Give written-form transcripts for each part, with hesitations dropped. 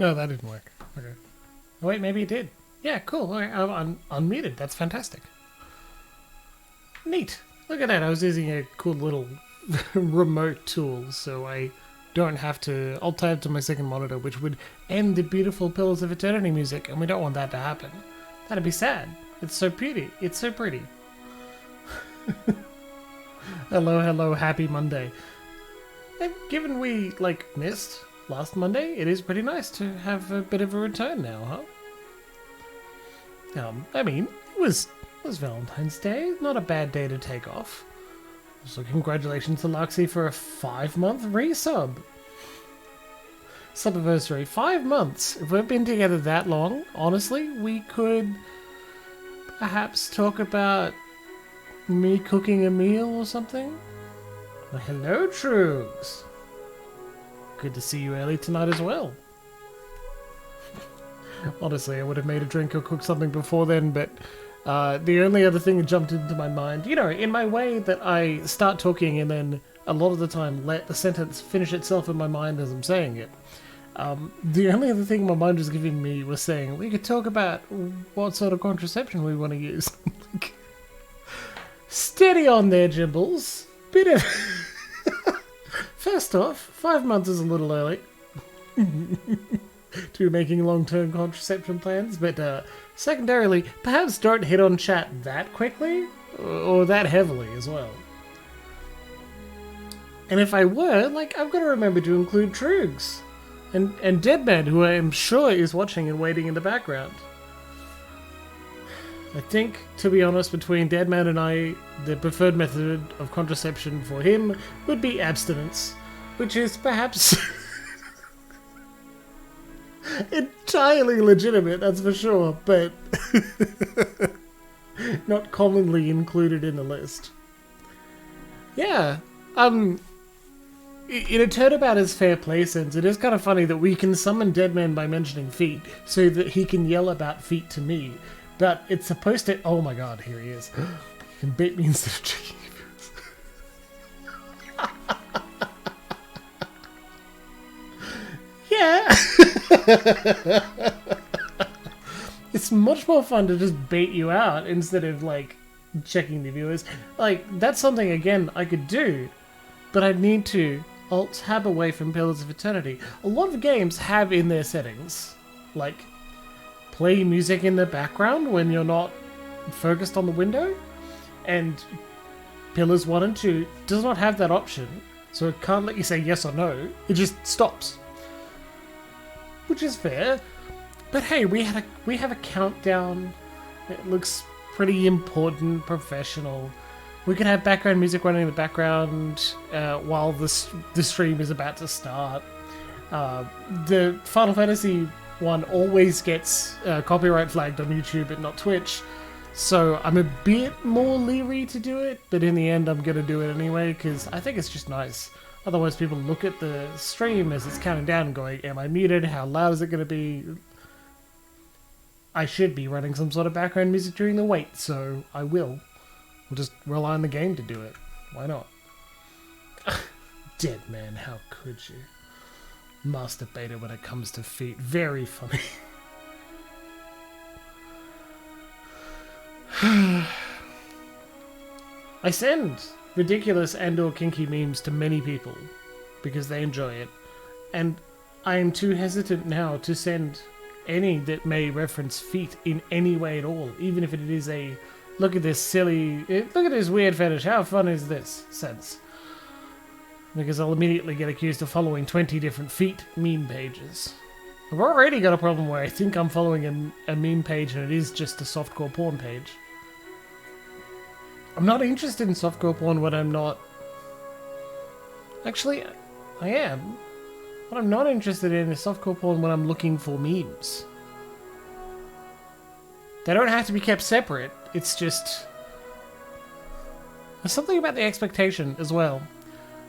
No, that didn't work. Okay. Oh, wait, maybe it did. Yeah, cool. Okay, I'm unmuted. That's fantastic. Neat. Look at that. I was using a cool little remote tool, so I don't have to alt-tab to my second monitor, which would end the beautiful Pillars of Eternity music, and we don't want that to happen. That'd be sad. It's so pretty. It's so pretty. Hello, hello, happy Monday. And given we, missed last Monday, it is pretty nice to have a bit of a return now, huh? I mean, it was Valentine's Day. Not a bad day to take off. So congratulations to Luxie for a 5-month resub. Subiversary. 5 months. If we've been together that long, honestly, we could perhaps talk about me cooking a meal or something. Well, hello, Trugs. Good to see you early tonight as well. Honestly, I would have made a drink or cooked something before then, but the only other thing that jumped into my mind, in my way that I start talking and then a lot of the time let the sentence finish itself in my mind as I'm saying it. The only other thing my mind was giving me was saying, we could talk about what sort of contraception we want to use. Steady on there, Jimbles. Bit of... First off, 5 months is a little early to be making long-term contraception plans, but secondarily, perhaps don't hit on chat that quickly, or that heavily as well. And if I were, I've got to remember to include Trugs, and Deadman, who I am sure is watching and waiting in the background. I think, to be honest, between Deadman and I, the preferred method of contraception for him would be abstinence, which is perhaps entirely legitimate, that's for sure, but not commonly included in the list. Yeah, in a turnabout as fair play sense, it is kind of funny that we can summon Deadman by mentioning feet, so that he can yell about feet to me. But it's supposed to... Oh my god, here he is. He can bait me instead of checking. Yeah! It's much more fun to just bait you out instead of, checking the viewers. That's something, again, I could do, but I'd need to alt-tab away from Pillars of Eternity. A lot of games have in their settings, play music in the background when you're not focused on the window, and Pillars 1 and 2 does not have that option, so it can't let you say yes or no, it just stops. Which is fair, but hey, we have a countdown, it looks pretty important, professional. We could have background music running in the background while the stream is about to start. The Final Fantasy one always gets copyright flagged on YouTube but not Twitch, so I'm a bit more leery to do it, but in the end I'm gonna do it anyway because I think it's just nice. Otherwise people look at the stream as it's counting down and going, am I muted? How loud is it gonna be? I should be running some sort of background music during the wait, so I will. We'll just rely on the game to do it. Why not? Dead man, how could you? Masturbator when it comes to feet. Very funny. I send ridiculous and/or kinky memes to many people because they enjoy it, and I am too hesitant now to send any that may reference feet in any way at all, even if it is a look at this weird fetish, how fun is this sense. Because I'll immediately get accused of following 20 different feet meme pages. I've already got a problem where I think I'm following a meme page and it is just a softcore porn page. I'm not interested in softcore porn when I'm not... Actually, I am. What I'm not interested in is softcore porn when I'm looking for memes. They don't have to be kept separate, it's just... There's something about the expectation as well.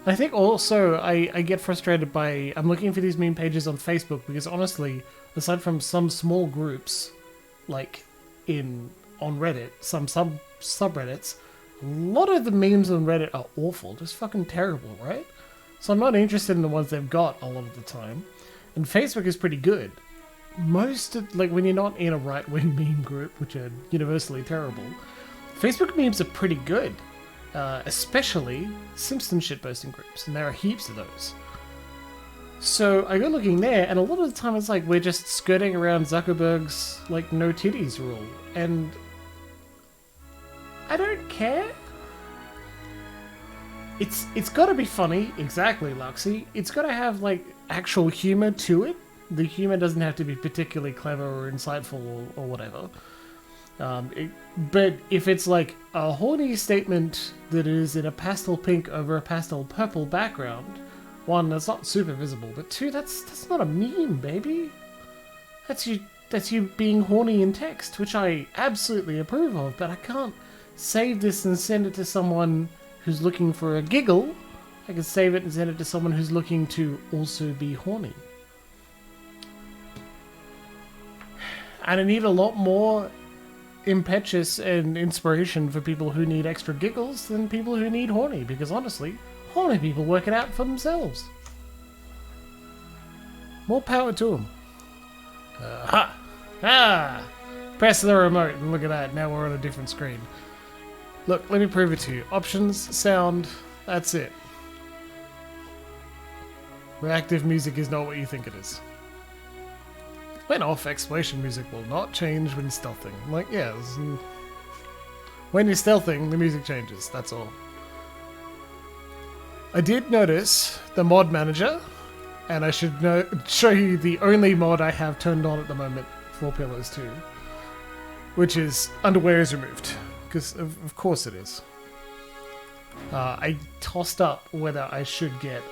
I think also I get frustrated by... I'm looking for these meme pages on Facebook because honestly, aside from some small groups, on Reddit, some subreddits, a lot of the memes on Reddit are awful, just fucking terrible, right? So I'm not interested in the ones they've got a lot of the time. And Facebook is pretty good. Like when you're not in a right-wing meme group, which are universally terrible, Facebook memes are pretty good. Especially Simpson shitposting groups, and there are heaps of those. So I go looking there, and a lot of the time it's like we're just skirting around Zuckerberg's like no titties rule, and I don't care. It's got to be funny, exactly, Luxie. It's got to have like actual humor to it. The humor doesn't have to be particularly clever or insightful or whatever. But if it's like a horny statement that is in a pastel pink over a pastel purple background, one, that's not super visible, but two, that's not a meme, baby. That's you being horny in text, which I absolutely approve of, but I can't save this and send it to someone who's looking for a giggle. I can save it and send it to someone who's looking to also be horny. And I need a lot more impetus and inspiration for people who need extra giggles than people who need horny, because honestly, horny people work it out for themselves. More power to them. Press the remote and look at that, now we're on a different screen. Look, let me prove it to you. Options, sound, that's it. Reactive music is not what you think it is. When off, exploration music will not change when stealthing. Like, yeah, when you're stealthing, the music changes, that's all. I did notice the mod manager, and I should show you the only mod I have turned on at the moment for Pillars 2, which is underwear is removed, because of course it is. I tossed up whether I should get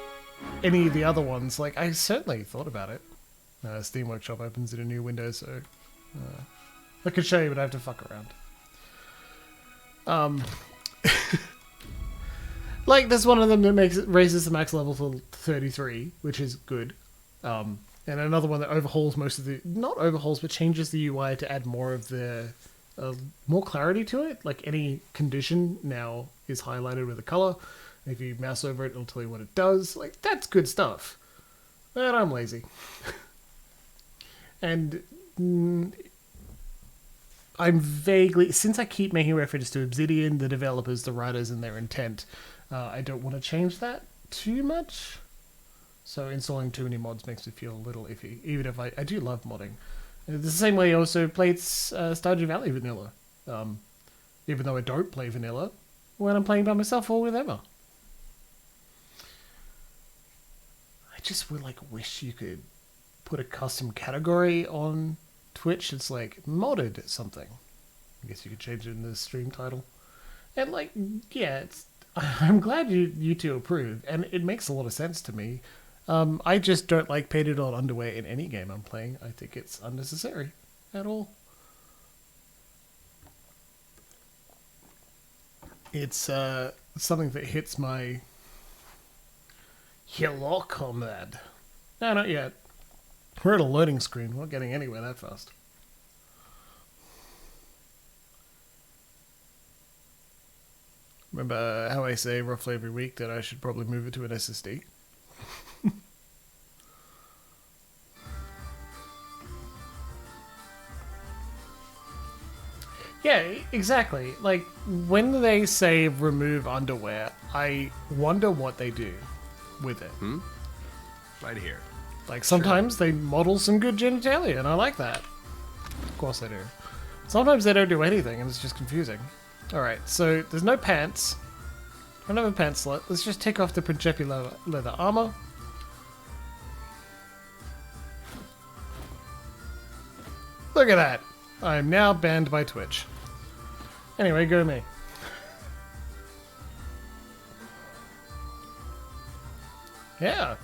any of the other ones. Like, I certainly thought about it. Steam Workshop opens in a new window, so I could show you, but I have to fuck around. Like, there's one of them that raises the max level to 33, which is good. And another one that overhauls most of the... Not overhauls, but changes the UI to add more of the... more clarity to it. Like, any condition now is highlighted with a color. If you mouse over it, it'll tell you what it does. Like, that's good stuff. But I'm lazy. And I'm vaguely... Since I keep making reference to Obsidian, the developers, the writers, and their intent, I don't want to change that too much. So installing too many mods makes me feel a little iffy, even if I do love modding. The same way I also played Stardew Valley vanilla. Even though I don't play vanilla when I'm playing by myself or with Emma. I just would wish you could put a custom category on Twitch. It's like modded something. I guess you could change it in the stream title. And yeah, I'm glad you two approve, and it makes a lot of sense to me. I just don't like painted on underwear in any game I'm playing. I think it's unnecessary at all. It's something that hits my... Hello, comrade. No, not yet. We're at a loading screen. We're not getting anywhere that fast. Remember how I say roughly every week that I should probably move it to an SSD? Yeah, exactly. Like, when they say remove underwear, I wonder what they do with it. Right here. Like, sometimes they model some good genitalia, and I like that. Of course they do. Sometimes they don't do anything, and it's just confusing. Alright, so there's no pants. I don't have a pants slot. Let's just take off the Principi leather armor. Look at that! I am now banned by Twitch. Anyway, go me. Yeah.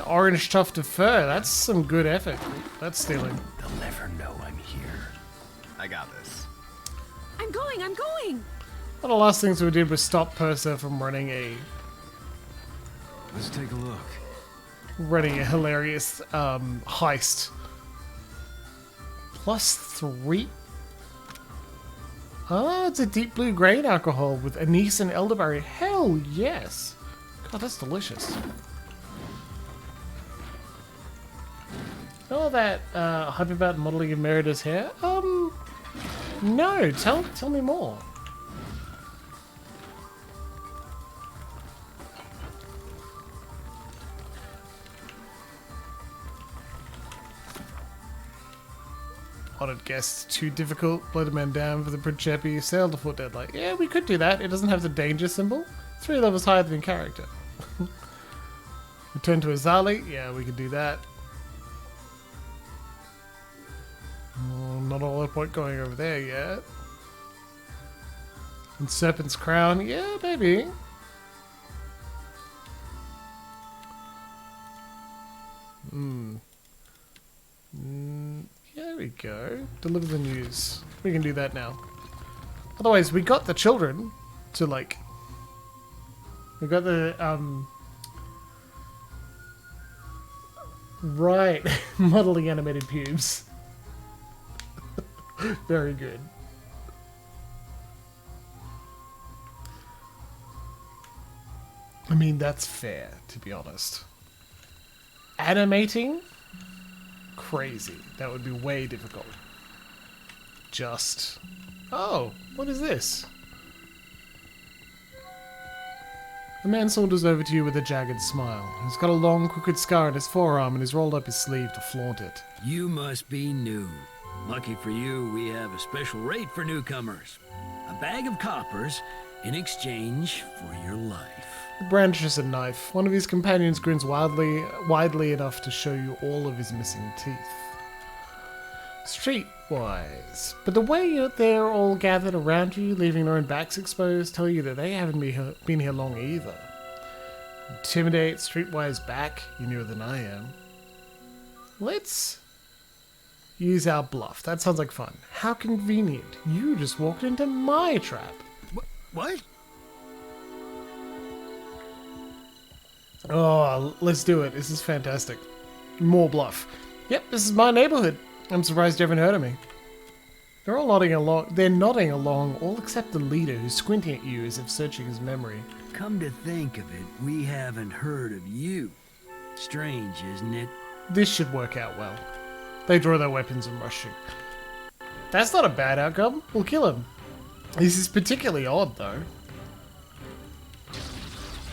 Orange tuft of fur. That's some good effort. That's stealing. They'll never know I'm here. I got this. I'm going! I'm going! One of the last things we did was stop Purser from running a Let's take a look. hilarious heist. +3. Oh, it's a deep blue grain alcohol with anise and elderberry. Hell yes! God, that's delicious. All that hype about modeling of Merida's hair? No. Tell me more. Honored guests, too difficult. Blow the man down for the Principi. Sail to Fort Deadlight. Yeah, we could do that. It doesn't have the danger symbol. 3 levels higher than in character. Return to Azali. Yeah, we could do that. Oh, not all the point going over there yet. And Serpent's Crown. Yeah, maybe. There we go. Deliver the news. We can do that now. Otherwise, we got the children to like... We got the, right. Modeling animated pubes. Very good. I mean, that's fair, to be honest. Animating? Crazy. That would be way difficult. Just... Oh, what is this? A man saunters over to you with a jagged smile. He's got a long, crooked scar on his forearm and he's rolled up his sleeve to flaunt it. You must be new. Lucky for you, we have a special rate for newcomers. A bag of coppers in exchange for your life. He brandishes a knife. One of his companions grins widely enough to show you all of his missing teeth. Streetwise. But the way they're all gathered around you, leaving their own backs exposed, tell you that they haven't been here long either. Intimidate, streetwise back. You're newer than I am. Let's use our bluff. That sounds like fun. How convenient. You just walked into my trap. What? Oh, let's do it. This is fantastic. More bluff. Yep, this is my neighborhood. I'm surprised you haven't heard of me. They're all nodding along. They're nodding along, all except the leader who's squinting at you as if searching his memory. Come to think of it, we haven't heard of you. Strange, isn't it? This should work out well. They draw their weapons and rush you. That's not a bad outcome. We'll kill him. This is particularly odd, though.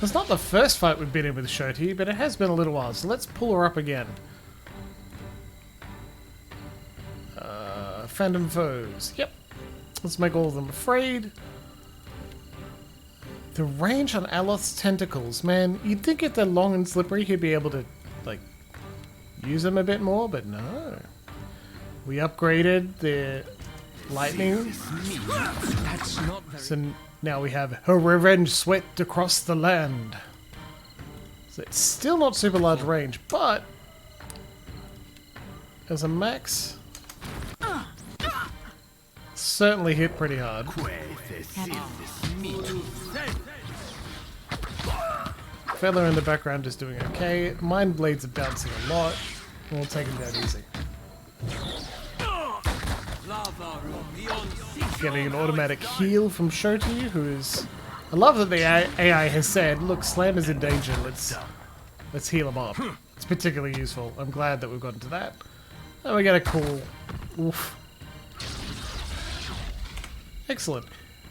It's not the first fight we've been in with Shoti, but it has been a little while, so let's pull her up again. Phantom foes. Yep. Let's make all of them afraid. The range on Aloth's tentacles. Man, you'd think if they're long and slippery, he'd be able to, like, use them a bit more, but no. We upgraded the lightning. That's not very... So now we have her revenge swept across the land. So it's still not super large range, but as a max, certainly hit pretty hard. Feather in the background is doing okay. Mind blades are bouncing a lot. We'll take him down easy. Getting an automatic heal from Shoti, who is... I love that the AI has said, look, Slam is in danger, let's heal him up. It's particularly useful. I'm glad that we've gotten to that. And we get a cool... Oof. Excellent.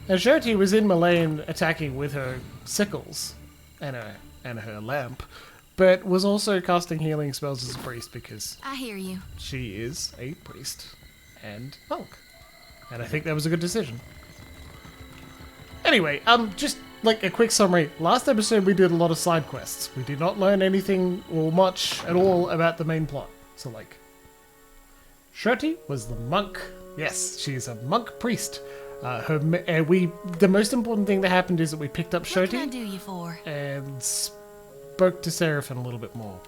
Now Shoti was in Malayan attacking with her sickles and her lamp, but was also casting healing spells as a priest because I hear you. she is a priest and monk. And I think that was a good decision. Anyway, just like a quick summary. Last episode we did a lot of side quests. We did not learn anything or much at all about the main plot. So like, Shoti was the monk. Yes, she's a monk priest. The most important thing that happened is that we picked up What can I Shoti do you for? and spoke to Seraphim a little bit more.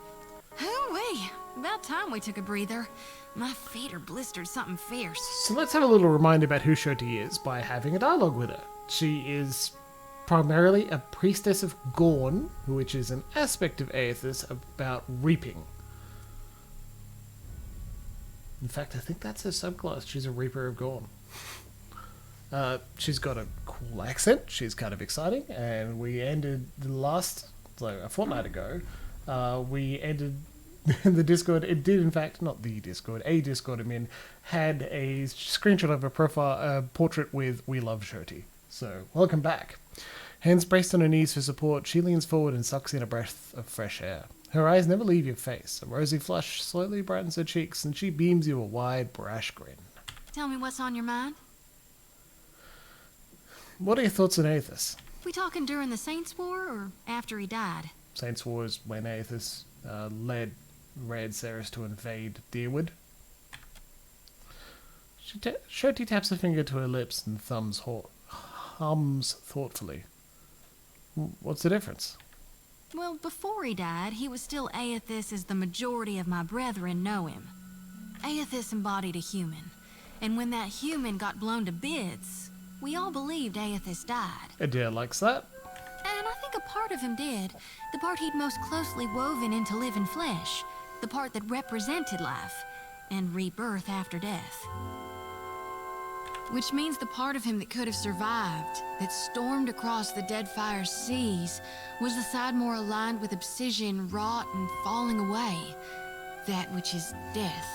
Hooey! About time we took a breather. My feet are blistered something fierce. So let's have a little reminder about who Shoti is by having a dialogue with her. She is primarily a priestess of Gorn, which is an aspect of Aethys about reaping. In fact, I think that's her subclass. She's a Reaper of Gorn. She's got a cool accent. She's kind of exciting. And we ended the last, like a fortnight ago, we ended the Discord, it did in fact, not the Discord, a Discord admin had a screenshot of a profile portrait with "We love Shoti." So, welcome back. Hands braced on her knees for support, she leans forward and sucks in a breath of fresh air. Her eyes never leave your face. A rosy flush slowly brightens her cheeks, and she beams you a wide, brash grin. Tell me what's on your mind. What are your thoughts on Aethys? We talking during the Saints' War or after he died? Saints' War is when Aethys led Red Ceres to invade Deerwood. Shoti taps a finger to her lips and hums thoughtfully. What's the difference? Well, before he died, he was still Aethys as the majority of my brethren know him. Aethys embodied a human, and when that human got blown to bits, we all believed Aethys died. Adair likes that. And I think a part of him did. The part he'd most closely woven into living flesh. The part that represented life and rebirth after death. Which means the part of him that could have survived, that stormed across the Deadfire's seas, was the side more aligned with obsidian, rot, and falling away. That which is death.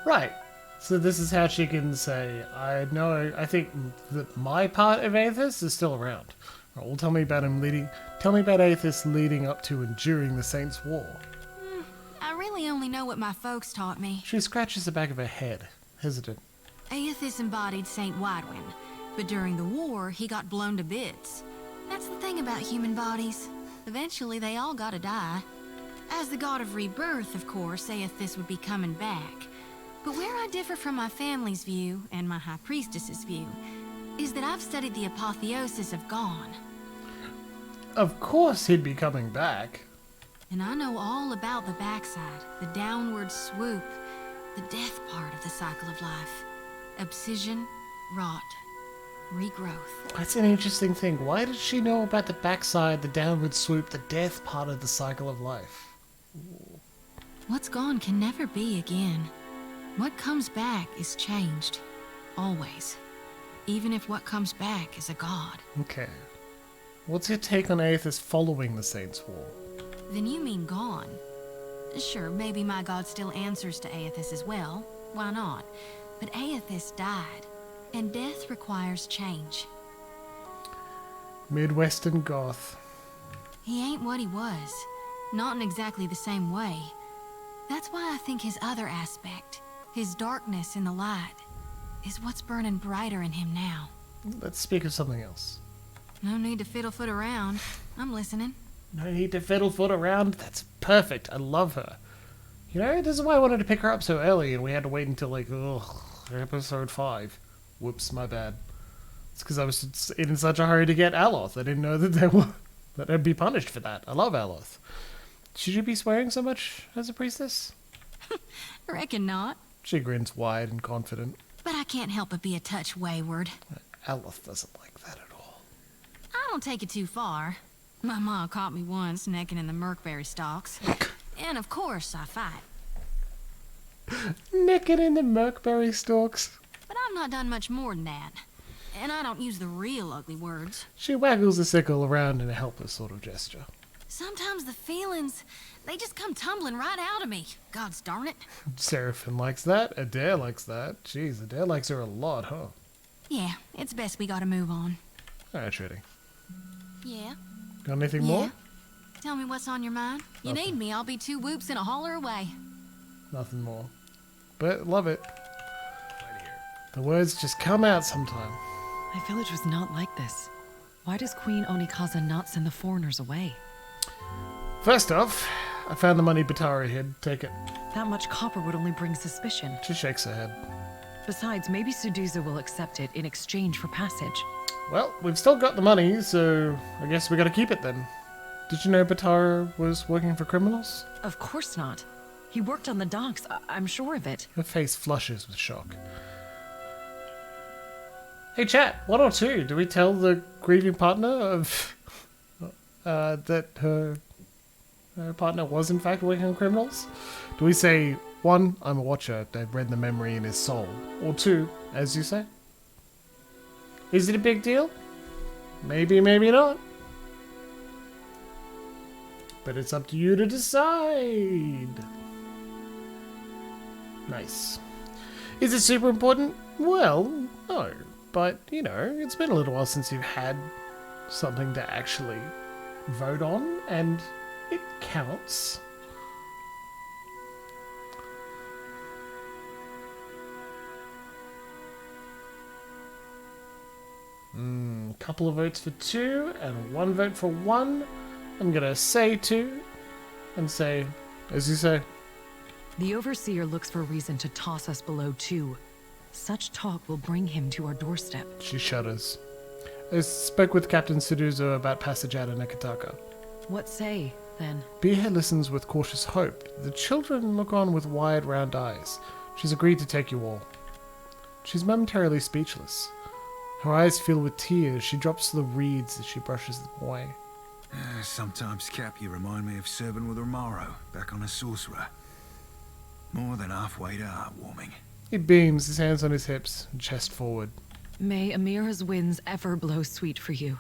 Right. So this is how she can say, I think that my part of Aethys is still around. Right, well, tell me about Aethys leading up to and during the Saints' War. I really only know what my folks taught me. She scratches the back of her head, hesitant. Aethys embodied Saint Widwin, but during the war, he got blown to bits. That's the thing about human bodies. Eventually, they all gotta die. As the god of rebirth, of course, Aethys would be coming back. But where I differ from my family's view, and my High Priestess's view, is that I've studied the apotheosis of Gone. Of course he'd be coming back. And I know all about the backside, the downward swoop, the death part of the cycle of life. Obsidian, rot, regrowth. That's an interesting thing. Why did she know about the backside, the downward swoop, the death part of the cycle of life? What's gone can never be again. What comes back is changed. Always. Even if what comes back is a god. Okay. What's your take on Aethys following the Saints' War? Then you mean gone. Sure, maybe my god still answers to Aethys as well. Why not? But Aethys died, and death requires change. Midwestern goth. He ain't what he was. Not in exactly the same way. That's why I think his other aspect, his darkness in the light, is what's burning brighter in him now. Let's speak of something else. No need to fiddle-foot around. I'm listening. No need to fiddle-foot around. That's perfect. I love her. You know, this is why I wanted to pick her up so early, and we had to wait until, episode 5. Whoops, my bad. It's because I was in such a hurry to get Aloth. I didn't know that I'd be punished for that. I love Aloth. Should you be swearing so much as a priestess? Reckon not. She grins wide and confident. But I can't help but be a touch wayward. Aloth doesn't like that at all. I don't take it too far. My ma caught me once necking in the Merkberry stalks. And of course, I fight. Necking in the Merkberry stalks. But I've not done much more than that. And I don't use the real ugly words. She waggles the sickle around in a helpless sort of gesture. Sometimes the feelings, they just come tumbling right out of me. Gods darn it. Seraphim likes that. Adair likes that. Jeez, Adair likes her a lot, huh? Yeah, it's best we gotta move on. Alright, Shreddy. Yeah? Got anything more? Tell me what's on your mind. You Nothing. need me, I'll be 2 whoops and a holler away. Nothing more. But love it. Right here. The words just come out sometime. My village was not like this. Why does Queen Onikaza not send the foreigners away? First off, I found the money Batara hid. Take it. That much copper would only bring suspicion. She shakes her head. Besides, maybe Suduza will accept it in exchange for passage. Well, we've still got the money, so I guess we gotta keep it then. Did you know Batara was working for criminals? Of course not. He worked on the docks, I'm sure of it. Her face flushes with shock. Hey chat, 1 or 2, do we tell the grieving partner of that her partner was in fact working on criminals? Do we say, 1, I'm a watcher, they've read the memory in his soul, or 2, as you say? Is it a big deal? Maybe, maybe not. But it's up to you to decide. Nice. Is it super important? Well, no. But, you know, it's been a little while since you've had something to actually vote on, and it counts. Couple of votes for 2 and 1 vote for 1. I'm gonna say 2 and say, as you say. The Overseer looks for a reason to toss us below 2. Such talk will bring him to our doorstep. She shudders. I spoke with Captain Suduzo about passage out of Neketaka. What say, then? Beerhead listens with cautious hope. The children look on with wide, round eyes. She's agreed to take you all. She's momentarily speechless. Her eyes fill with tears. She drops the reeds as she brushes them away. Sometimes, Cap, you remind me of serving with Romaro, back on a sorcerer. More than halfway to heartwarming. He beams, his hands on his hips, and chest forward. May Amira's winds ever blow sweet for you.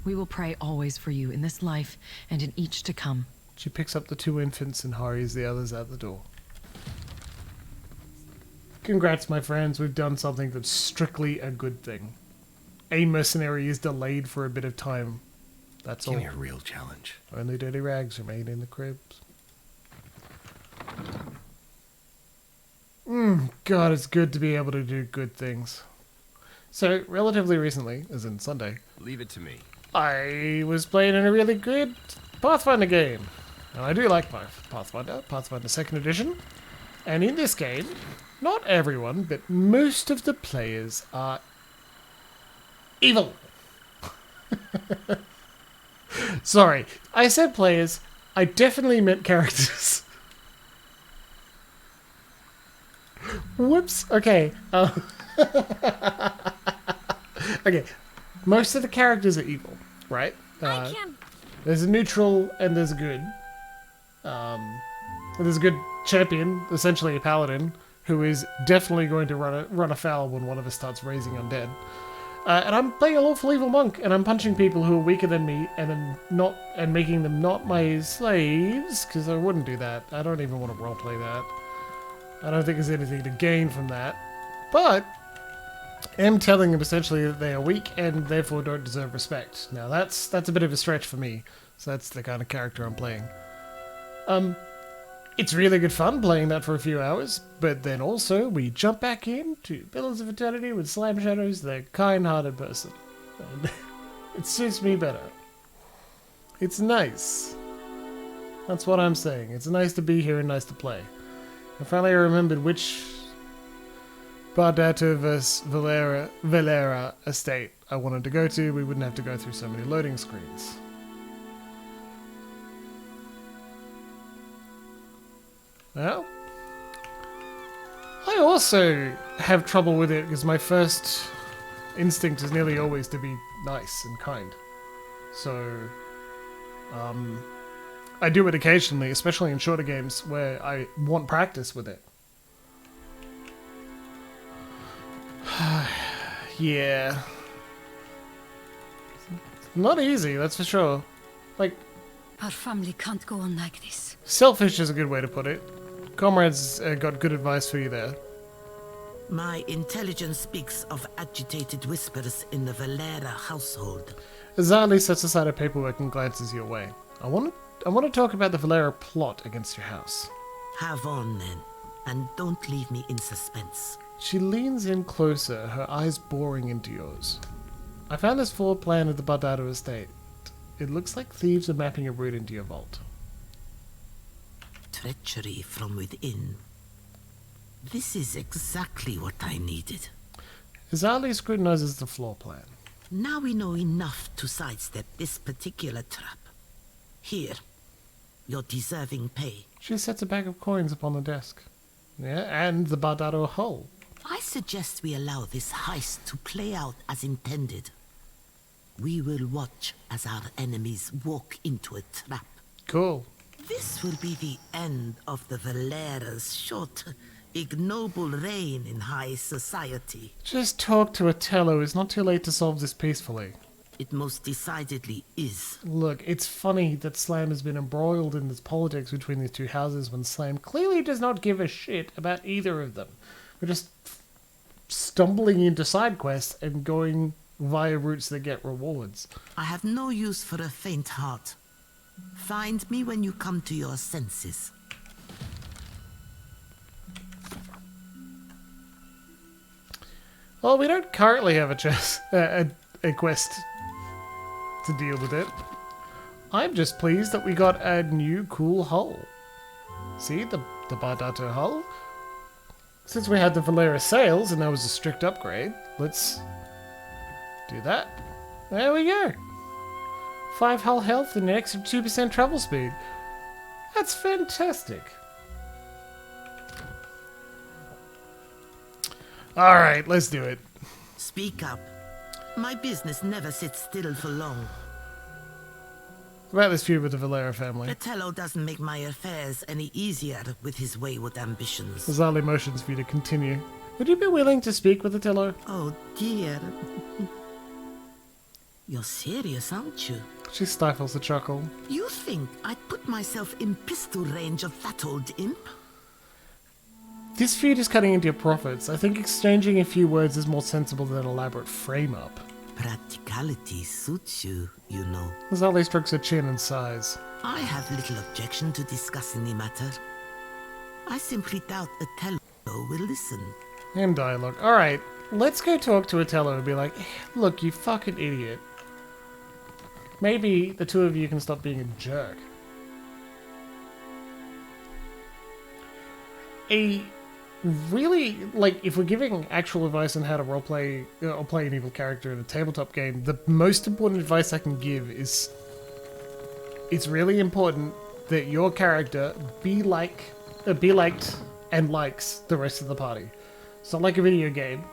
We will pray always for you in this life and in each to come. She picks up the 2 infants and hurries the others out the door. Congrats, my friends. We've done something that's strictly a good thing. A mercenary is delayed for a bit of time. That's all. Give me a real challenge. Only dirty rags remain in the cribs. God, it's good to be able to do good things. So, relatively recently, as in Sunday, Leave it to me. I was playing in a really good Pathfinder game. And I do like my Pathfinder 2nd Edition. And in this game, not everyone, but most of the players are evil. Sorry, I said players. I definitely meant characters. Whoops. Okay. Okay. Most of the characters are evil, right? I can't. There's a neutral and there's a good. There's a good champion, essentially a paladin, who is definitely going to run afoul when one of us starts raising undead. And I'm playing a lawful evil monk, and I'm punching people who are weaker than me, and making them not my slaves, because I wouldn't do that. I don't even want to roleplay that. I don't think there's anything to gain from that. But I'm telling them essentially that they are weak and therefore don't deserve respect. Now that's a bit of a stretch for me, so that's the kind of character I'm playing. It's really good fun playing that for a few hours, but then also we jump back into Pillars of Eternity with Slam Shadows, the kind-hearted person. And it suits me better. It's nice. That's what I'm saying. It's nice to be here and nice to play. And finally I remembered which Bardato vs. Valera estate I wanted to go to. We wouldn't have to go through so many loading screens. Well, I also have trouble with it because my first instinct is nearly always to be nice and kind. So, I do it occasionally, especially in shorter games where I want practice with it. Yeah. Not easy, that's for sure. Like, Our family can't go on like this. selfish is a good way to put it. Comrades got good advice for you there. My intelligence speaks of agitated whispers in the Valera household. Azali sets aside her paperwork and glances your way. I want to talk about the Valera plot against your house. Have on then, and don't leave me in suspense. She leans in closer, her eyes boring into yours. I found this floor plan of the Bardato estate. It looks like thieves are mapping a route into your vault. Treachery from within. This is exactly what I needed. Azali scrutinizes the floor plan. Now we know enough to sidestep this particular trap. Here, your deserving pay. She sets a bag of coins upon the desk. Yeah, and the Bardato hull. I suggest we allow this heist to play out as intended. We will watch as our enemies walk into a trap. Cool. This will be the end of the Valera's short, ignoble reign in high society. Just talk to Otello. It's not too late to solve this peacefully. It most decidedly is. Look, it's funny that Slam has been embroiled in this politics between these two houses when Slam clearly does not give a shit about either of them. We're just stumbling into side quests and going via routes that get rewards. I have no use for a faint heart. Find me when you come to your senses. Well, we don't currently have a quest to deal with it. I'm just pleased that we got a new cool hull. See, the Bardato hull? Since we had the Valera sails and that was a strict upgrade, let's do that. There we go. 5 hull health and an extra 2% travel speed. That's fantastic. Alright, let's do it. Speak up. My business never sits still for long. About this feud with the Valera family. Fratello doesn't make my affairs any easier with his wayward ambitions. There's all emotions for you to continue. Would you be willing to speak with Otello? Oh dear. You're serious, aren't you? She stifles a chuckle. You think I'd put myself in pistol range of that old imp? This feud is cutting into your profits. I think exchanging a few words is more sensible than an elaborate frame-up. Practicality suits you, you know. Zali strokes her chin and sighs. I have little objection to discussing the matter. I simply doubt Otello will listen. And dialogue. Alright, let's go talk to Otello and be like, look, you fucking idiot. Maybe the two of you can stop being a jerk. Really, like, if we're giving actual advice on how to roleplay or play an evil character in a tabletop game, the most important advice I can give is it's really important that your character be liked and likes the rest of the party. It's not like a video game,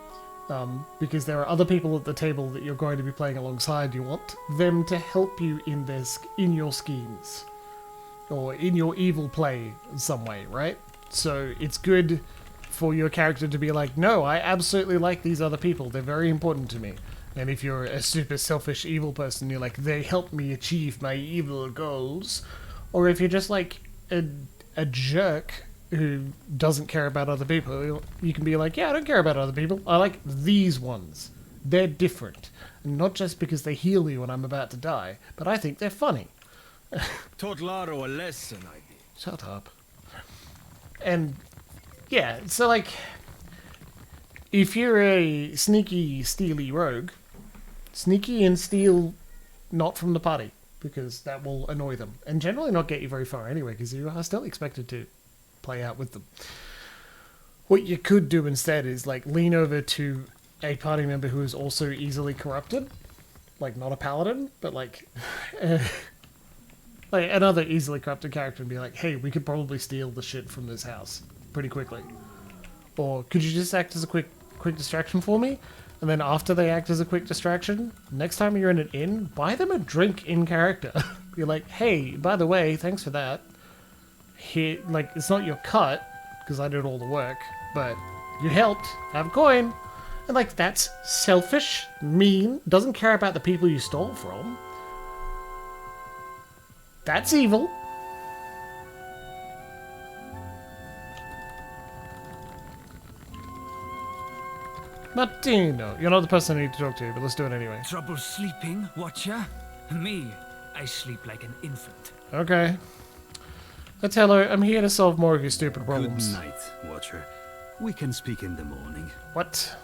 because there are other people at the table that you're going to be playing alongside. You want them to help you in your schemes, or in your evil play in some way, right? So it's good for your character to be like, no, I absolutely like these other people. They're very important to me. And if you're a super selfish evil person, you're like, they help me achieve my evil goals. Or if you're just like a jerk who doesn't care about other people, you can be like, yeah, I don't care about other people. I like these ones. They're different. And not just because they heal me when I'm about to die, but I think they're funny. Taught Laro a lesson, I did. Shut up. And yeah, so like, if you're a sneaky, steely rogue, sneaky and steal not from the party, because that will annoy them, and generally not get you very far anyway, because you are still expected to play out with them. What you could do instead is like lean over to a party member who is also easily corrupted, like not a paladin, but like like another easily corrupted character, and be like, hey, we could probably steal the shit from this house pretty quickly. Or could you just act as a quick distraction for me? And then after they act as a quick distraction, next time you're in an inn, buy them a drink in character. You're like, hey, by the way, thanks for that. Here, like, it's not your cut, because I did all the work, but you helped, have a coin. And like, that's selfish, mean, doesn't care about the people you stole from. That's evil. Martino, you're not the person I need to talk to, but let's do it anyway. Trouble sleeping, Watcher? Me, I sleep like an infant. Okay. Otello, I'm here to solve more of your stupid problems. Good night, Watcher. We can speak in the morning. What?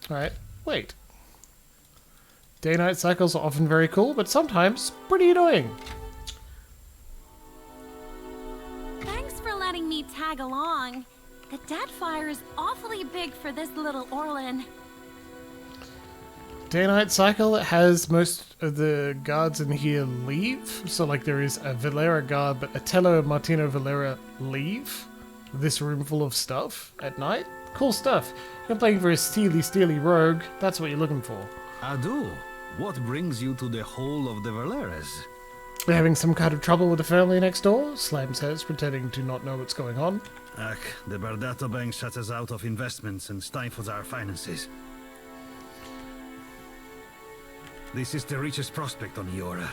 Alright, wait. Day-night cycles are often very cool, but sometimes pretty annoying. Thanks for letting me tag along. The dead fire is awfully big for this little Orlin. Day-night cycle has most of the guards in here leave. So like there is a Valera guard, but Otello and Martino Valera leave this room full of stuff at night. Cool stuff. You're playing for a steely rogue. That's what you're looking for. Adu, what brings you to the Hall of the Valeras? We're having some kind of trouble with the family next door, Slam says, pretending to not know what's going on. Ach, the Bardato Bank shut us out of investments and stifles our finances. This is the richest prospect on Iora,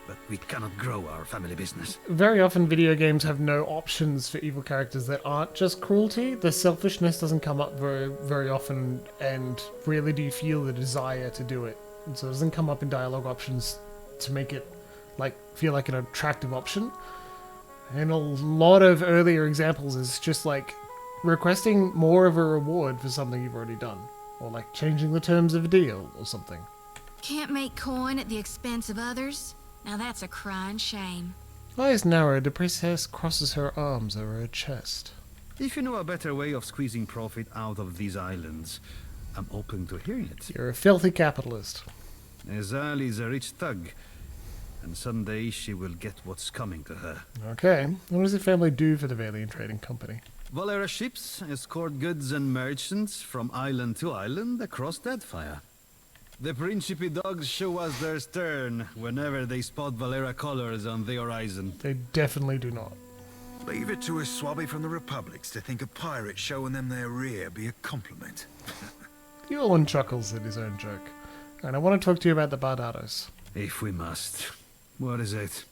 but we cannot grow our family business. Very often video games have no options for evil characters that aren't just cruelty. The selfishness doesn't come up very often, and rarely do you feel the desire to do it. And so it doesn't come up in dialogue options to make it feel like an attractive option. And a lot of earlier examples is just requesting more of a reward for something you've already done. Or changing the terms of a deal or something. Can't make coin at the expense of others? Now that's a crying shame. Eyes narrowed, the princess crosses her arms over her chest. If you know a better way of squeezing profit out of these islands, I'm open to hearing it. You're a filthy capitalist. Ezali is a rich thug, and someday she will get what's coming to her. Okay, what does the family do for the Valiant Trading Company? Valera ships escort goods and merchants from island to island across Deadfire. The Principe dogs show us their stern whenever they spot Valera colors on the horizon. They definitely do not. Leave it to a swabby from the Republics to think a pirate showing them their rear be a compliment. Ewan chuckles at his own joke. And I want to talk to you about the Bardados. If we must. What is it?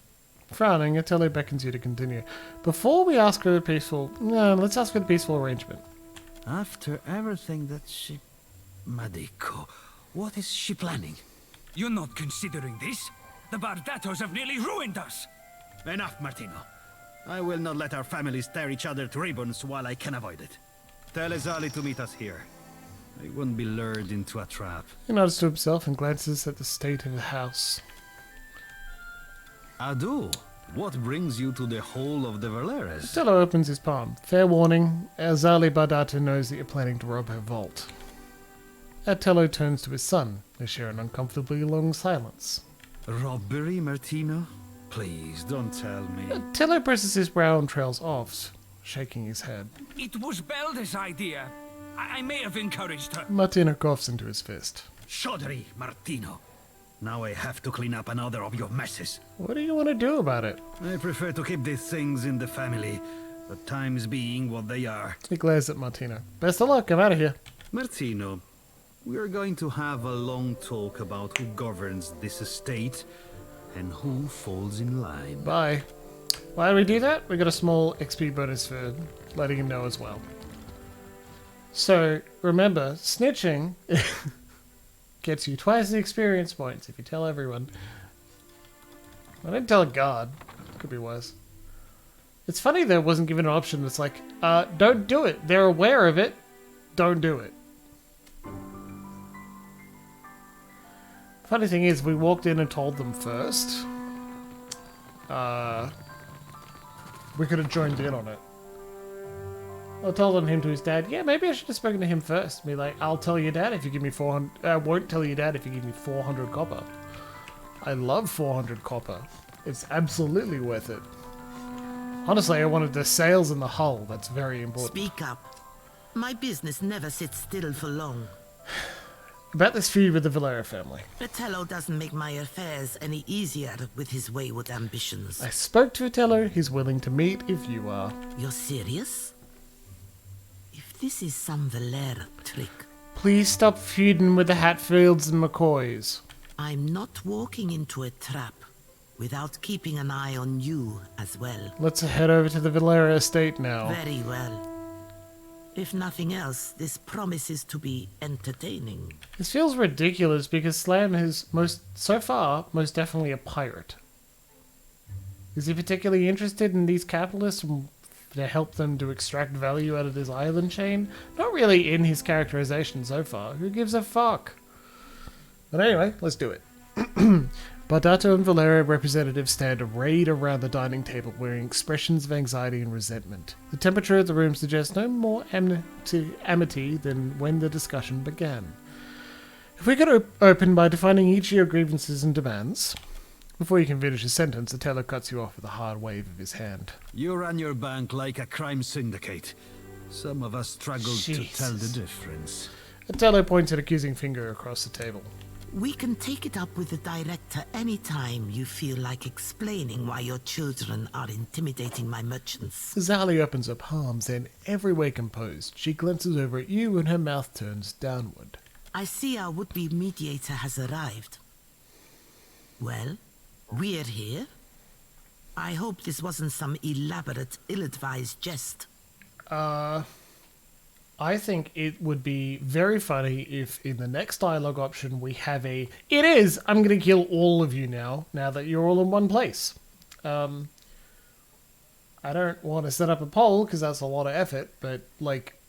Frowning, Atelo beckons you to continue. Before we ask her a peaceful... No, let's ask her the peaceful arrangement. After everything that she... Madiko, what is she planning? You're not considering this? The Bardatos have nearly ruined us! Enough, Martino. I will not let our families tear each other to ribbons while I can avoid it. Tell Ezali to meet us here. I won't be lured into a trap. He nods to himself and glances at the state of the house. Adu, what brings you to the Hall of the Valeras? Atelo opens his palm. Fair warning, Azali Bardato knows that you're planning to rob her vault. Atelo turns to his son. They share an uncomfortably long silence. Robbery, Martino? Please, don't tell me. Atelo presses his brow and trails off, shaking his head. It was Belda's idea. I may have encouraged her. Martino coughs into his fist. Shoddery, Martino. Now I have to clean up another of your messes. What do you want to do about it? I prefer to keep these things in the family, the times being what they are. He glares at Martino. Best of luck, I'm out of here. Martino, we are going to have a long talk about who governs this estate and who falls in line. Bye. Why do we do that? We got a small XP bonus for letting him know as well. So, remember, snitching gets you twice the experience points if you tell everyone. I didn't tell a guard. Could be worse. It's funny that it wasn't given an option that's like, don't do it. They're aware of it. Don't do it. Funny thing is, we walked in and told them first. We could have joined in on it. I told on him to his dad, yeah, maybe I should have spoken to him first. Be like, I'll tell your dad if you give me 400... I won't tell your dad if you give me 400 copper. I love 400 copper. It's absolutely worth it. Honestly, I wanted the sails and the hull. That's very important. Speak up. My business never sits still for long. About this feud with the Valera family. Fratello doesn't make my affairs any easier with his wayward ambitions. I spoke to Fratello. He's willing to meet if you are. You're serious? If this is some Valera trick... Please stop feuding with the Hatfields and McCoys. I'm not walking into a trap without keeping an eye on you as well. Let's head over to the Valera estate now. Very well. If nothing else, this promises to be entertaining. This feels ridiculous because Slam is so far most definitely a pirate. Is he particularly interested in these capitalists to help them to extract value out of this island chain? Not really in his characterization so far. Who gives a fuck? But anyway, let's do it. Bardato and Valera representatives stand arrayed around the dining table wearing expressions of anxiety and resentment. The temperature of the room suggests no more amity than when the discussion began. If we could open by defining each of your grievances and demands... Before you can finish a sentence, the teller cuts you off with a hard wave of his hand. You run your bank like a crime syndicate. Some of us struggle to tell the difference. Atelo points an accusing finger across the table. We can take it up with the director anytime you feel like explaining why your children are intimidating my merchants. Zali opens her palms, then, every way composed, she glances over at you and her mouth turns downward. I see our would-be mediator has arrived. Well, we're here. I hope this wasn't some elaborate, ill-advised jest. I think it would be very funny if in the next dialogue option we have a "It is! I'm gonna kill all of you now that you're all in one place." I don't want to set up a poll because that's a lot of effort, but, like,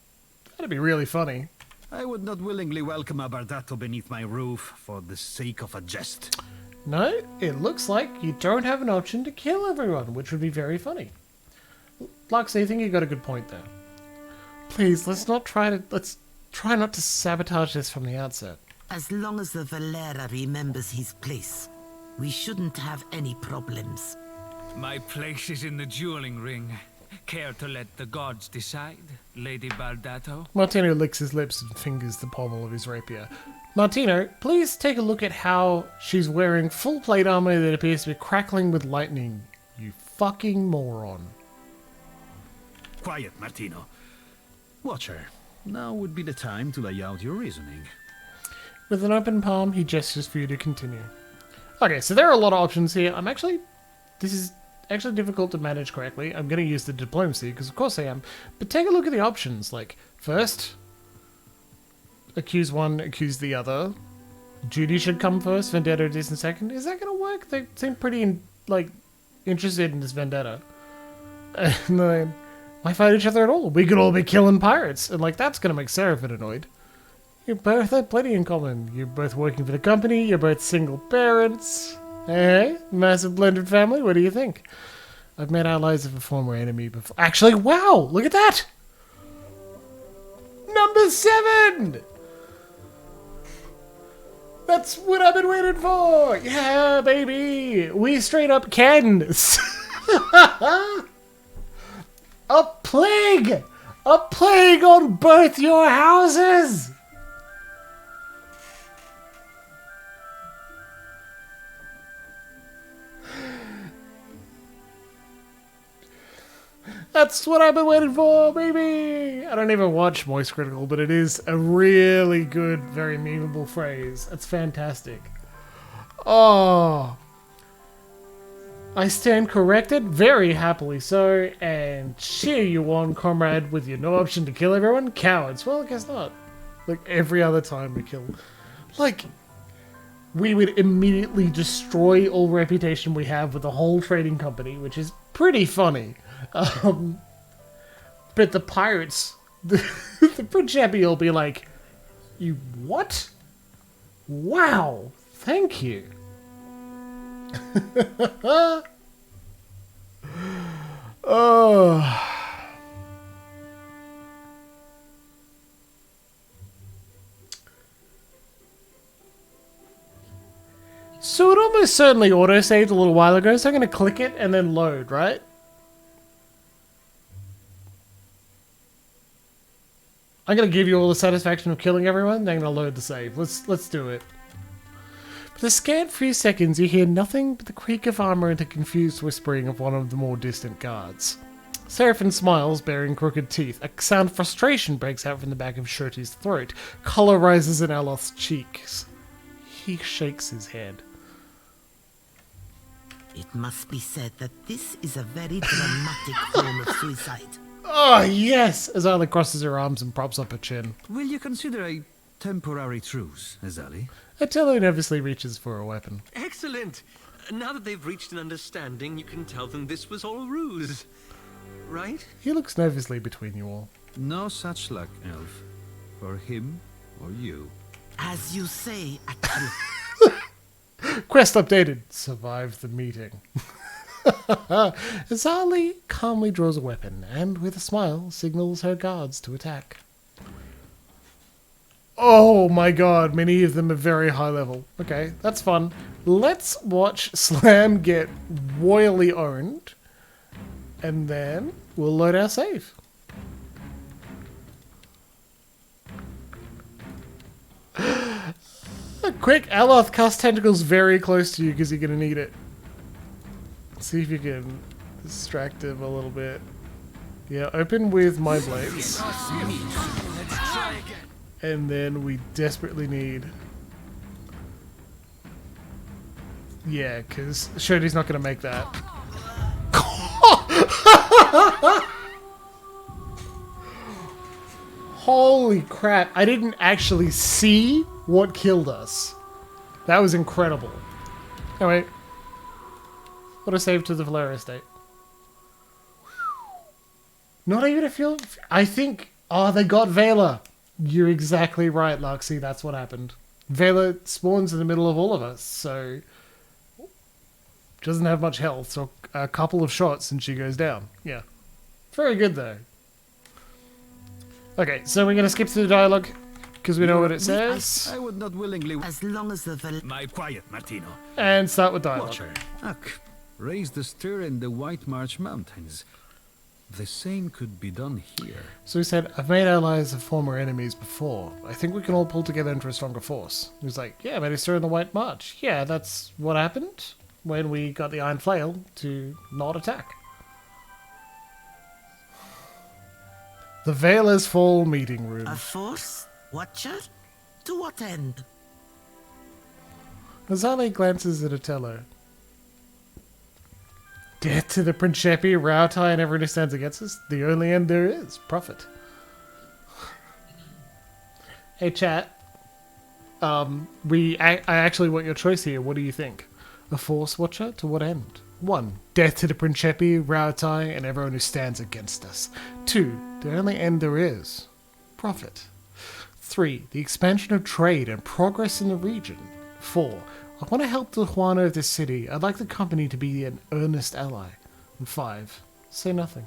that'd be really funny. I would not willingly welcome a Bardato beneath my roof for the sake of a jest. No, it looks like you don't have an option to kill everyone, which would be very funny. Lux, I think you got a good point there. Please, let's try not to sabotage this from the outset. As long as the Valera remembers his place, we shouldn't have any problems. My place is in the dueling ring. Care to let the gods decide, Lady Bardato? Martino licks his lips and fingers the pommel of his rapier. Martino, please take a look at how she's wearing full plate armor that appears to be crackling with lightning. You fucking moron. Quiet, Martino. Watcher, now would be the time to lay out your reasoning. With an open palm, he gestures for you to continue. Okay, so there are a lot of options here. This is actually difficult to manage correctly. I'm going to use the diplomacy, because of course I am. But take a look at the options. Like, first, accuse one, accuse the other. Duty should come first, vendetta is in second. Is that going to work? They seem pretty, interested in this vendetta. And then, why fight each other at all? We could all be killing pirates. And, that's going to make Seraphim annoyed. You both have plenty in common. You're both working for the company. You're both single parents. Hey, massive blended family. What do you think? I've met allies of a former enemy before. Actually, wow! Look at that! Number 7! That's what I've been waiting for! Yeah, baby! We straight up can! A plague! A plague on both your houses! That's what I've been waiting for, baby! I don't even watch Moist Critical, but it is a really good, very memeable phrase. That's fantastic. Oh. I stand corrected, very happily so, and cheer you on, comrade, with your no option to kill everyone. Cowards. Well, I guess not. Every other time we kill. We would immediately destroy all reputation we have with the whole trading company, which is pretty funny. But the pirates, the Principi will be like, you what? Wow, thank you. Oh. So it almost certainly auto-saved a little while ago, so I'm going to click it and then load, right? I'm going to give you all the satisfaction of killing everyone, then I'm going to load the save. Let's do it. For a scant few seconds, you hear nothing but the creak of armor and the confused whispering of one of the more distant guards. Seraphim smiles, baring crooked teeth. A sound of frustration breaks out from the back of Shirty's throat. Color rises in Aloth's cheeks. He shakes his head. It must be said that this is a very dramatic form of suicide. Oh, yes! Azali crosses her arms and props up her chin. Will you consider a temporary truce, Azali? Attila nervously reaches for a weapon. Excellent! Now that they've reached an understanding, you can tell them this was all a ruse. Right? He looks nervously between you all. No such luck, Elf. For him or you. As you say, Attila. Quest updated. Survived the meeting. Azali calmly draws a weapon and, with a smile, signals her guards to attack. Oh my god, many of them are very high level. Okay, that's fun. Let's watch Slam get royally owned, and then we'll load our save. Quick, Aloth, cast tentacles very close to you because you're going to need it. See if you can distract him a little bit. Yeah, open with my blades. And then we desperately need... Yeah, because Shodi's not going to make that. Holy crap. I didn't actually see what killed us. That was incredible. Anyway. What a save to the Valera estate. Not even a fuel... I think... Oh, they got Vela. You're exactly right, Luxie. That's what happened. Vela spawns in the middle of all of us, so... Doesn't have much health, so a couple of shots and she goes down. Yeah. Very good, though. Okay, so we're going to skip through the dialogue, because we know what it says. I would not willingly... As long as the... My quiet, Martino. And start with dialogue. Watcher. Ugh. Raise the stir in the White Marsh Mountains. The same could be done here. So he said, I've made allies of former enemies before. I think we can all pull together into a stronger force. He was like, yeah, made a stir in the White Marsh. Yeah, that's what happened when we got the Iron Flail to not attack. The Vela's Fall meeting room. A force? Watcher? To what end? Azale glances at Otello. Death to the Principi, Rautai, and everyone who stands against us. The only end there is. Profit. Hey, chat. I actually want your choice here. What do you think? A Force Watcher? To what end? 1. Death to the Principi, Rautai, and everyone who stands against us. 2. The only end there is. Profit. 3. The expansion of trade and progress in the region. 4. I want to help the Juana of this city. I'd like the company to be an earnest ally. And 5. Say nothing.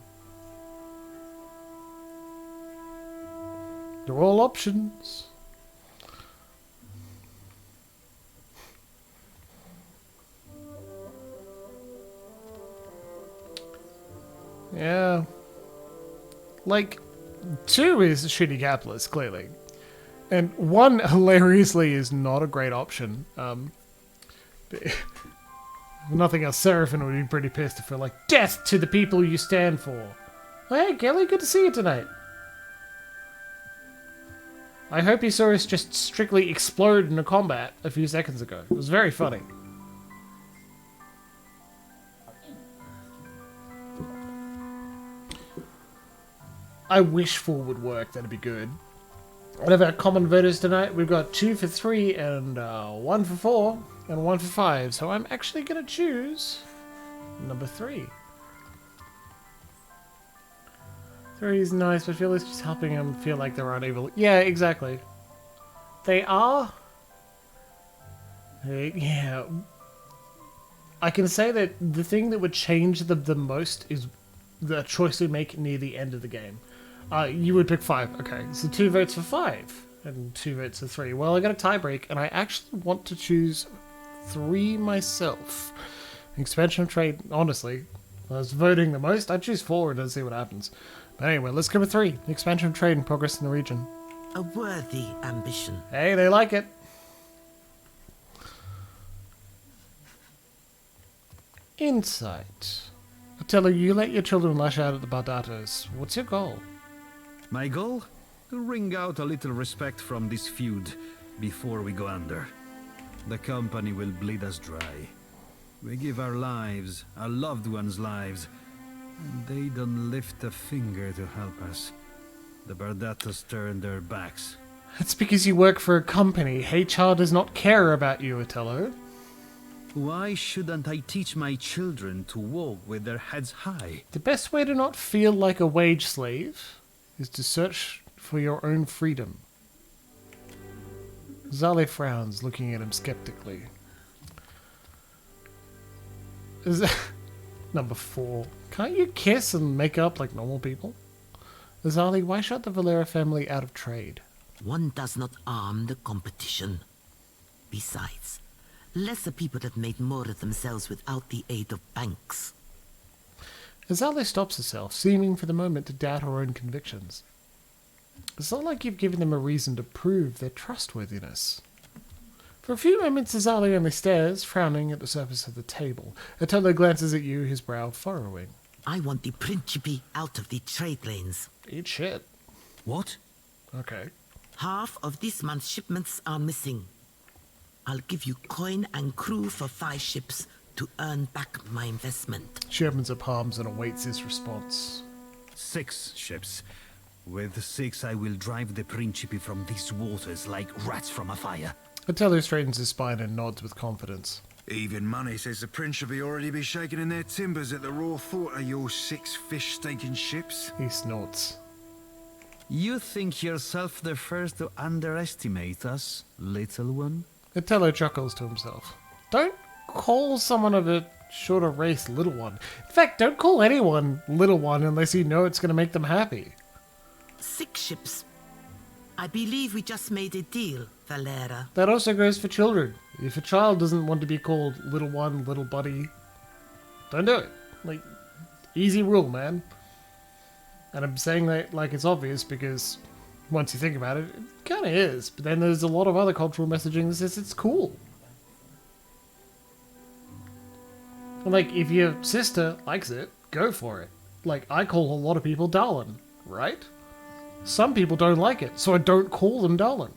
They're all options. Yeah. Like, 2 is a shitty capitalist, clearly. And 1, hilariously, is not a great option. If nothing else, Seraphim would be pretty pissed if we're like, death to the people you stand for. Hey, Kelly, good to see you tonight. I hope you saw us just strictly explode in a combat a few seconds ago. It was very funny. I wish 4 would work, that'd be good. What about common voters tonight? We've got 2 for 3 and 1 for 4 and 1 for 5. So I'm actually going to choose number 3. 3 is nice, but I feel it's just helping them feel like they're unable. Yeah, exactly. They are. Yeah. I can say that the thing that would change them the most is the choice we make near the end of the game. You would pick 5. Okay, so 2 votes for 5 and 2 votes for 3. Well, I got a tie break, and I actually want to choose 3 myself. Expansion of trade, honestly, I was voting the most. I'd choose 4 and then see what happens. But anyway, let's go with 3. Expansion of trade and progress in the region. A worthy ambition. Hey, they like it. Insight. Otello, you let your children lash out at the Bardatos. What's your goal? My goal? To wring out a little respect from this feud before we go under. The company will bleed us dry. We give our lives, our loved ones' lives, and they don't lift a finger to help us. The Bardatos turn their backs. That's because you work for a company. HR does not care about you, Otello. Why shouldn't I teach my children to walk with their heads high? The best way to not feel like a wage slave is to search for your own freedom. Zale frowns, looking at him skeptically. Number 4. Can't you kiss and make up like normal people? Azali, why shut the Valera family out of trade? One does not arm the competition. Besides, lesser people have made more of themselves without the aid of banks. Azale stops herself, seeming for the moment to doubt her own convictions. It's not like you've given them a reason to prove their trustworthiness. For a few moments, Azale only stares, frowning at the surface of the table. Otello glances at you, his brow furrowing. I want the Principe out of the trade lanes. Eat shit. What? Okay. Half of this month's shipments are missing. I'll give you coin and crew for 5 ships to earn back my investment. She opens her palms and awaits his response. 6 ships. With 6, I will drive the Principe from these waters like rats from a fire. Otello straightens his spine and nods with confidence. Even money says the Principe already be shaking in their timbers at the raw thought of your 6 fish-staking ships. He snorts. You think yourself the first to underestimate us, little one? Otello chuckles to himself. Don't call someone of a shorter race little one. In fact, don't call anyone little one unless you know it's going to make them happy. 6 ships. I believe we just made a deal, Valera. That also goes for children. If a child doesn't want to be called little one, little buddy, don't do it. Like, easy rule, man. And I'm saying that like it's obvious because once you think about it, it kind of is. But then there's a lot of other cultural messaging that says it's cool. Like, if your sister likes it, go for it. Like, I call a lot of people darling, right? Some people don't like it, so I don't call them darling.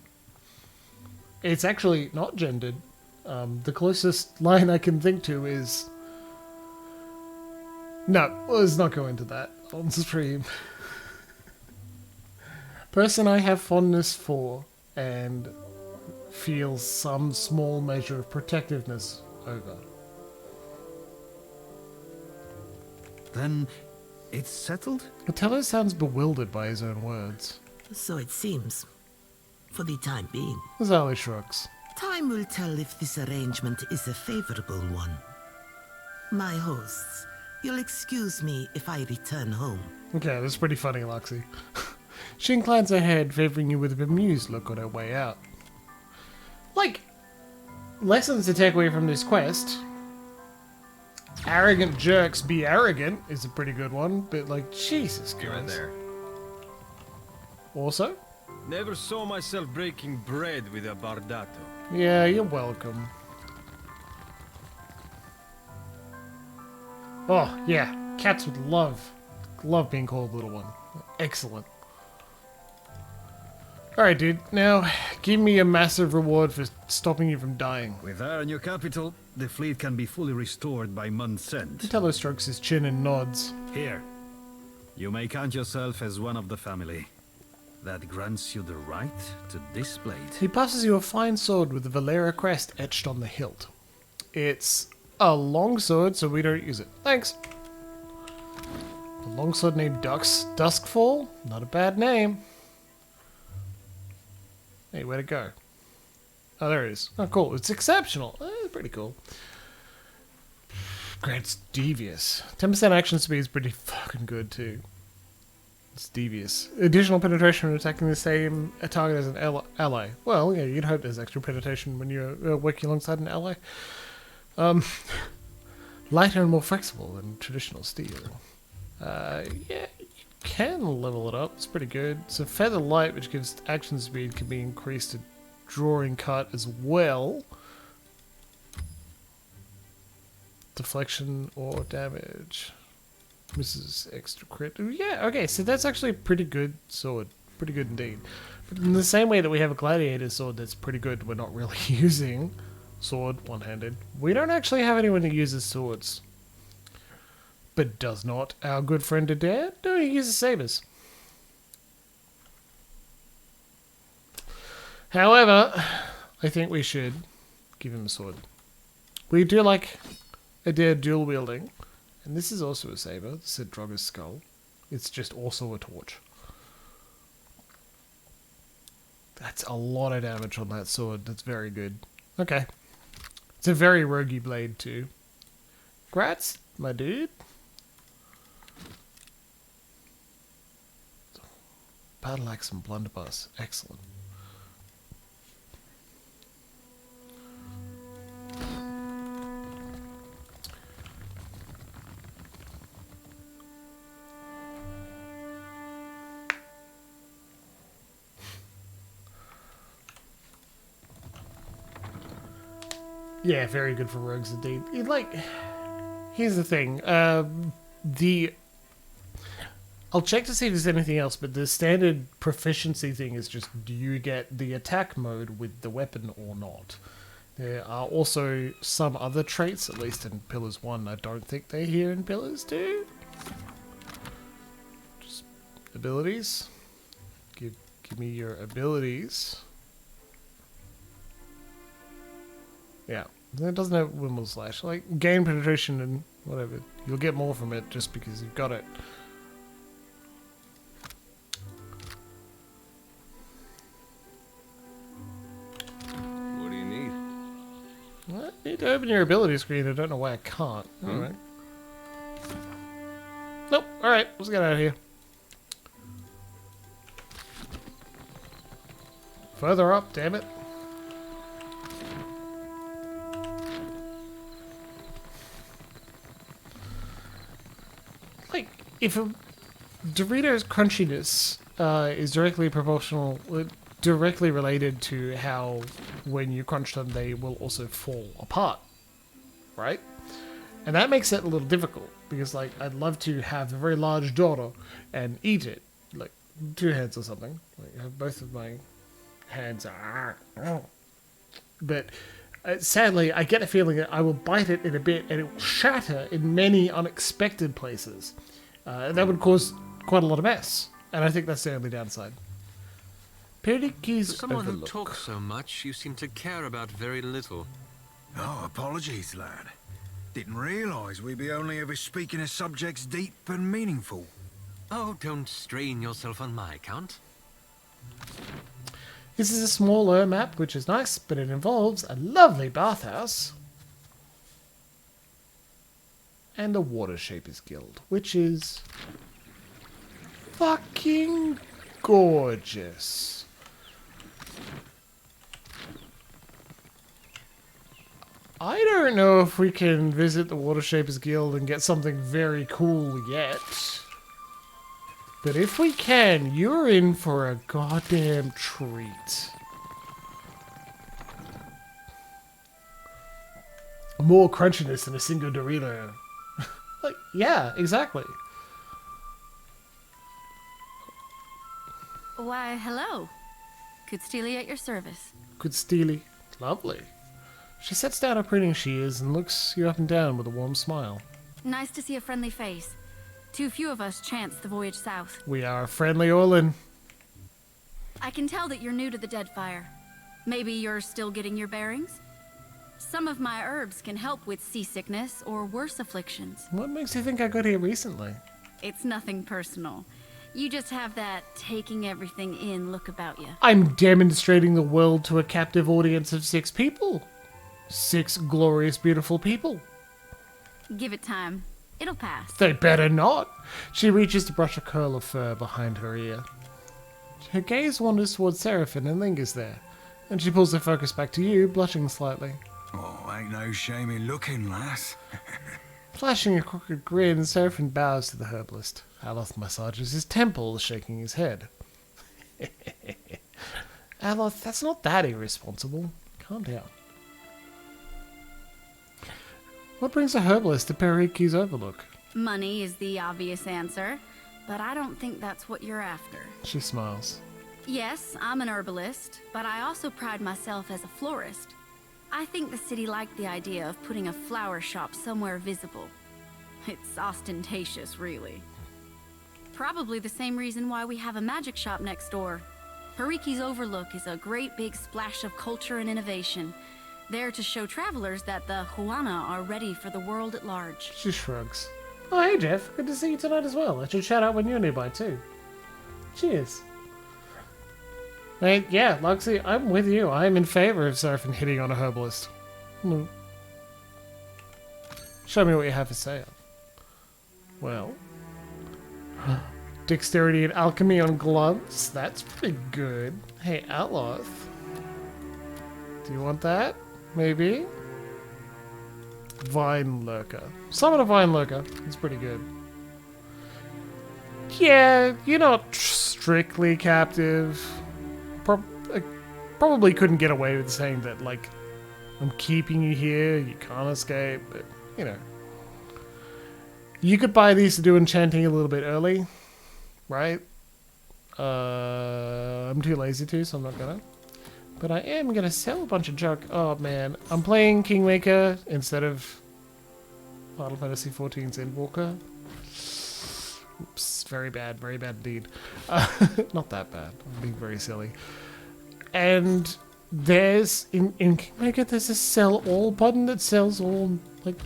It's actually not gendered. The closest line I can think to is... No, let's not go into that on stream. Person I have fondness for and feels some small measure of protectiveness over. Then it's settled? Otello sounds bewildered by his own words. So it seems. For the time being. Zali shrugs. Time will tell if this arrangement is a favorable one. My hosts, you'll excuse me if I return home. Okay, that's pretty funny, Luxie. She inclines her head, favoring you with a bemused look on her way out. Like, lessons to take away from this quest. Arrogant jerks be arrogant is a pretty good one, but like, Jesus Christ. You're right there. Also? Never saw myself breaking bread with a Bardato. Yeah, you're welcome. Oh, yeah. Cats would love being called Little One. Excellent. Alright, dude. Now, give me a massive reward for stopping you from dying. With our new capital, the fleet can be fully restored by month's end. Otello strokes his chin and nods. Here. You may count yourself as one of the family. That grants you the right to display it. He passes you a fine sword with the Valera crest etched on the hilt. It's a long sword, so we don't use it. Thanks. A longsword named Duskfall? Not a bad name. Hey, where'd it go? Oh, there it is. Oh, cool. It's exceptional. Pretty cool. Grant's devious. 10% action speed is pretty fucking good, too. It's devious. Additional penetration when attacking the same target as an ally. Well, yeah, you'd hope there's extra penetration when you're working alongside an ally. Lighter and more flexible than traditional steel. Yeah, you can level it up. It's pretty good. So feather light, which gives action speed, can be increased to drawing cut as well. Deflection or damage. Misses extra crit. Yeah, okay, so that's actually a pretty good sword. Pretty good indeed. But in the same way that we have a gladiator sword that's pretty good, we're not really using sword one-handed. We don't actually have anyone who uses swords. But does not our good friend Adair? No, he uses sabers. However, I think we should give him a sword. We do like Adair dual wielding. And this is also a saber, said Drogo's skull. It's just also a torch. That's a lot of damage on that sword. That's very good. Okay. It's a very roguey blade too. Grats, my dude. Battle axe and blunderbuss. Excellent. Yeah, very good for rogues indeed. Here's the thing. I'll check to see if there's anything else, but the standard proficiency thing is just, do you get the attack mode with the weapon or not? There are also some other traits, at least in Pillars 1. I don't think they're here in Pillars 2. Just abilities. Give me your abilities. Yeah, it doesn't have Wimble Slash. Like, gain penetration and whatever. You'll get more from it just because you've got it. What do you need? I need to open your ability screen. I don't know why I can't. Alright. Nope. Alright, let's get out of here. Further up, damn it. Like, if a Dorito's crunchiness is directly proportional, directly related to how when you crunch them they will also fall apart, right? And that makes it a little difficult because, like, I'd love to have a very large Doro and eat it, like 2 hands or something. Like, have both of my hands are, but sadly I get a feeling that I will bite it in a bit and it will shatter in many unexpected places. That would cause quite a lot of mess, and I think that's the only downside. For someone who talks so much, you seem to care about very little. Oh, apologies, lad. Didn't realise we'd be only ever speaking of subjects deep and meaningful. Oh, don't strain yourself on my account. This is a smaller map, which is nice, but it involves a lovely bathhouse and a Water Shapers Guild, which is fucking gorgeous. I don't know if we can visit the Water Shapers Guild and get something very cool yet. But if we can, you're in for a goddamn treat. More crunchiness than a single Dorito. Like, yeah, exactly. Why, hello. Could Steely at your service. Good Steely. Lovely. She sets down her printing shears and looks you up and down with a warm smile. Nice to see a friendly face. Too few of us chance the voyage south. We are a friendly Orlin. I can tell that you're new to the Deadfire. Maybe you're still getting your bearings? Some of my herbs can help with seasickness or worse afflictions. What makes you think I got here recently? It's nothing personal. You just have that taking everything in look about you. I'm demonstrating the world to a captive audience of 6 people. 6 glorious, beautiful people. Give it time. It'll pass. They better not. She reaches to brush a curl of fur behind her ear. Her gaze wanders towards Seraphim and lingers there, and she pulls her focus back to you, blushing slightly. Oh, ain't no shame in looking, lass. Flashing a crooked grin, Seraphim bows to the herbalist. Aloth massages his temples, shaking his head. Aloth, that's not that irresponsible. Calm down. What brings a herbalist to Periki's Overlook? Money is the obvious answer, but I don't think that's what you're after. She smiles. Yes, I'm an herbalist, but I also pride myself as a florist. I think the city liked the idea of putting a flower shop somewhere visible. It's ostentatious, really. Probably the same reason why we have a magic shop next door. Periki's Overlook is a great big splash of culture and innovation, there to show travelers that the Huana are ready for the world at large. She shrugs. Oh, hey Jeff, good to see you tonight as well. I should shout out when you're nearby too. Cheers. Hey, yeah, Luxie, I'm with you. I'm in favor of Seraphim hitting on a herbalist. Show me what you have for sale. Well, dexterity and alchemy on gloves. That's pretty good. Hey, Outlaws. Do you want that? Maybe? Vine Lurker. Summon a Vine Lurker. It's pretty good. Yeah, you're not strictly captive. Probably couldn't get away with saying that, like, I'm keeping you here, you can't escape, but, you know. You could buy these to do enchanting a little bit early, right? I'm too lazy to, so I'm not gonna. But I am going to sell a bunch of junk. Oh man, I'm playing Kingmaker instead of Final Fantasy XIV's Endwalker. Oops, very bad indeed. Not that bad, I'm being very silly. And there's, in Kingmaker, there's a sell all button that sells all, like,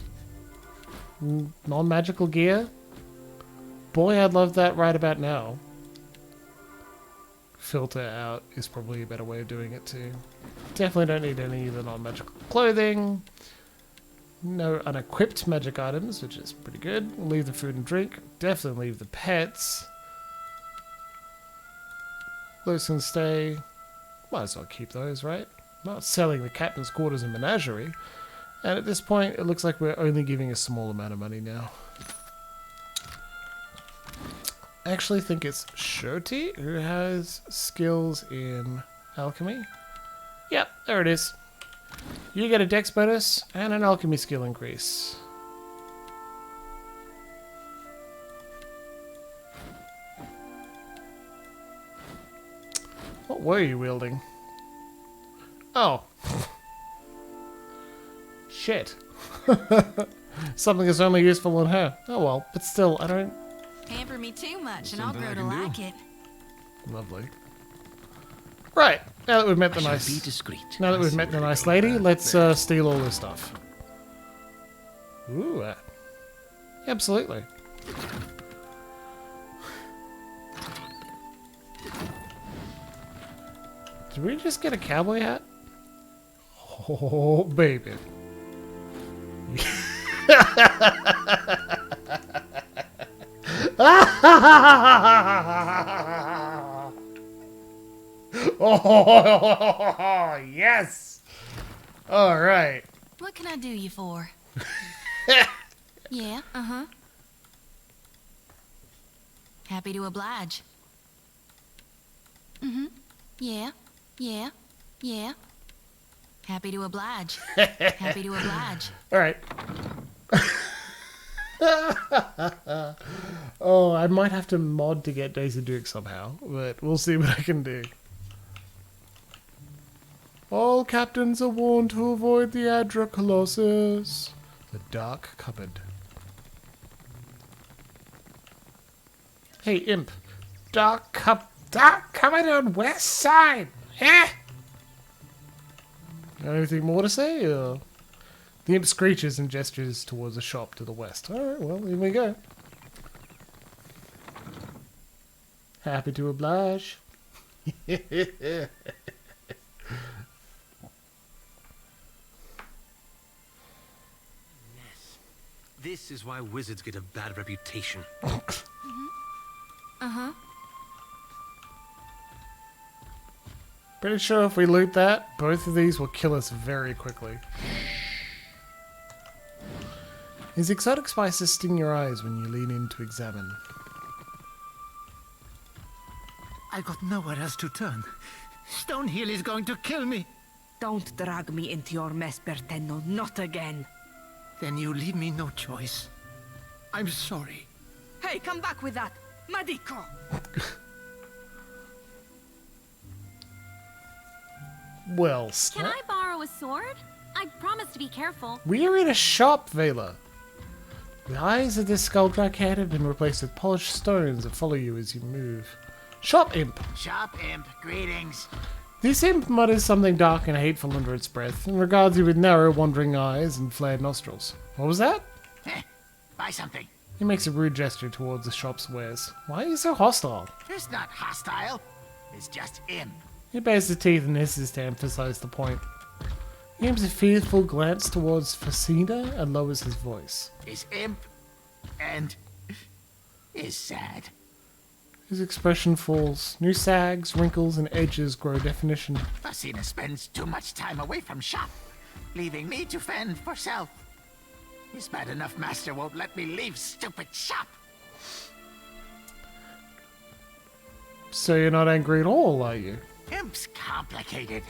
non-magical gear. Boy, I'd love that right about now. Filter out is probably a better way of doing it too. Definitely don't need any of the non-magical clothing. No unequipped magic items, which is pretty good. Leave the food and drink. Definitely leave the pets. Those can stay. Might as well keep those, right? Not selling the captain's quarters and menagerie. And at this point, it looks like we're only giving a small amount of money now. I actually think it's Shoti who has skills in alchemy. Yep, there it is. You get a dex bonus and an alchemy skill increase. What were you wielding? Oh. Shit. Something is only useful on her. Oh well, but still, I don't... Pamper me too much and I'll grow to like it. Lovely. Right, now that we've met the nice... Now that we've met the nice lady, let's steal all this stuff. Ooh, absolutely. Did we just get a cowboy hat? Oh, baby. Oh, yes! Alright. What can I do you for? Yeah, uh-huh. Happy to oblige. Mm-hmm. Yeah, yeah, yeah. Happy to oblige. Happy to oblige. Alright. Oh, I might have to mod to get Daisy Duke somehow, but we'll see what I can do. All captains are warned to avoid the Adra Colossus. The Dark Cupboard. Hey, Imp. Dark Cupboard on west side. Eh? Anything more to say? Or? The Imp screeches and gestures towards a shop to the west. Alright, well, here we go. Happy to oblige. Yes. This is why wizards get a bad reputation. Uh-huh. Pretty sure if we loot that, both of these will kill us very quickly. These exotic spices sting your eyes when you lean in to examine. I got nowhere else to turn. Stonehill is going to kill me. Don't drag me into your mess, Berteno. Not again. Then you leave me no choice. I'm sorry. Hey, come back with that. Madiko! Well, Can I borrow a sword? I promise to be careful. We are in a shop, Vela. The eyes of this skull-drac head have been replaced with polished stones that follow you as you move. Shop Imp. Shop Imp, greetings. This imp mutters something dark and hateful under its breath and regards you with narrow, wandering eyes and flared nostrils. What was that? Buy something. He makes a rude gesture towards the shop's wares. Why are you so hostile? It's not hostile. It's just Imp. He bares his teeth and hisses to emphasize the point. He aims a fearful glance towards Facina and lowers his voice. Is Imp and is sad. His expression falls. New sags, wrinkles, and edges grow definition. Facina spends too much time away from shop, leaving me to fend for self. His bad enough master won't let me leave stupid shop. So you're not angry at all, are you? Imp's complicated.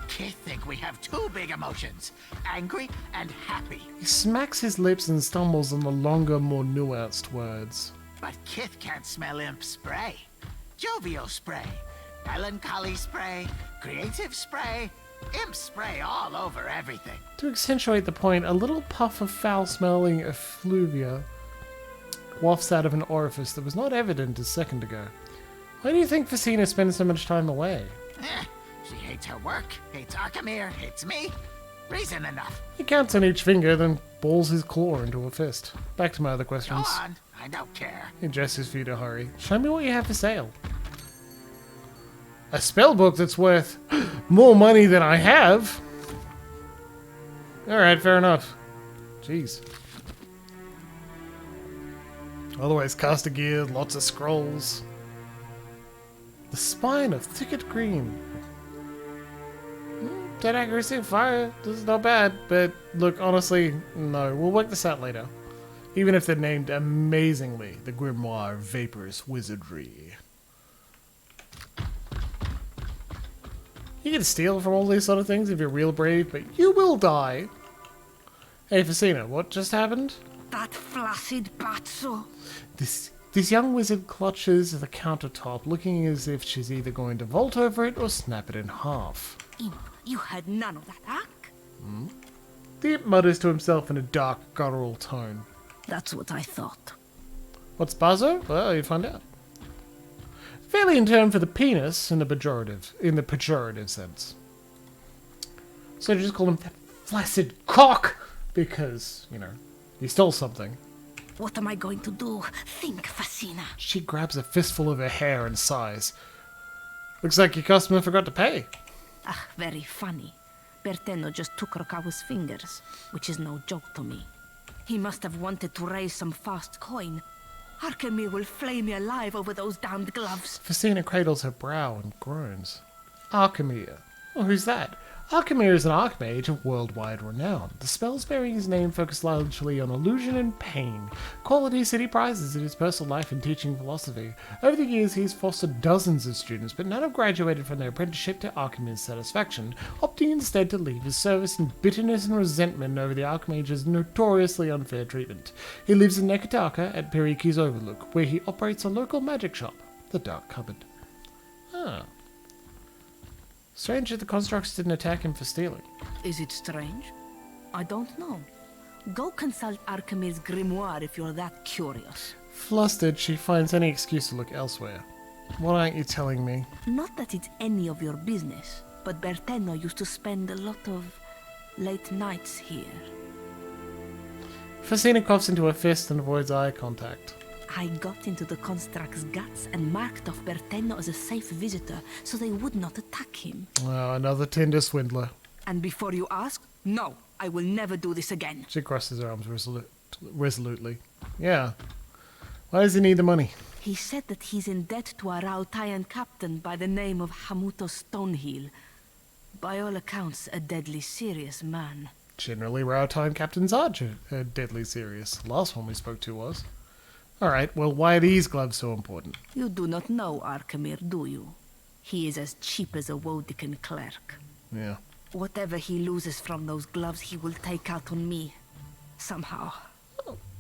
Kids think we have two big emotions, angry and happy. He smacks his lips and stumbles on the longer, more nuanced words. But Kith can't smell Imp spray. Jovial spray. melancholy spray, creative spray, imp spray all over everything. To accentuate the point, a little puff of foul-smelling effluvia wafts out of an orifice that was not evident a second ago. Why do you think Facina spends so much time away? She hates her work, hates Archimere, hates me. Reason enough. He counts on each finger, then balls his claw into a fist. Back to my other questions. Go on, I don't care. He gestures for you to hurry. Show me what you have for sale. A spell book that's worth more money than I have? Alright, fair enough. Jeez. Otherwise, caster gear, lots of scrolls. The spine of thicket green. 10 accuracy, fire. This is not bad, but look, honestly, no. We'll work this out later. Even if they're named amazingly, the Grimoire Vaporous Wizardry. You can steal from all these sort of things if you're real brave, but you will die. Hey, Facina, what just happened? That flaccid batso. This young wizard clutches the countertop, looking as if she's either going to vault over it or snap it in half. Imp, you had none of that, Ak? The imp mutters to himself in a dark, guttural tone. That's what I thought. What's Bazo? Well, you find out. Fairly in turn for the penis in the pejorative sense. So you just call him that flaccid cock because, you know, he stole something. What am I going to do? Think, Facina. She grabs a fistful of her hair and sighs. Looks like your customer forgot to pay. Ah, very funny. Berteno just took Rokawa's fingers, which is no joke to me. He must have wanted to raise some fast coin. Archimere will flay me alive over those damned gloves. Facina cradles her brow and groans. Archimere? Well, who's that? Archimere is an archmage of worldwide renown. The spells bearing his name focus largely on illusion and pain, qualities that he prizes in his personal life and teaching philosophy. Over the years, he's fostered dozens of students, but none have graduated from their apprenticeship to Archimere's satisfaction, opting instead to leave his service in bitterness and resentment over the archmage's notoriously unfair treatment. He lives in Neketaka at Periki's Overlook, where he operates a local magic shop, the Dark Cupboard. Ah. Strange that the constructs didn't attack him for stealing. Is it strange? I don't know. Go consult Archimere's grimoire if you're that curious. Flustered, she finds any excuse to look elsewhere. What aren't you telling me? Not that it's any of your business, but Berteno used to spend a lot of late nights here. Facina coughs into her fist and avoids eye contact. I got into the construct's guts and marked off Berteno as a safe visitor so they would not attack him. Oh, another Tinder swindler. And before you ask, no, I will never do this again. She crosses her arms resolutely. Yeah. Why does he need the money? He said that he's in debt to a Rautayan captain by the name of Hamuto Stoneheel. By all accounts, a deadly serious man. Generally, Rautayan captains are deadly serious. Last one we spoke to was. Alright, well, why are these gloves so important? You do not know Archimere, do you? He is as cheap as a Wodican clerk. Yeah. Whatever he loses from those gloves, he will take out on me. Somehow.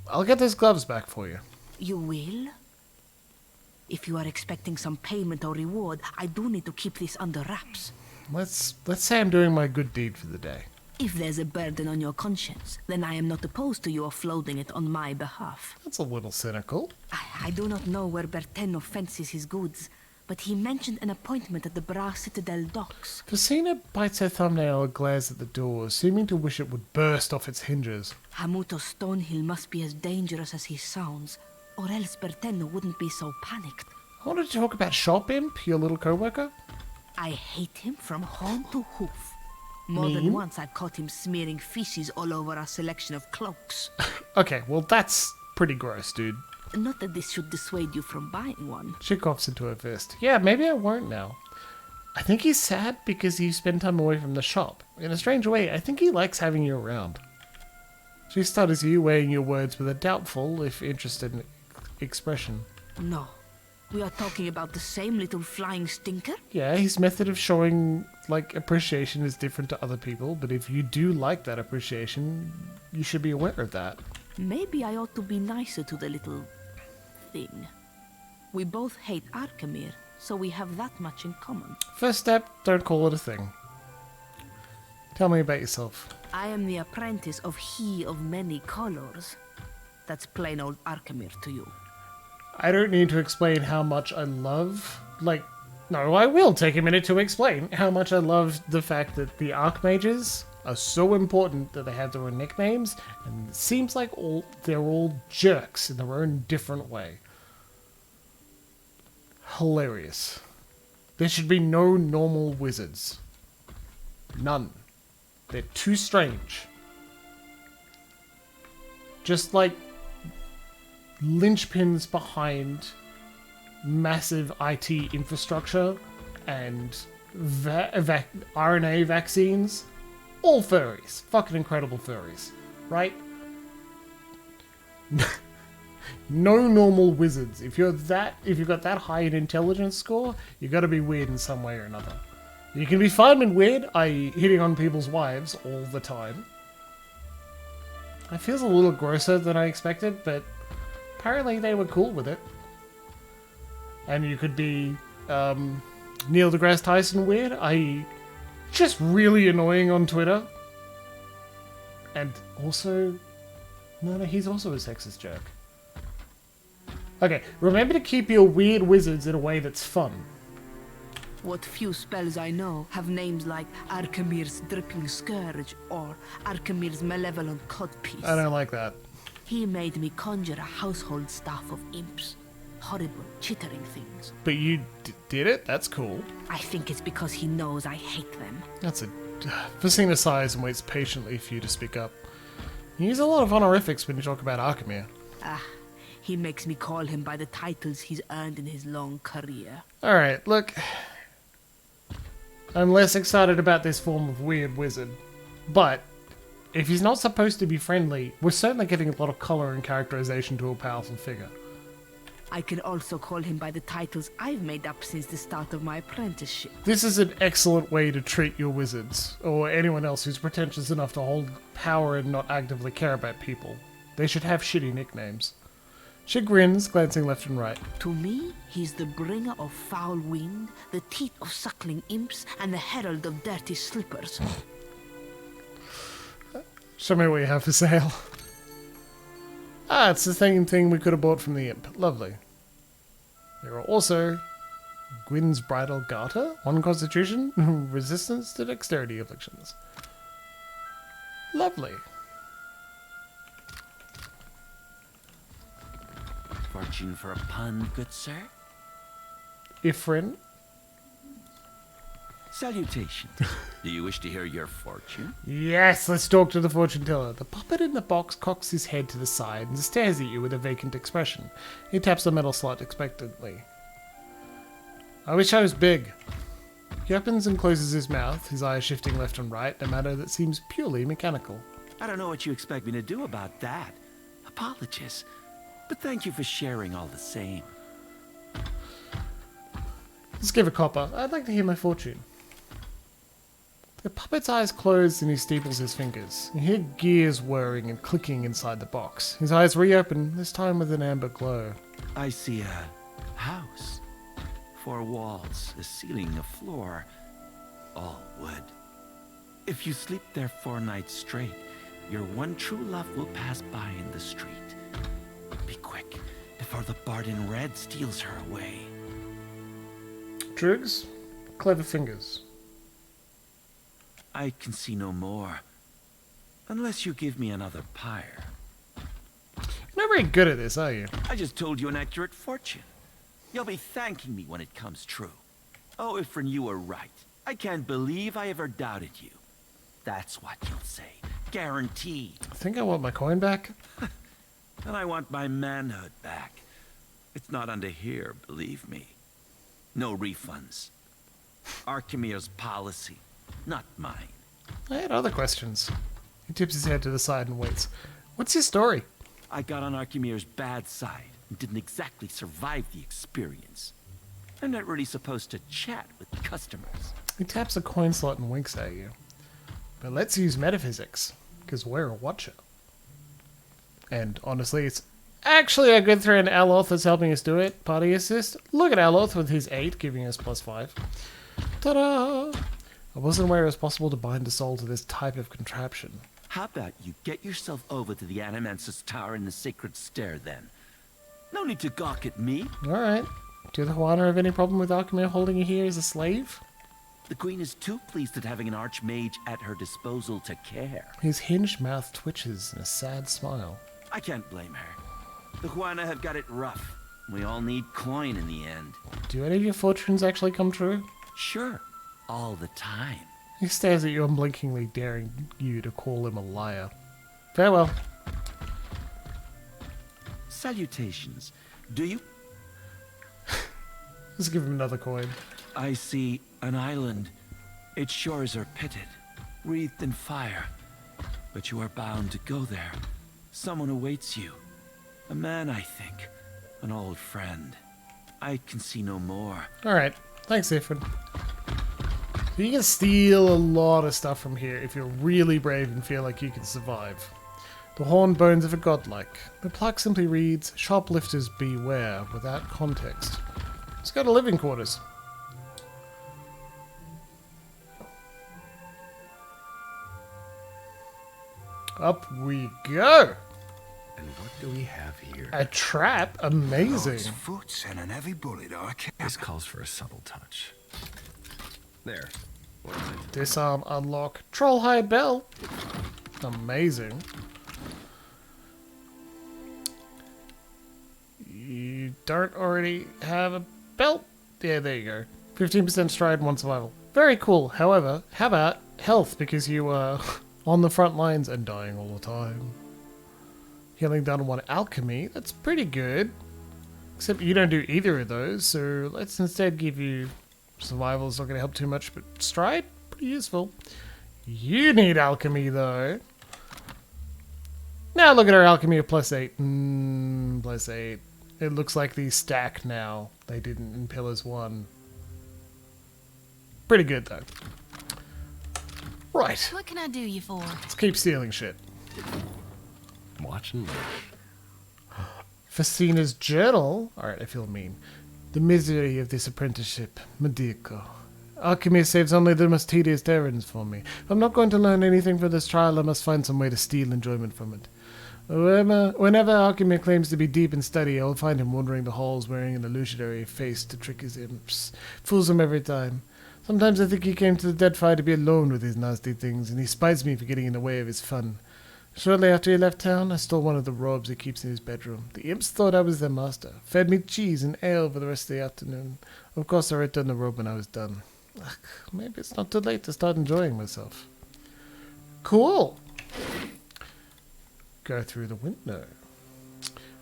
I'll get those gloves back for you. You will? If you are expecting some payment or reward, I do need to keep this under wraps. Let's say I'm doing my good deed for the day. If there's a burden on your conscience, then I am not opposed to you offloading it on my behalf. That's a little cynical. I do not know where Berteno fences his goods, but he mentioned an appointment at the Bra Citadel docks. Facina bites her thumbnail and glares at the door, seeming to wish it would burst off its hinges. Hamuto Stonehill must be as dangerous as he sounds, or else Berteno wouldn't be so panicked. I wanted to talk about Shop Imp, your little co-worker. I hate him from horn to hoof. More than once I've caught him smearing feces all over our selection of cloaks. Okay, well that's pretty gross, dude. Not that this should dissuade you from buying one. She coughs into her fist. Yeah, maybe I won't now. I think he's sad because you spend time away from the shop. In a strange way, I think he likes having you around. She studies you, weighing your words with a doubtful, if interested, expression. No. We are talking about the same little flying stinker? Yeah, his method of showing, appreciation is different to other people, but if you do like that appreciation, you should be aware of that. Maybe I ought to be nicer to the little thing. We both hate Archimere, so we have that much in common. First step, don't call it a thing. Tell me about yourself. I am the apprentice of He of Many Colors. That's plain old Arkemir to you. I don't need to explain how much I love... No, I will take a minute to explain how much I love the fact that the Archmages are so important that they have their own nicknames, and it seems like they're all jerks in their own different way. Hilarious. There should be no normal wizards. None. They're too strange. Just like linchpins behind massive IT infrastructure and RNA vaccines. All furries. Fucking incredible furries. Right? No normal wizards. If you've got that high an intelligence score, you gotta be weird in some way or another. You can be fine and weird, i.e. hitting on people's wives all the time. It feels a little grosser than I expected, but apparently they were cool with it. And you could be Neil deGrasse Tyson weird, i.e. just really annoying on Twitter. And also... No, he's also a sexist jerk. Okay, remember to keep your weird wizards in a way that's fun. What few spells I know have names like Arkemir's Dripping Scourge or Arkemir's Malevolent Codpiece. I don't like that. He made me conjure a household staff of imps. Horrible, chittering things. But you did it? That's cool. I think it's because he knows I hate them. That's a... Vicina sighs and waits patiently for you to speak up. You use a lot of honorifics when you talk about Arkemir. He makes me call him by the titles he's earned in his long career. Alright, look... I'm less excited about this form of weird wizard. But, if he's not supposed to be friendly, we're certainly getting a lot of colour and characterization to a powerful figure. I can also call him by the titles I've made up since the start of my apprenticeship. This is an excellent way to treat your wizards, or anyone else who's pretentious enough to hold power and not actively care about people. They should have shitty nicknames. She grins, glancing left and right. To me, he's the bringer of foul wind, the teeth of suckling imps, and the herald of dirty slippers. Show me what you have for sale. Ah, it's the same thing we could have bought from the imp. Lovely. There are also Gwyn's Bridal Garter, 1 Constitution, resistance to dexterity afflictions. Lovely. Fortune for a pun, good sir? Ifrin. Salutations. Do you wish to hear your fortune? Yes, let's talk to the fortune teller. The puppet in the box cocks his head to the side and stares at you with a vacant expression. He taps the metal slot expectantly. I wish I was big. He opens and closes his mouth, his eyes shifting left and right in a manner that seems purely mechanical. I don't know what you expect me to do about that. Apologies. But thank you for sharing all the same. Let's give a copper. I'd like to hear my fortune. The puppet's eyes close and he steeples his fingers. You hear gears whirring and clicking inside the box. His eyes reopen, this time with an amber glow. I see a house. 4 walls, a ceiling, a floor. All wood. If you sleep there 4 nights straight, your one true love will pass by in the street. Be quick, before the bard in red steals her away. Drugs? Clever fingers. I can see no more. Unless you give me another pyre. You're not very good at this, are you? I just told you an accurate fortune. You'll be thanking me when it comes true. Oh, Ifrin, you were right. I can't believe I ever doubted you. That's what you'll say. Guaranteed. I think I want my coin back. And I want my manhood back. It's not under here, believe me. No refunds. Arkemir's policy, not mine. I had other questions. He tips his head to the side and waits. What's your story? I got on Arkemir's bad side and didn't exactly survive the experience. I'm not really supposed to chat with customers. He taps a coin slot and winks at you. But let's use metaphysics, because we're a watcher. And honestly, it's Actually, a good friend Aloth is helping us do it. Party assist. Look at Aloth with his 8, giving us +5. Ta-da! I wasn't aware it was possible to bind a soul to this type of contraption. How about you get yourself over to the Animancer's Tower in the Sacred Stair, then? No need to gawk at me. Alright. Do the Juana have any problem with Archimere holding you here as a slave? The Queen is too pleased at having an Archmage at her disposal to care. His hinged mouth twitches in a sad smile. I can't blame her. The Juana have got it rough. We all need coin in the end. Do any of your fortunes actually come true? Sure. All the time. He stares at you unblinkingly, daring you to call him a liar. Farewell. Salutations. Do you? Let's give him another coin. I see an island. Its shores are pitted, wreathed in fire. But you are bound to go there. Someone awaits you. A man, I think. An old friend. I can see no more. Alright. Thanks, Ifrin. You can steal a lot of stuff from here if you're really brave and feel like you can survive. The horned bones of a godlike. The plaque simply reads, "Shoplifters beware," without context. Let's go to living quarters. Up we go! And what do we have here? A trap? Amazing. Lord's foot and an heavy bullet are This calls for a subtle touch. There. What is it? Disarm, unlock, troll hide bell. Amazing. You don't already have a belt? Yeah, there you go. 15% stride, 1 survival. Very cool. However, how about health? Because you are on the front lines and dying all the time. Healing down 1 alchemy. That's pretty good. Except you don't do either of those, so let's instead give you survival. Is not going to help too much, but stride, pretty useful. You need alchemy though. Now look at our alchemy of +8. +8. It looks like these stack now. They didn't in Pillars 1. Pretty good though. Right. What can I do you for? Let's keep stealing shit. Watch and learn. Facina's journal. Alright, I feel mean. The misery of this apprenticeship. Medico. Alchemy saves only the most tedious errands for me. If I'm not going to learn anything for this trial, I must find some way to steal enjoyment from it. Whenever alchemy claims to be deep in study, I will find him wandering the halls wearing an illusionary face to trick his imps. Fools him every time. Sometimes I think he came to the dead fire to be alone with these nasty things, and he spites me for getting in the way of his fun. Shortly after he left town, I stole one of the robes he keeps in his bedroom. The imps thought I was their master, fed me cheese and ale for the rest of the afternoon. Of course, I returned the robe when I was done. Ugh, maybe it's not too late to start enjoying myself. Cool! Go through the window.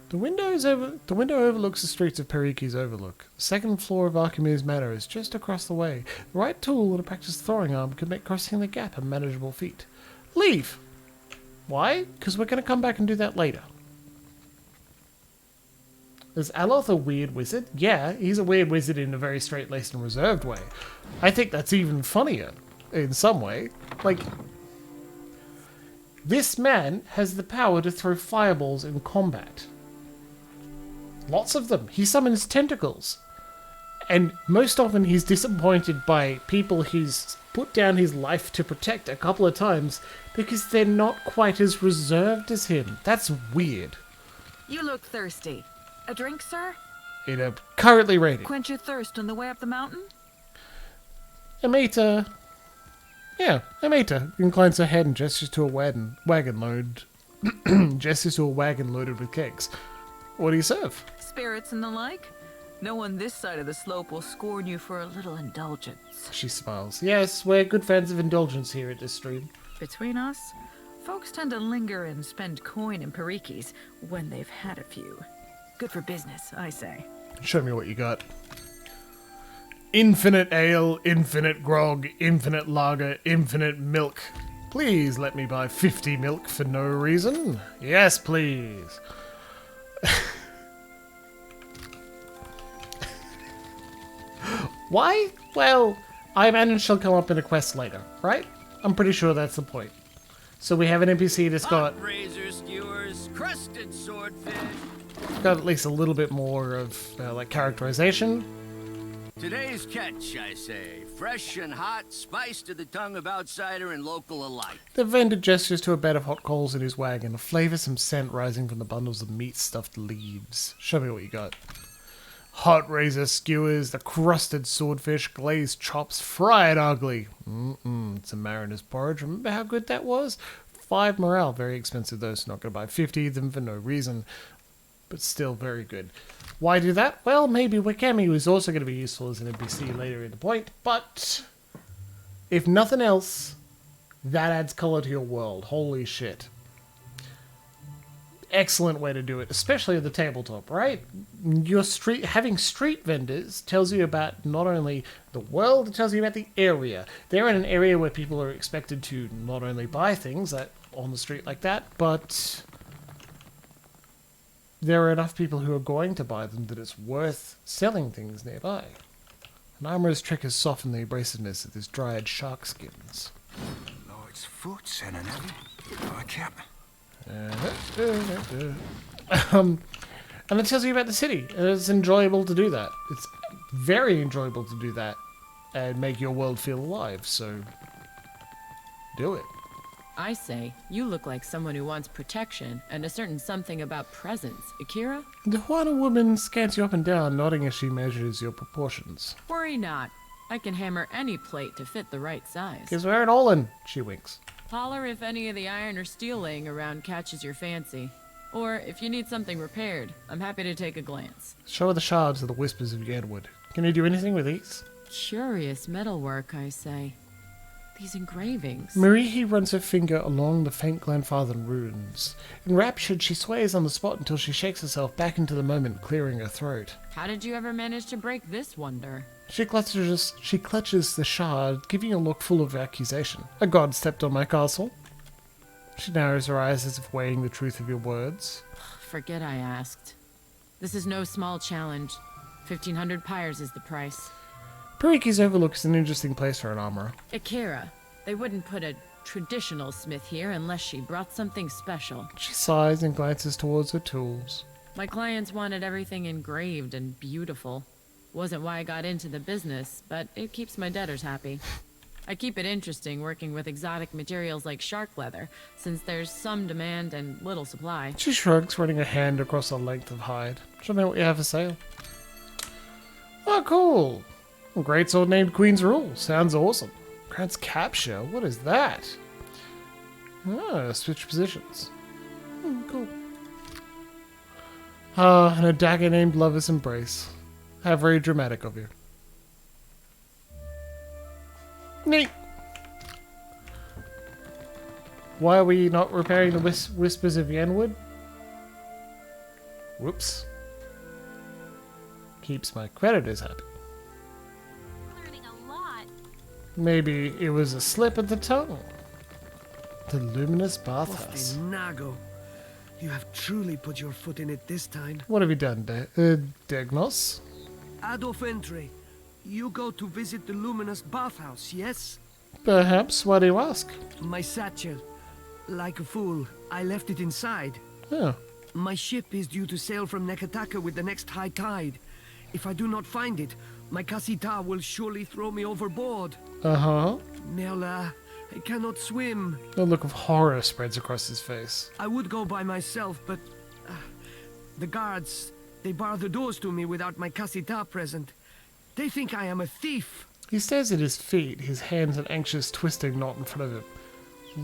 The window overlooks the streets of Periki's Overlook. The second floor of Archimedes Manor is just across the way. The right tool and a practiced throwing arm could make crossing the gap a manageable feat. Leave! Why? Because we're going to come back and do that later. Is Aloth a weird wizard? Yeah, he's a weird wizard in a very straight-laced and reserved way. I think that's even funnier in some way. Like, this man has the power to throw fireballs in combat. Lots of them. He summons tentacles. And most often he's disappointed by people he's put down his life to protect a couple of times because they're not quite as reserved as him. That's weird. You look thirsty. A drink, sir? In a currently rated. Quench your thirst on the way up the mountain? Amata. Yeah, Amata inclines her head and gestures to a wagon loaded with kegs. What do you serve? Spirits and the like? No one this side of the slope will scorn you for a little indulgence. She smiles. Yes, we're good fans of indulgence here at this stream. Between us, folks tend to linger and spend coin in Perikis when they've had a few. Good for business, I say. Show me what you got. Infinite ale, infinite grog, infinite lager, infinite milk. Please let me buy 50 milk for no reason. Yes, please. Why? Well, I imagine she'll come up in a quest later, right? I'm pretty sure that's the point. So we have an NPC that's got... razor skewers, crusted swordfish, Got at least a little bit more of like characterization. Today's catch, I say. Fresh and hot, spice to the tongue of outsider and local alike. The vendor gestures to a bed of hot coals in his wagon, a flavoursome scent rising from the bundles of meat-stuffed leaves. Show me what you got. Hot razor skewers, the crusted swordfish, glazed chops, fried ugly. It's a mariner's porridge. Remember how good that was? 5 morale. Very expensive though, so not going to buy 50 of them for no reason. But still very good. Why do that? Well, maybe Wakami was also going to be useful as an NPC later in the point, but if nothing else, that adds colour to your world. Holy shit. Excellent way to do it, especially at the tabletop, right? Having street vendors tells you about not only the world, it tells you about the area. They're in an area where people are expected to not only buy things on the street like that, but there are enough people who are going to buy them that it's worth selling things nearby. An armorer's trick has softened the abrasiveness of his dried shark skins. Lord's foot and an I can't. And it tells you about the city. It's enjoyable to do that. It's very enjoyable to do that and make your world feel alive, so do it. I say, you look like someone who wants protection and a certain something about presence. Akira? The Juana woman scans you up and down, nodding as she measures your proportions. Worry not. I can hammer any plate to fit the right size. Because we're at Olin, she winks. Holler if any of the iron or steel laying around catches your fancy. Or if you need something repaired, I'm happy to take a glance. Show her the shards of the whispers of Yenwood. Can you do anything with these? Curious metalwork, I say. These engravings. Marihi runs her finger along the faint Glenfarthern runes. Enraptured, she sways on the spot until she shakes herself back into the moment, clearing her throat. How did you ever manage to break this wonder? She clutches the shard, giving a look full of accusation. A god stepped on my castle. She narrows her eyes as if weighing the truth of your words. Forget I asked. This is no small challenge. 1,500 pyres is the price. Pariki's Overlook is an interesting place for an armorer. Akira, they wouldn't put a traditional smith here unless she brought something special. She sighs and glances towards her tools. My clients wanted everything engraved and beautiful. Wasn't why I got into the business, but it keeps my debtors happy. I keep it interesting working with exotic materials like shark leather, since there's some demand and little supply. She shrugs, running a hand across the length of hide. Show me what you have for sale. Oh, cool. A great sword named Queen's Rule. Sounds awesome. Grant's Capture. What is that? Ah, switch positions. Cool. And a dagger named Lover's Embrace. How very dramatic of you. Neat. Why are we not repairing the whispers of Yenwood? Whoops. Keeps my creditors happy. Learning a lot. Maybe it was a slip of the tongue. The Luminous Bathhouse. Nago. You have truly put your foot in it this time. What have you done, Degnos? Adolf Entry, you go to visit the Luminous Bathhouse, yes? Perhaps. Why do you ask? My satchel. Like a fool, I left it inside. Oh. My ship is due to sail from Neketaka with the next high tide. If I do not find it, my Kasita will surely throw me overboard. Uh-huh. Merla, I cannot swim. A look of horror spreads across his face. I would go by myself, but the guards, they bar the doors to me without my Kasita present. They think I am a thief. He stares at his feet, his hands an anxious twisting knot in front of him.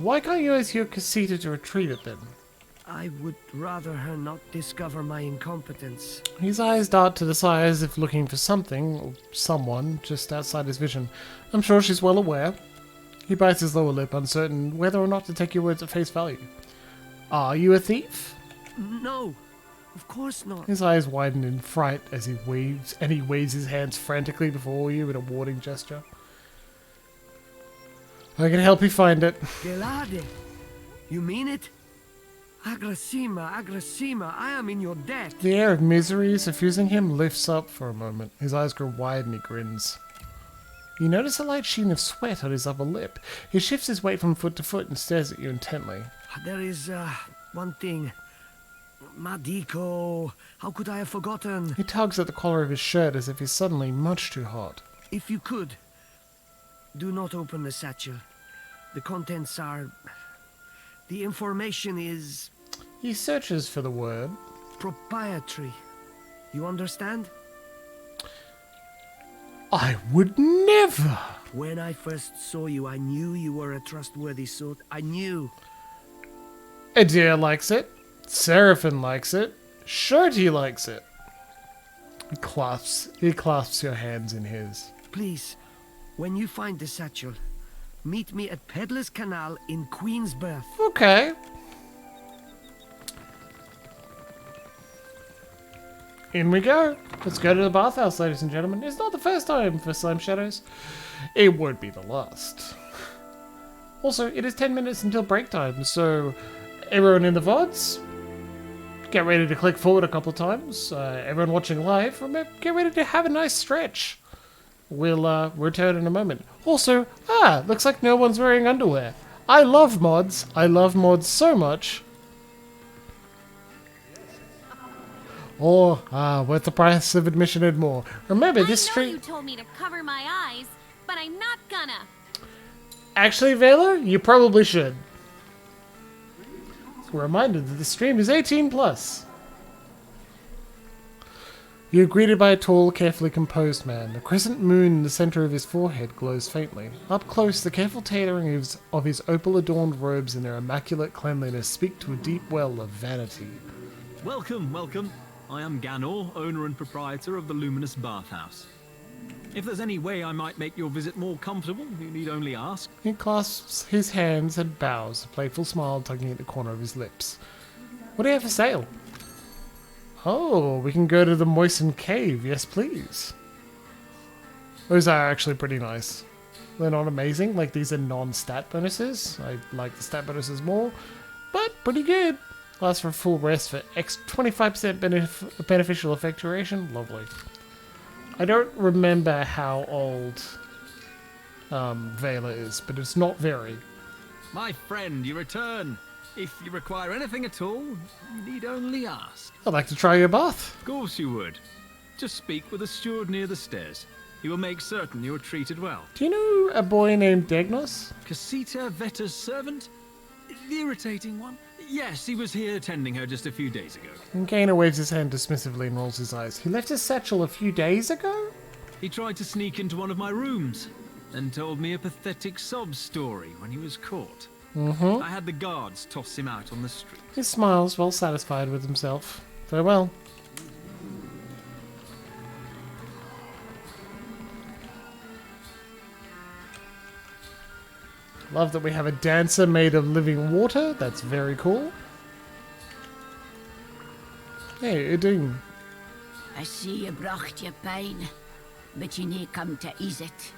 Why can't you ask your Kasita to retrieve it then? I would rather her not discover my incompetence. His eyes dart to the side as if looking for something, or someone, just outside his vision. I'm sure she's well aware. He bites his lower lip, uncertain whether or not to take your words at face value. Are you a thief? No, of course not. His eyes widen in fright as he waves his hands frantically before you in a warning gesture. I can help you find it. Gelade, you mean it? Agrasima, I am in your debt. The air of misery suffusing him lifts up for a moment. His eyes grow wide and he grins. You notice a light sheen of sweat on his upper lip. He shifts his weight from foot to foot and stares at you intently. There is, one thing. Madiko, how could I have forgotten? He tugs at the collar of his shirt as if he's suddenly much too hot. If you could, do not open the satchel. The contents are... The information is... He searches for the word. Proprietary. You understand? I would never! When I first saw you, I knew you were a trustworthy sort. I knew. Adir likes it. Seraphim likes it. Shorty likes it. He clasps your hands in his. Please, when you find the satchel, meet me at Peddler's Canal in Queensberth. Okay. In we go. Let's go to the bathhouse, ladies and gentlemen. It's not the first time for Slime Shadows. It won't be the last. Also, it is 10 minutes until break time, so everyone in the VODs, get ready to click forward a couple times. Everyone watching live, remember, get ready to have a nice stretch. We'll return in a moment. Also, looks like no one's wearing underwear. I love mods. I love mods so much. Or, worth the price of admission and more. Remember, this stream... you told me to cover my eyes, but I'm not gonna. Actually, Vela, you probably should. So we're reminded that the stream is 18+. You're greeted by a tall, carefully composed man. The crescent moon in the center of his forehead glows faintly. Up close, the careful tailoring of his opal-adorned robes and their immaculate cleanliness speak to a deep well of vanity. Welcome, welcome. I am Ganor, owner and proprietor of the Luminous Bathhouse. If there's any way I might make your visit more comfortable, you need only ask. He clasps his hands and bows, a playful smile tugging at the corner of his lips. What do you have for sale? Oh, we can go to the moistened cave. Yes, please. Those are actually pretty nice. They're not amazing. Like, these are non-stat bonuses. I like the stat bonuses more, but pretty good. Lasts for a full rest for 25% beneficial effect duration. Lovely. I don't remember how old Vela is, but it's not very. My friend, you return. If you require anything at all, you need only ask. I'd like to try your bath. Of course you would. Just speak with the steward near the stairs. He will make certain you are treated well. Do you know a boy named Degnos? Casita Vetta's servant? The irritating one? Yes, he was here tending her just a few days ago. And Gainer waves his hand dismissively and rolls his eyes. He left his satchel a few days ago? He tried to sneak into one of my rooms and told me a pathetic sob story when he was caught. I had the guards toss him out on the street. He smiles, well satisfied with himself. Farewell. Love that we have a dancer made of living water. That's very cool. Hey, Idun. I see you brought your pain, but you need come to ease it.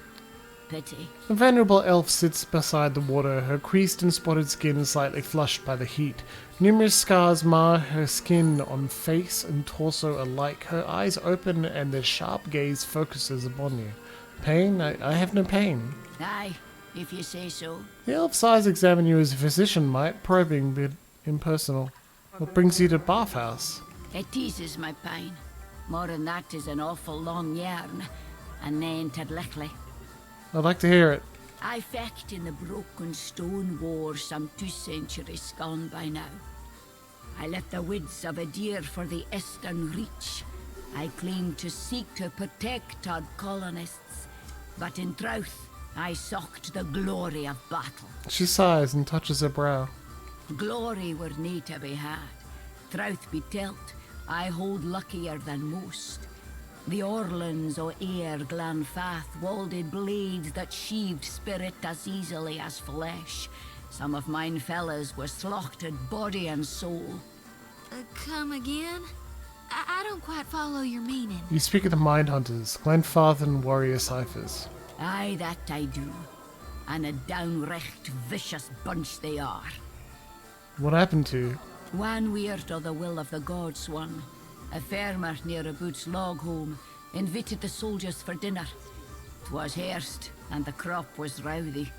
Pity. The venerable elf sits beside the water, her creased and spotted skin slightly flushed by the heat. Numerous scars mar her skin on face and torso alike. Her eyes open and their sharp gaze focuses upon you. Pain? I have no pain. Aye, if you say so. The elf's eyes examine you as a physician might, probing but impersonal. What brings you to bathhouse? It eases my pain. More than that is an awful long yarn, and then Tadlickly. I'd like to hear it. I fecht in the broken stone war some 2 centuries gone by now. I left the woods of a deer for the eastern reach. I claimed to seek to protect our colonists, but in truth, I sought the glory of battle. She sighs and touches her brow. Glory were nae to be had. Truth be telt, I hold luckier than most. The Orlans o' Air Glanfath wielded blades that sheathed spirit as easily as flesh. Some of mine fellas were slaughtered body and soul. Come again? I don't quite follow your meaning. You speak of the Mind Hunters, Glenfarth and Warrior Ciphers. Aye, that I do. And a downright vicious bunch they are. What happened to you? One weird o' the will of the gods one. A farmer near a Boots log home invited the soldiers for dinner. 'Twas hairst, and the crop was rowdy.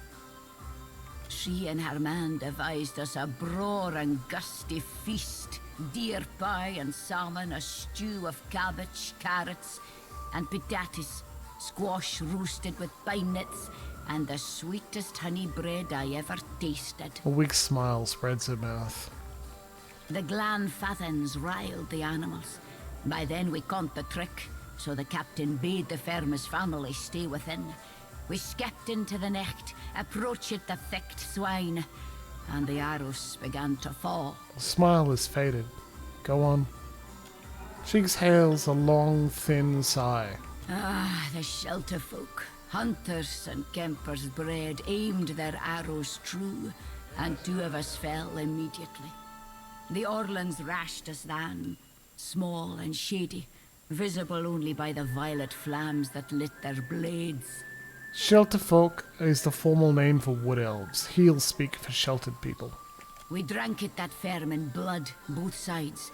she and her man devised us a broad and gusty feast. Deer pie and salmon, a stew of cabbage, carrots, and potatoes, squash roasted with pine nuts, and the sweetest honey bread I ever tasted. A weak smile spreads her mouth. The Glanfathans riled the animals. By then we caught the trick, so the captain bade the farmer's family stay within. We skipped into the necht, approached the thick swine, and the arrows began to fall. The smile is faded. Go on. She exhales a long, thin sigh. Ah, the shelter folk. Hunters and Kempers bred aimed their arrows true, and 2 of us fell immediately. The Orlans rashed us then, small and shady, visible only by the violet flames that lit their blades. Shelter folk is the formal name for wood elves. He'll speak for sheltered people. We drank it that firm in blood, both sides.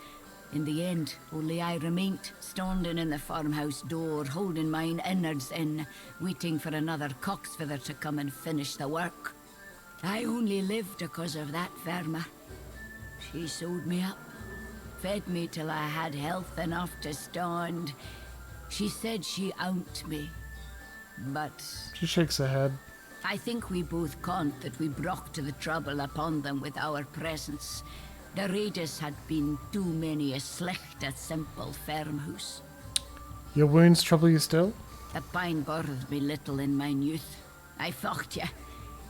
In the end, only I remained, standing in the farmhouse door, holding mine innards in, waiting for another cocksfeather to come and finish the work. I only lived because of that farmer. She sewed me up, fed me till I had health enough to stand. She said she owned me, but... She shakes her head. I think we both conned that we brought the trouble upon them with our presence. The raiders had been too many a slecht at simple farmhouse. Your wounds trouble you still? The pine bothered me little in mine youth. I fought ye.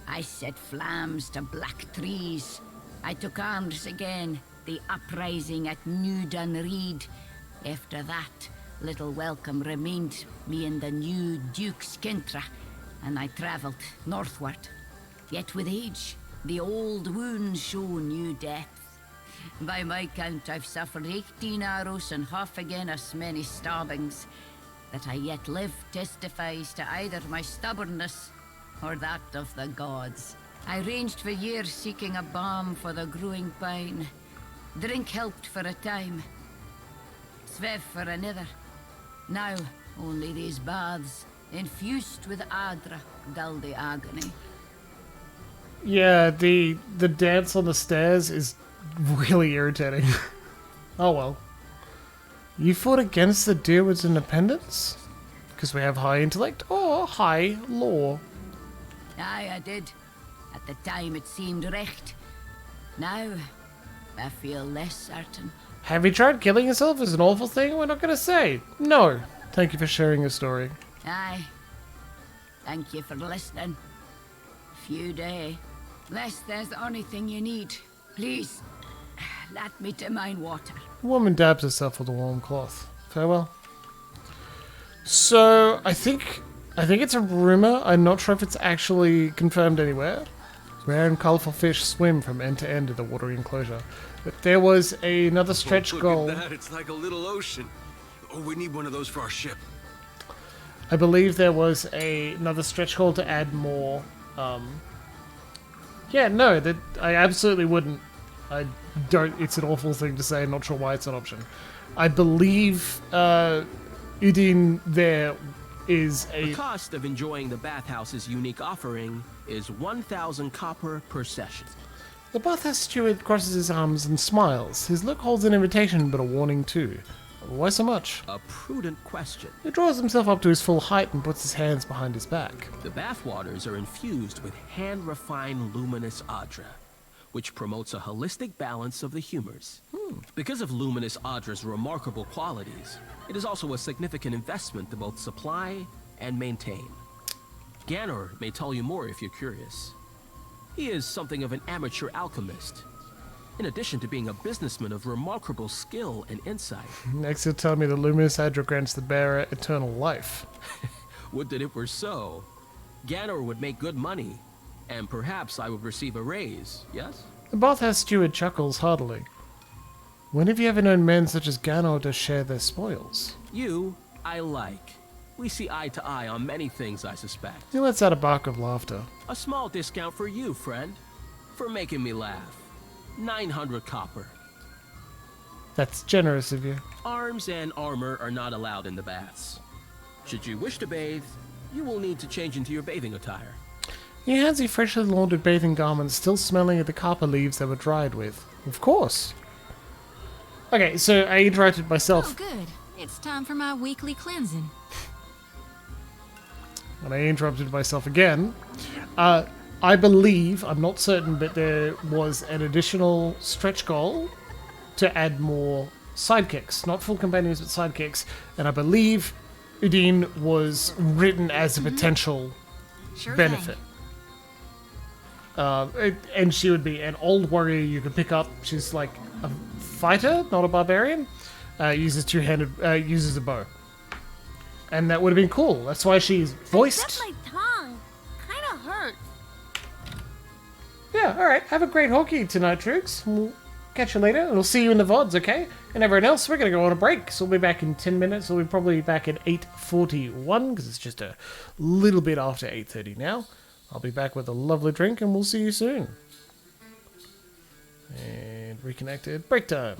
I set flames to black trees. I took arms again, the uprising at New Dunreed. After that, little welcome remained me in the new Duke's Kintra, and I travelled northward. Yet with age, the old wounds show new depth. By my count, I've suffered 18 arrows and half again as many stabbings. That I yet live testifies to either my stubbornness or that of the gods. I ranged for years seeking a balm for the growing pine. Drink helped for a time, svev for another. Now, only these baths, infused with adra, dull the agony. Yeah, the dance on the stairs is really irritating. Oh well. You fought against the Deerwood's independence? Because we have high intellect or high law? Aye, I did. At the time it seemed recht. Now, I feel less certain. Have you tried killing yourself as an awful thing? We're not going to say. No. Thank you for sharing your story. Aye. Thank you for listening. Few day. Less there's anything you need. Please, let me to mine water. The woman dabs herself with a warm cloth. Farewell. So, I think it's a rumor. I'm not sure if it's actually confirmed anywhere. Rare and colourful fish swim from end to end of the watery enclosure. But there was another stretch goal. Look at that, it's like a little ocean. Oh, we need one of those for our ship. I believe there was another stretch goal to add more. Yeah, no, that I absolutely wouldn't. I don't. It's an awful thing to say. I'm not sure why it's an option. I believe Udin there is a... The cost of enjoying the bathhouse's unique offering is 1,000 copper per session. The bathhouse steward crosses his arms and smiles. His look holds an invitation, but a warning too. Why so much? A prudent question. He draws himself up to his full height and puts his hands behind his back. The bathwaters are infused with hand-refined luminous adra, which promotes a holistic balance of the humors. Because of luminous adra's remarkable qualities, it is also a significant investment to both supply and maintain. Ganor may tell you more if you're curious. He is something of an amateur alchemist, in addition to being a businessman of remarkable skill and insight. Next he'll tell me the luminous adra grants the bearer eternal life. Would that it were so. Ganor would make good money, and perhaps I would receive a raise, yes? The bathhouse steward chuckles heartily. When have you ever known men such as Ganor to share their spoils? You, I like. We see eye to eye on many things, I suspect. He lets out a bark of laughter. A small discount for you, friend. For making me laugh. 900 copper. That's generous of you. Arms and armor are not allowed in the baths. Should you wish to bathe, you will need to change into your bathing attire. He hands you freshly laundered bathing garments, still smelling of the carpa leaves they were dried with. Of course. Okay, so I interrupted myself. Oh, good. It's time for my weekly cleansing. And I interrupted myself again. I believe, I'm not certain, but there was an additional stretch goal to add more sidekicks. Not full companions, but sidekicks. And I believe Udine was written as a potential benefit. And she would be an old warrior you could pick up. She's like a fighter, not a barbarian. Uses uses a bow. And that would have been cool. That's why she's voiced. Except my tongue. Kinda hurts. Yeah, alright. Have a great hockey tonight, Trooks. We'll catch you later, and we'll see you in the VODs, okay? And everyone else, we're going to go on a break. So we'll be back in 10 minutes. We'll be probably back at 8:41, because it's just a little bit after 8:30 now. I'll be back with a lovely drink, and we'll see you soon. And reconnected. Break time.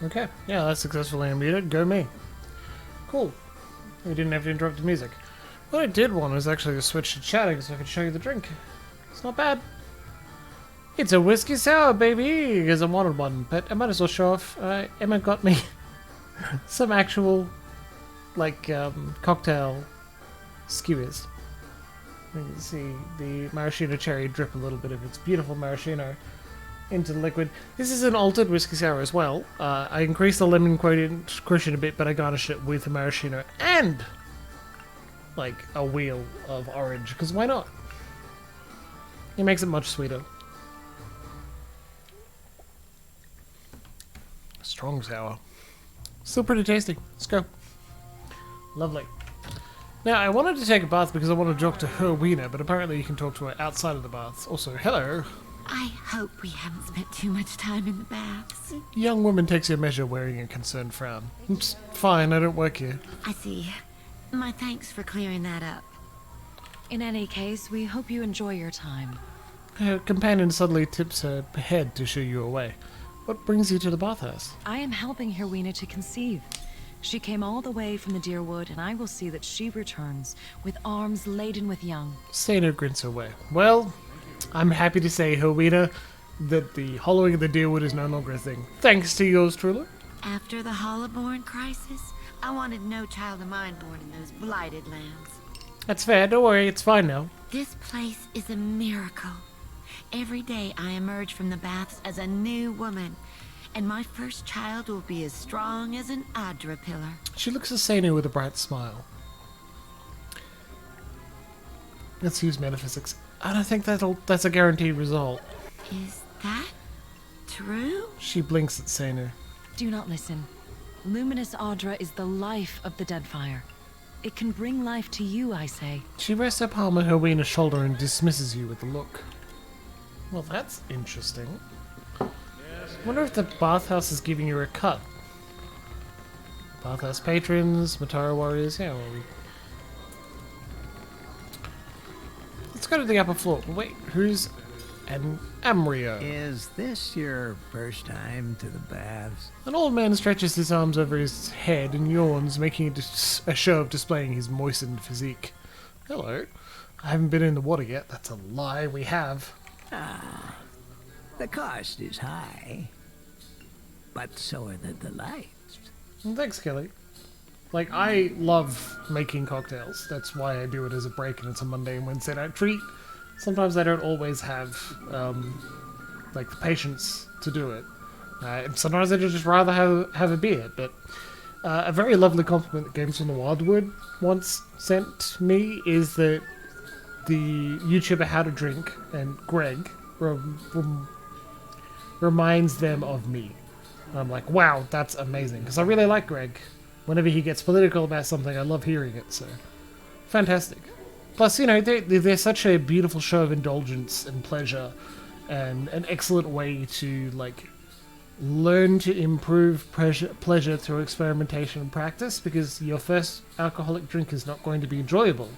Okay, yeah, that's successfully unmuted. Go me. Cool. We didn't have to interrupt the music. What I did want was actually to switch to chatting so I could show you the drink. It's not bad. It's a whiskey sour, baby! Because I wanted one, but I might as well show off. Emma got me some actual, like, cocktail skewers. You can see the maraschino cherry drip a little bit of its beautiful maraschino into the liquid. This is an altered whiskey sour as well. I increased the lemon quotient a bit, but I garnished it with a maraschino and like a wheel of orange, because why not? It makes it much sweeter. Strong sour. Still pretty tasty. Let's go. Lovely. Now, I wanted to take a bath because I want to talk to her wiener, but apparently you can talk to her outside of the bath. Also, hello. I hope we haven't spent too much time in the baths. Young woman takes your measure wearing a concerned frown. Oops, fine, I don't work here. I see. My thanks for clearing that up. In any case, we hope you enjoy your time. Her companion suddenly tips her head to shoo you away. What brings you to the bathhouse? I am helping Herwina to conceive. She came all the way from the Deerwood, and I will see that she returns with arms laden with young. Sano grins her way. Well, I'm happy to say, Herwina, that the hollowing of the Deerwood is no longer a thing. Thanks to yours truly. After the Hollowborn crisis, I wanted no child of mine born in those blighted lands. That's fair, don't worry, it's fine now. This place is a miracle. Every day I emerge from the baths as a new woman, and my first child will be as strong as an Adra pillar. She looks at Sano with a bright smile. Let's use metaphysics. I don't think that's a guaranteed result. Is that true? She blinks at Sano. Do not listen. Luminous Adra is the life of the Deadfire. It can bring life to you, I say. She rests her palm on Herwina's shoulder and dismisses you with a look. Well, that's interesting. Wonder if the bathhouse is giving you a cut. Bathhouse patrons, Matara warriors, yeah, well, let's go to the upper floor. Wait, who's an Amrio? Is this your first time to the baths? An old man stretches his arms over his head and yawns, making a show of displaying his moistened physique. Hello. I haven't been in the water yet. That's a lie. We have. Ah, the cost is high, but so are the delights. Well, thanks, Kelly. Like, I love making cocktails. That's why I do it as a break, and it's a Monday and Wednesday night treat. Sometimes I don't always have, like, the patience to do it. Sometimes I'd just rather have a beer, but a very lovely compliment that Games from the Wildwood once sent me is that the YouTuber How to Drink and Greg reminds them of me. And I'm like, wow, that's amazing. Because I really like Greg. Whenever he gets political about something, I love hearing it, so fantastic. Plus, you know, they're such a beautiful show of indulgence and pleasure, and an excellent way to, like, learn to improve pleasure through experimentation and practice, because your first alcoholic drink is not going to be enjoyable.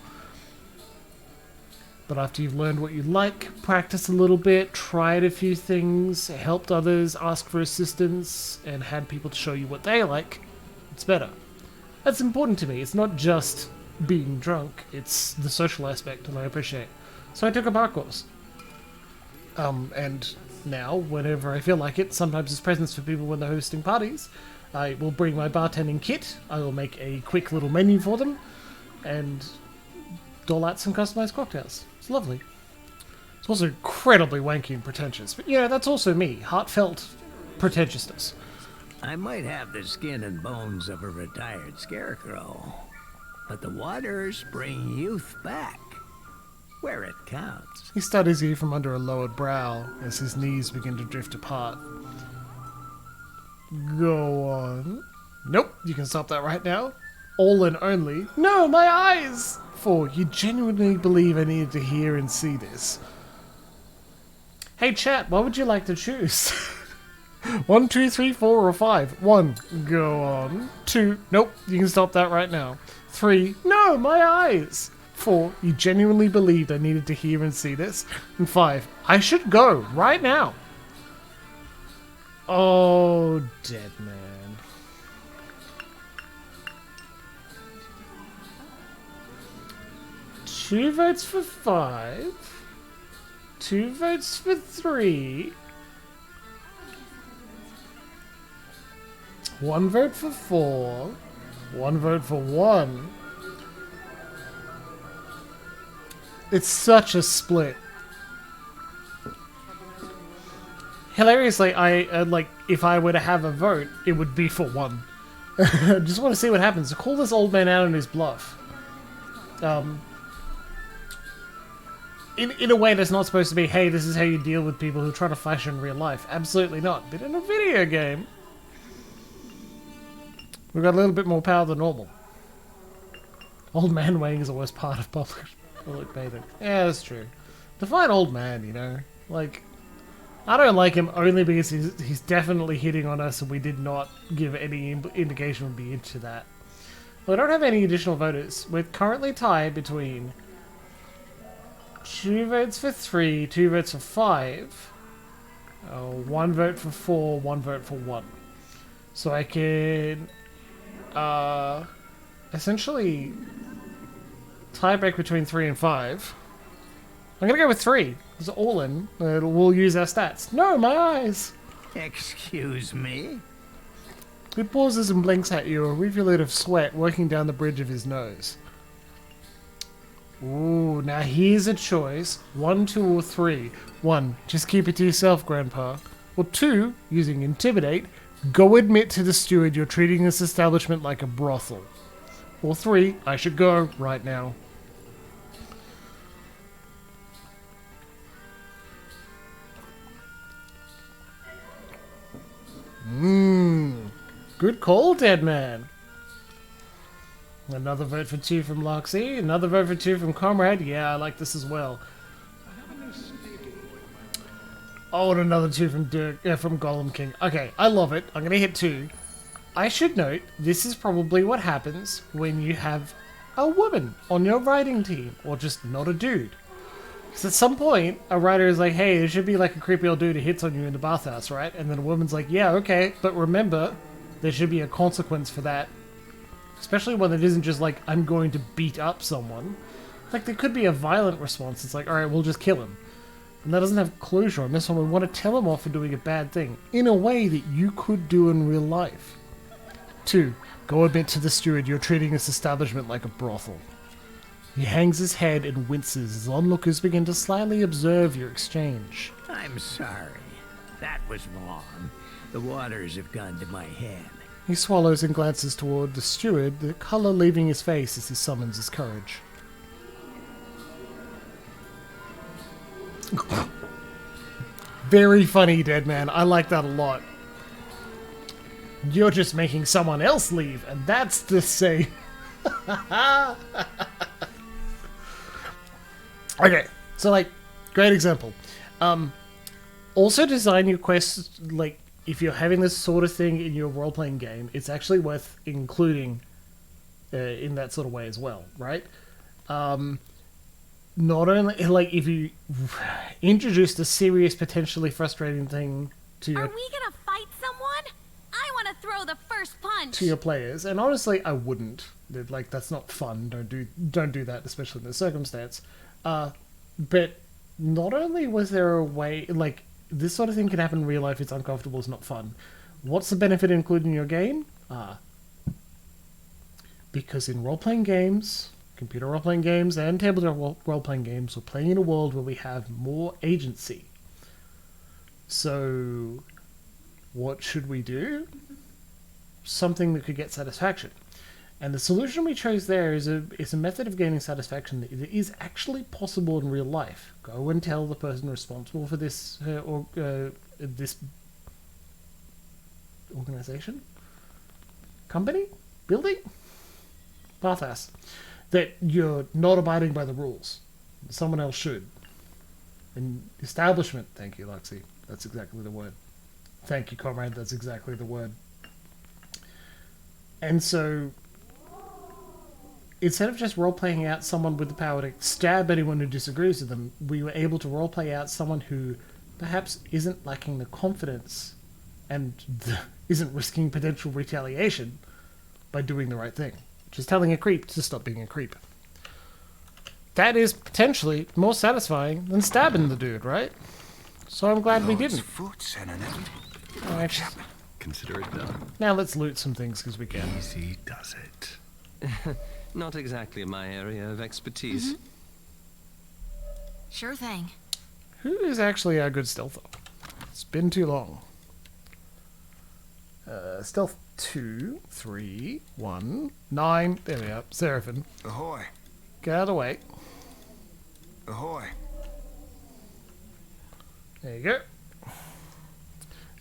But after you've learned what you like, practice a little bit, tried a few things, helped others, asked for assistance, and had people to show you what they like, it's better. That's important to me. It's not just being drunk, it's the social aspect, and I appreciate. So I took a bar course. And now, whenever I feel like it, sometimes as presents for people when they're hosting parties, I will bring my bartending kit, I will make a quick little menu for them, and dole out some customized cocktails. It's lovely. It's also incredibly wanky and pretentious, but yeah, that's also me. Heartfelt pretentiousness. I might have the skin and bones of a retired scarecrow, but the waters bring youth back, where it counts. He studies you from under a lowered brow as his knees begin to drift apart. Go on. Nope, you can stop that right now. All and only. No, my eyes! For you genuinely believe I needed to hear and see this. Hey chat, what would you like to choose? 1, 2, 3, 4, or 5? 1. Go on. 2. Nope, you can stop that right now. 3. No, my eyes! 4. You genuinely believed I needed to hear and see this. And 5. I should go right now. Oh, dead man. 2 votes for 5. 2 votes for 3. 1 vote for 4. 1 vote for 1. It's such a split. Hilariously, I like if I were to have a vote, it would be for 1. Just want to see what happens. Call this old man out on his bluff. In a way that's not supposed to be, hey, this is how you deal with people who try to flash in real life. Absolutely not. But in a video game, we've got a little bit more power than normal. Old man weighing is the worst part of public bathing. Yeah, that's true. Define old man, you know? Like, I don't like him only because he's definitely hitting on us and we did not give any indication we'd be into that. Well, I don't have any additional voters. We're currently tied between 2 votes for 3, 2 votes for 5, 1 vote for 4, 1 vote for 1. So I can essentially tie break between 3 and 5. I'm gonna go with 3. It's all in. We'll use our stats. No, my eyes! Excuse me? He pauses and blinks at you, a rivulet of sweat working down the bridge of his nose. Ooh, now here's a choice. 1, 2, or 3. 1, just keep it to yourself, Grandpa. Or 2, using Intimidate, go admit to the steward you're treating this establishment like a brothel. Or 3, I should go right now. Good call, dead man. Another vote for 2 from Loxy. Another vote for 2 from Comrade. Yeah, I like this as well. Oh, and another 2 from from Golem King. Okay, I love it. I'm gonna hit 2. I should note, this is probably what happens when you have a woman on your writing team, or just not a dude. Because at some point, a writer is like, hey, there should be like a creepy old dude who hits on you in the bathhouse, right? And then a woman's like, yeah, okay, but remember, there should be a consequence for that. Especially when it isn't just like, I'm going to beat up someone. Like, there could be a violent response. It's like, alright, we'll just kill him. And that doesn't have closure on this one. We want to tell him off for doing a bad thing. In a way that you could do in real life. 2, go admit to the steward you're treating this establishment like a brothel. He hangs his head and winces as onlookers begin to slyly observe your exchange. I'm sorry. That was wrong. The waters have gone to my head. He swallows and glances toward the steward, the colour leaving his face as he summons his courage. Very funny, dead man. I like that a lot. You're just making someone else leave, and that's the same. Okay, so like, great example. Also design your quests, like, if you're having this sort of thing in your role-playing game, it's actually worth including in that sort of way as well, right? Not only, like, if you introduced a serious, potentially frustrating thing to your... Are we gonna fight someone? I want to throw the first punch! To your players, and honestly, I wouldn't. Like, that's not fun. Don't do that, especially in this circumstance. But not only was there a way, like, this sort of thing can happen in real life, it's uncomfortable, it's not fun. What's the benefit of including your game? Because in role-playing games, computer role-playing games, and tabletop role-playing games, we're playing in a world where we have more agency. So, what should we do? Something that could get satisfaction. And the solution we chose there is a method of gaining satisfaction that is actually possible in real life. Go and tell the person responsible for this this organization, company, building, bathhouse, that you're not abiding by the rules. Someone else should. An establishment. Thank you, Luxy. That's exactly the word. Thank you, comrade. That's exactly the word. And so, instead of just role-playing out someone with the power to stab anyone who disagrees with them, we were able to role-play out someone who perhaps isn't lacking the confidence and isn't risking potential retaliation by doing the right thing. Just telling a creep to stop being a creep. that is potentially more satisfying than stabbing the dude, right? So I'm glad we didn't. Alright. Consider it done. Now let's loot some things because we can. Easy does it. Not exactly my area of expertise. Sure thing. Who is actually our good stealther? It's been too long. Stealth 2, 3, 1, 9. There we are. Seraphim. Ahoy. Get out of the way. Ahoy. There you go.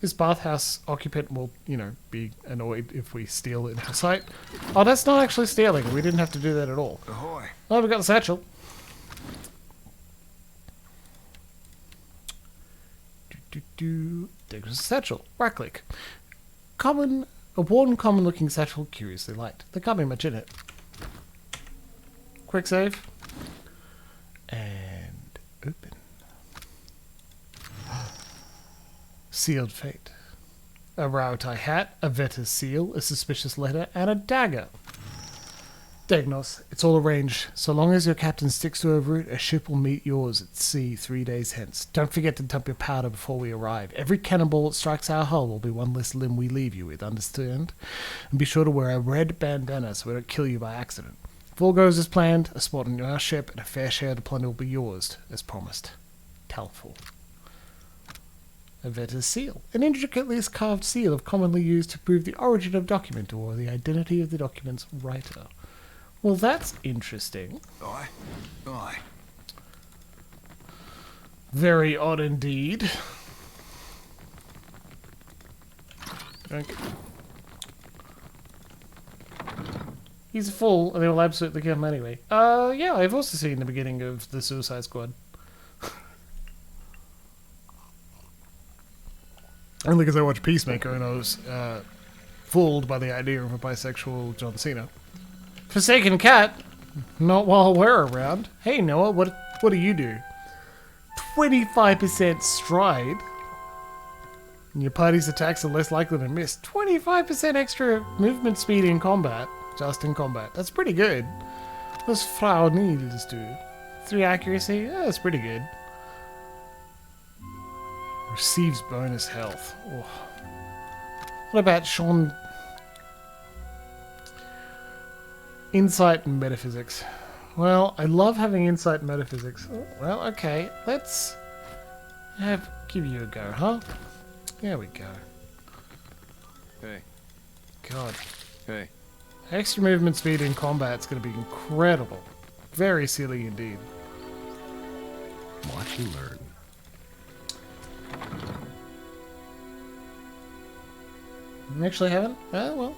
This bathhouse occupant will, you know, be annoyed if we steal in our sight. Oh, that's not actually stealing. We didn't have to do that at all. Ahoy. Oh, we got the satchel. There goes the satchel. Right click. A worn, common-looking satchel, curiously light. There can't be much in it. Quick save. And open. Sealed fate. A Rautai hat, a Vetta's seal, a suspicious letter, and a dagger. Degnos, it's all arranged. So long as your captain sticks to a route, a ship will meet yours at sea 3 days hence. Don't forget to dump your powder before we arrive. Every cannonball that strikes our hull will be one less limb we leave you with, understand? And be sure to wear a red bandana so we don't kill you by accident. If all goes as planned, a spot on our ship and a fair share of the plunder will be yours, as promised. Talful. A Vetta's seal. An intricately carved seal commonly used to prove the origin of a document or the identity of the document's writer. Well, that's interesting. Aye. Aye. Very odd indeed. Okay. He's a fool, and they will absolutely kill him anyway. Yeah, I've also seen the beginning of the Suicide Squad. Only because I watched Peacemaker and I was fooled by the idea of a bisexual John Cena. Forsaken cat? Not while we're around. Hey Noah, what do you do? 25% stride. And your party's attacks are less likely to miss. 25% extra movement speed in combat. Just in combat. That's pretty good. What does Frau Niels do? 3 accuracy? Yeah, that's pretty good. Receives bonus health. Oh. What about Sean? Insight and metaphysics. Well, I love having insight and metaphysics. Oh, well, okay. Let's give you a go, huh? There we go. Hey. God. Hey. Extra movement speed in combat is going to be incredible. Very silly indeed. Watch and learn. You actually haven't? Oh, well.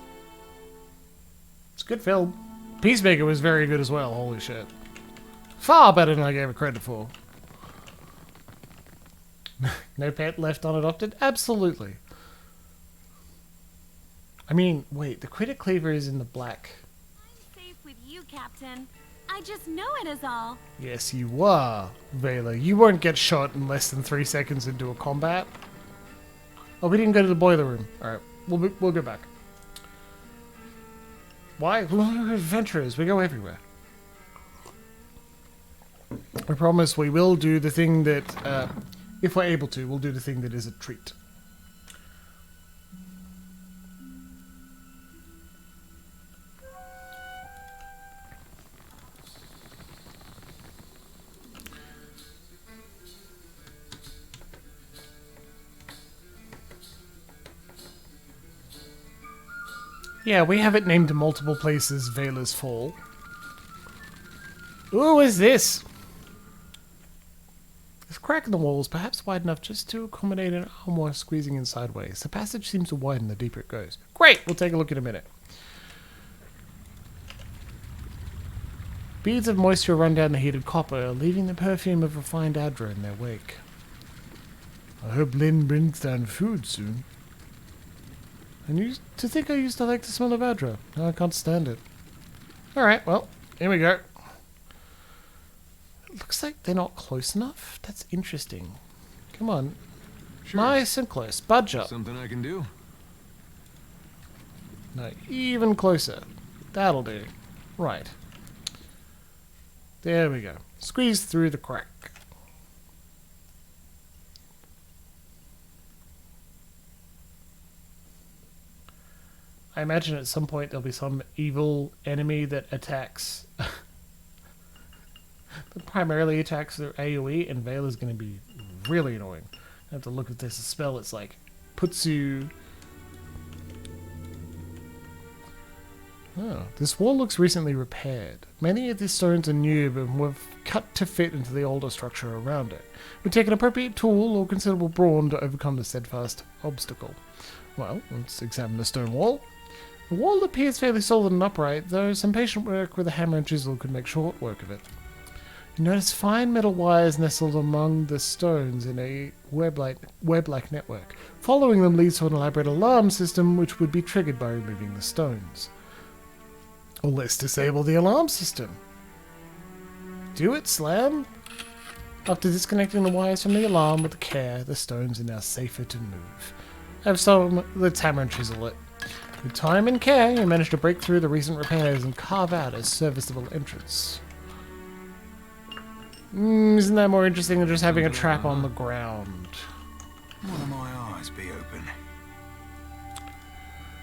It's a good film. Peacemaker was very good as well, holy shit. Far better than I gave it credit for. No pet left unadopted? Absolutely. I mean, wait, the critic cleaver is in the black. I'm safe with you, Captain. I just know it is all. Yes, you are, Vela. You won't get shot in less than 3 seconds into a combat. Oh, we didn't go to the boiler room. Alright, we'll go back. Why? We're adventurers. We go everywhere. I promise we will do the thing that, if we're able to, we'll do the thing that is a treat. Yeah, we have it named in multiple places Vela's Fall. Ooh, what is this? This crack in the wall is perhaps wide enough just to accommodate an armoire squeezing in sideways. The passage seems to widen the deeper it goes. Great! We'll take a look in a minute. Beads of moisture run down the heated copper, leaving the perfume of refined adra in their wake. I hope Lynn brings down food soon. To think I used to like the smell of adra. Now I can't stand it. Alright, well, here we go. It looks like they're not close enough. That's interesting. Come on. Sure. Nice and close. Budge up. Something I can do. No, even closer. That'll do. Right. There we go. Squeeze through the crack. I imagine at some point there'll be some evil enemy that attacks... that primarily attacks their AoE, and Vale is going to be really annoying. I have to look at this spell. It's like, puts you... Oh, this wall looks recently repaired. Many of these stones are new, but were cut to fit into the older structure around it. It would take an appropriate tool or considerable brawn to overcome the steadfast obstacle. Well, let's examine the stone wall. The wall appears fairly solid and upright, though some patient work with a hammer and chisel could make short work of it. You notice fine metal wires nestled among the stones in a web-like network. Following them leads to an elaborate alarm system, which would be triggered by removing the stones. Or let's disable the alarm system. Do it, Slam! After disconnecting the wires from the alarm with care, the stones are now safer to move. Let's hammer and chisel it. With time and care, you manage to break through the recent repairs and carve out a serviceable entrance. Isn't that more interesting than just having a trap on the ground? One of my eyes be open.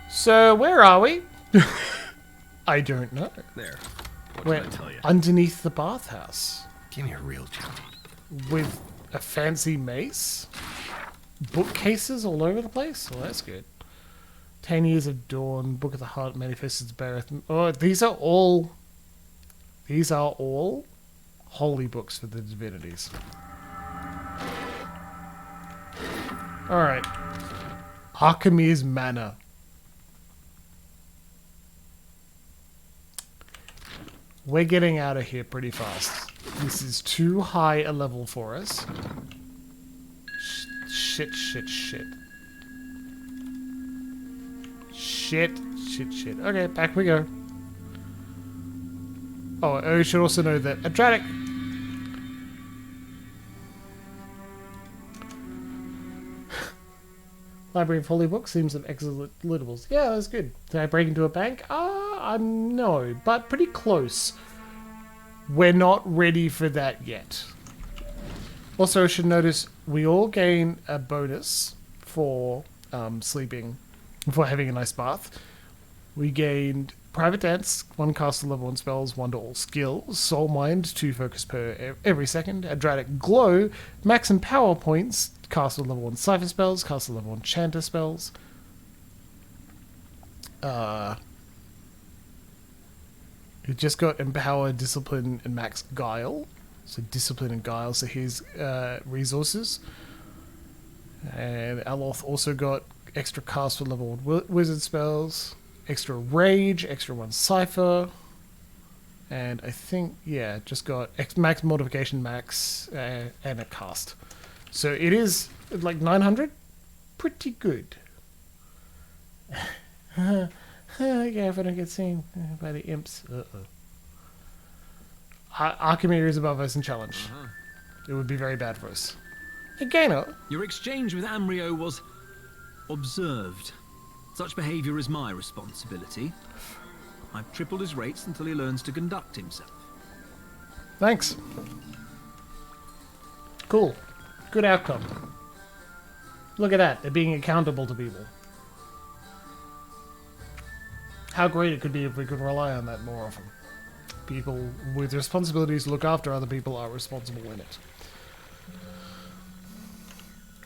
So, where are we? I don't know. There. What We're can I tell you? underneath the bathhouse. Give me a real job. With a fancy mace? Bookcases all over the place? Well, that's good. 10 Years of Dawn, Book of the Heart, Manifested Bareth. Oh, these are all holy books for the divinities. Alright. Archimede's Manor. We're getting out of here pretty fast. This is too high a level for us. Shit. Okay, back we go. Oh, I should also know that Adratic. Library of Holy Books, seems some excellent lootables. Yeah, that's good. Did I break into a bank? No, but pretty close. We're not ready for that yet. Also, I should notice we all gain a bonus for sleeping, for having a nice bath. We gained Private Dance, 1 caster level 1 spells, 1 to all skills. Soul Mind, 2 focus per every second. Adratic Glow, max and power points, caster level 1 cipher spells, caster level 1 chanter spells. We just got Empower, Discipline, and Max Guile. So Discipline and Guile, so here's resources. And Aloth also got extra cast for level 1 wizard spells, extra rage, extra 1 cipher, and I think, yeah, just got max modification max and a cast. So it is like 900, pretty good. Yeah, if I don't get seen by the imps. Archimere is above us in challenge. It would be very bad for us. Again, your exchange with Amrio was observed. Such behavior is my responsibility. I've tripled his rates until he learns to conduct himself. Thanks. Cool. Good outcome. Look at that. They're being accountable to people. How great it could be if we could rely on that more often. People with responsibilities to look after other people are responsible in it.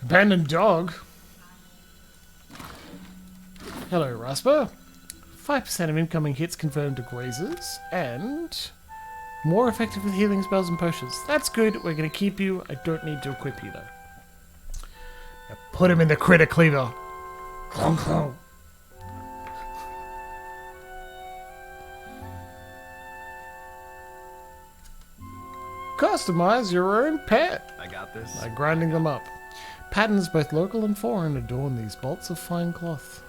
Abandoned dog. Hello, Rasper. 5% of incoming hits confirmed to grazers, and more effective with healing spells and potions. That's good. We're going to keep you. I don't need to equip you, though. Now put him in the critter cleaver. Customize your own pet. I got this. By grinding them up. Patterns both local and foreign adorn these bolts of fine cloth.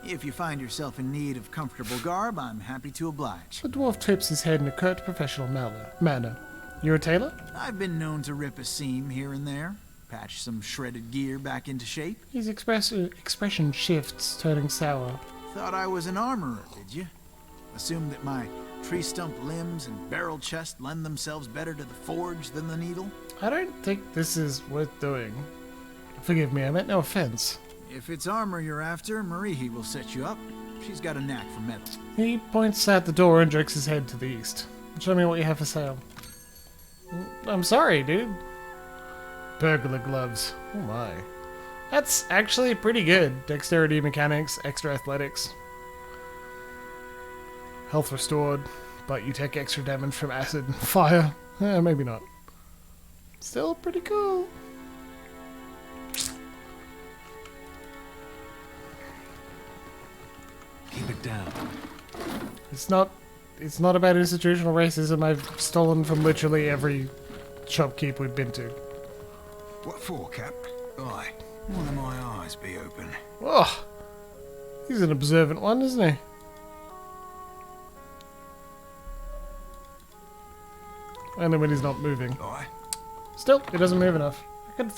If you find yourself in need of comfortable garb, I'm happy to oblige. The dwarf tips his head in a curt professional manner. You're a tailor? I've been known to rip a seam here and there, patch some shredded gear back into shape. His expression shifts, turning sour. Thought I was an armorer, did you? Assumed that my tree stump limbs and barrel chest lend themselves better to the forge than the needle? I don't think this is worth doing. Forgive me, I meant no offense. If it's armor you're after, Marihi will set you up. She's got a knack for metal. He points out the door and jerks his head to the east. Show me what you have for sale. I'm sorry, dude. Burglar gloves. Oh my. That's actually pretty good. Dexterity, mechanics, extra athletics. Health restored, but you take extra damage from acid and fire. Maybe not. Still pretty cool. Keep it down. It's not about institutional racism. I've stolen from literally every shopkeep we've been to. What for, Cap? Aye, one of my eyes be open. Oh, he's an observant one, isn't he? Only when he's not moving. Aye. Still, he doesn't move enough. You could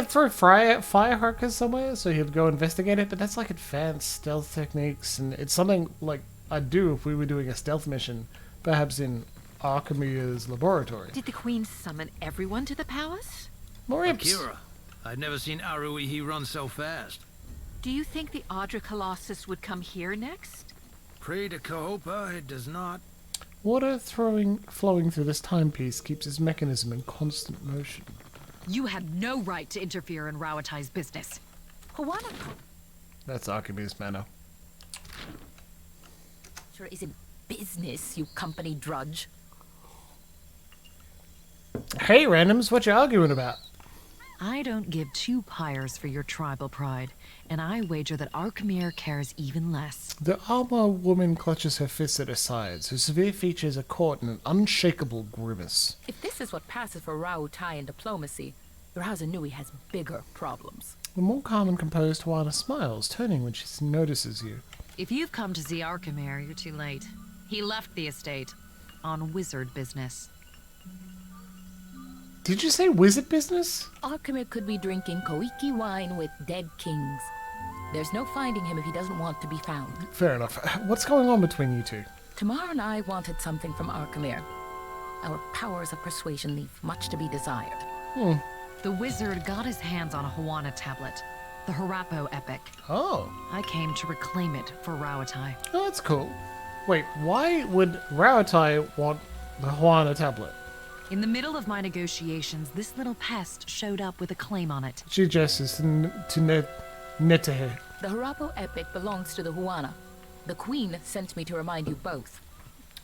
throw firecrackers somewhere, so he'd go investigate it. But that's like advanced stealth techniques, and it's something like I'd do if we were doing a stealth mission, perhaps in Arkamia's laboratory. Did the Queen summon everyone to the palace? More imps. Akira, I'd never seen Aruihi run so fast. Do you think the Audra Colossus would come here next? Pray to Kahopa, it does not. Water flowing through this timepiece keeps its mechanism in constant motion. You have no right to interfere in Rauatai's business. Huana That's Arkamia's manner. sure isn't business, you company drudge. Hey, randoms, what you arguing about? I don't give two pyres for your tribal pride, and I wager that Arkhamir cares even less. The armor woman clutches her fists at her sides. Her severe features are caught in an unshakable grimace. If this is what passes for Rauatai in diplomacy, Rauza Nui has bigger problems. The more calm and composed Juana smiles, turning when she notices you. If you've come to see Arkhamir, you're too late. He left the estate on wizard business. Did you say wizard business? Arkhamir could be drinking Koiki wine with dead kings. There's no finding him if he doesn't want to be found. Fair enough. What's going on between you two? Tamar and I wanted something from Arkhamir. Our powers of persuasion leave much to be desired. The wizard got his hands on a Huana tablet, the Harapo epic. Oh. I came to reclaim it for Rauatai. Oh, that's cool. Wait, why would Rauatai want the Huana tablet? In the middle of my negotiations, this little pest showed up with a claim on it. She gestures to Netahe. The Harapo epic belongs to the Huana. The Queen sent me to remind you both.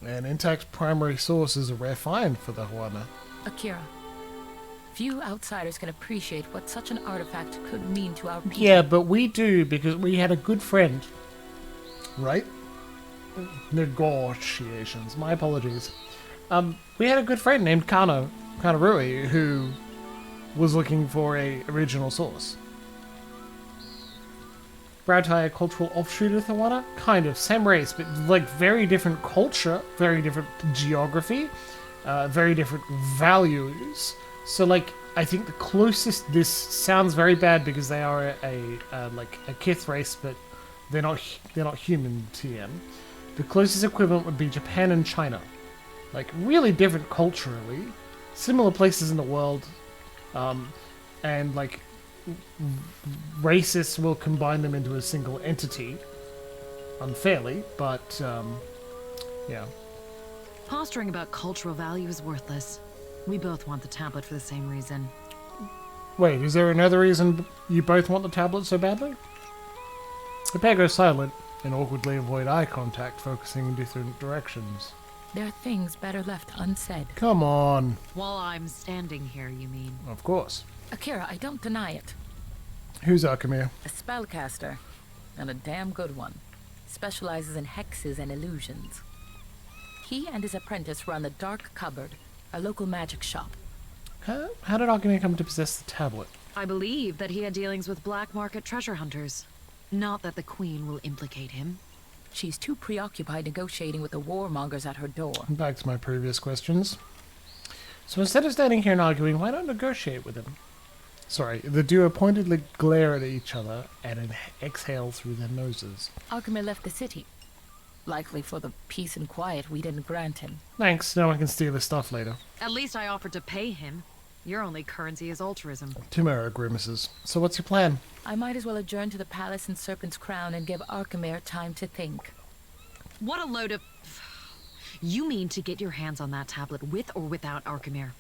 An intact primary source is a rare find for the Huana. Akira, few outsiders can appreciate what such an artifact could mean to our people. Yeah, but we do because we had a good friend. Right? Negotiations. My apologies. We had a good friend named Kanarui, who was looking for a original source. Rauatai, a cultural offshoot of the Huana? Kind of. Same race, but like very different culture, very different geography, very different values. So like, I think the closest, this sounds very bad because they are a Kith race, but they're not human TM. The closest equivalent would be Japan and China. Like, really different culturally, similar places in the world, and like, racists will combine them into a single entity, unfairly, but, yeah. Posturing about cultural value is worthless. We both want the tablet for the same reason. Wait, is there another reason you both want the tablet so badly? The pair goes silent and awkwardly avoid eye contact, focusing in different directions. There are things better left unsaid. Come on. While I'm standing here, you mean? Of course. Akira, I don't deny it. Who's Arkhamir? A spellcaster, and a damn good one. Specializes in hexes and illusions. He and his apprentice run the Dark Cupboard, a local magic shop. How did Arkhamir come to possess the tablet? I believe that he had dealings with black market treasure hunters. Not that the Queen will implicate him. She's too preoccupied negotiating with the warmongers at her door. Back to my previous questions. So instead of standing here and arguing, why not negotiate with him? Sorry, the duo pointedly glare at each other and exhale through their noses. Arkhamir left the city. Likely for the peace and quiet we didn't grant him. Thanks, now I can steal his stuff later. At least I offered to pay him. Your only currency is altruism. Tomorrow grimaces. So what's your plan? I might as well adjourn to the palace in Serpent's Crown and give Arkemir time to think. What a load of... You mean to get your hands on that tablet with or without Arkemir?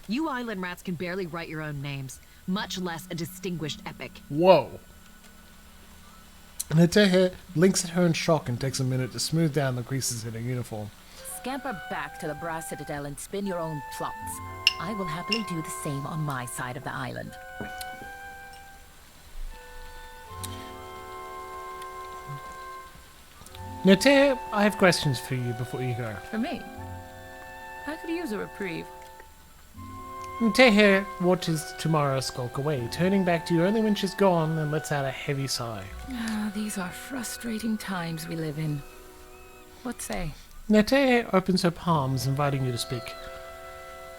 You island rats can barely write your own names, much less a distinguished epic. Whoa. Netehe blinks at her in shock and takes a minute to smooth down the creases in her uniform. Scamper back to the Brass Citadel and spin your own plots. I will happily do the same on my side of the island. Netehe, I have questions for you before you go. For me? I could use a reprieve. Netehe watches Tamara skulk away, turning back to you only when she's gone and lets out a heavy sigh. These are frustrating times we live in. What say? Netehe opens her palms, inviting you to speak.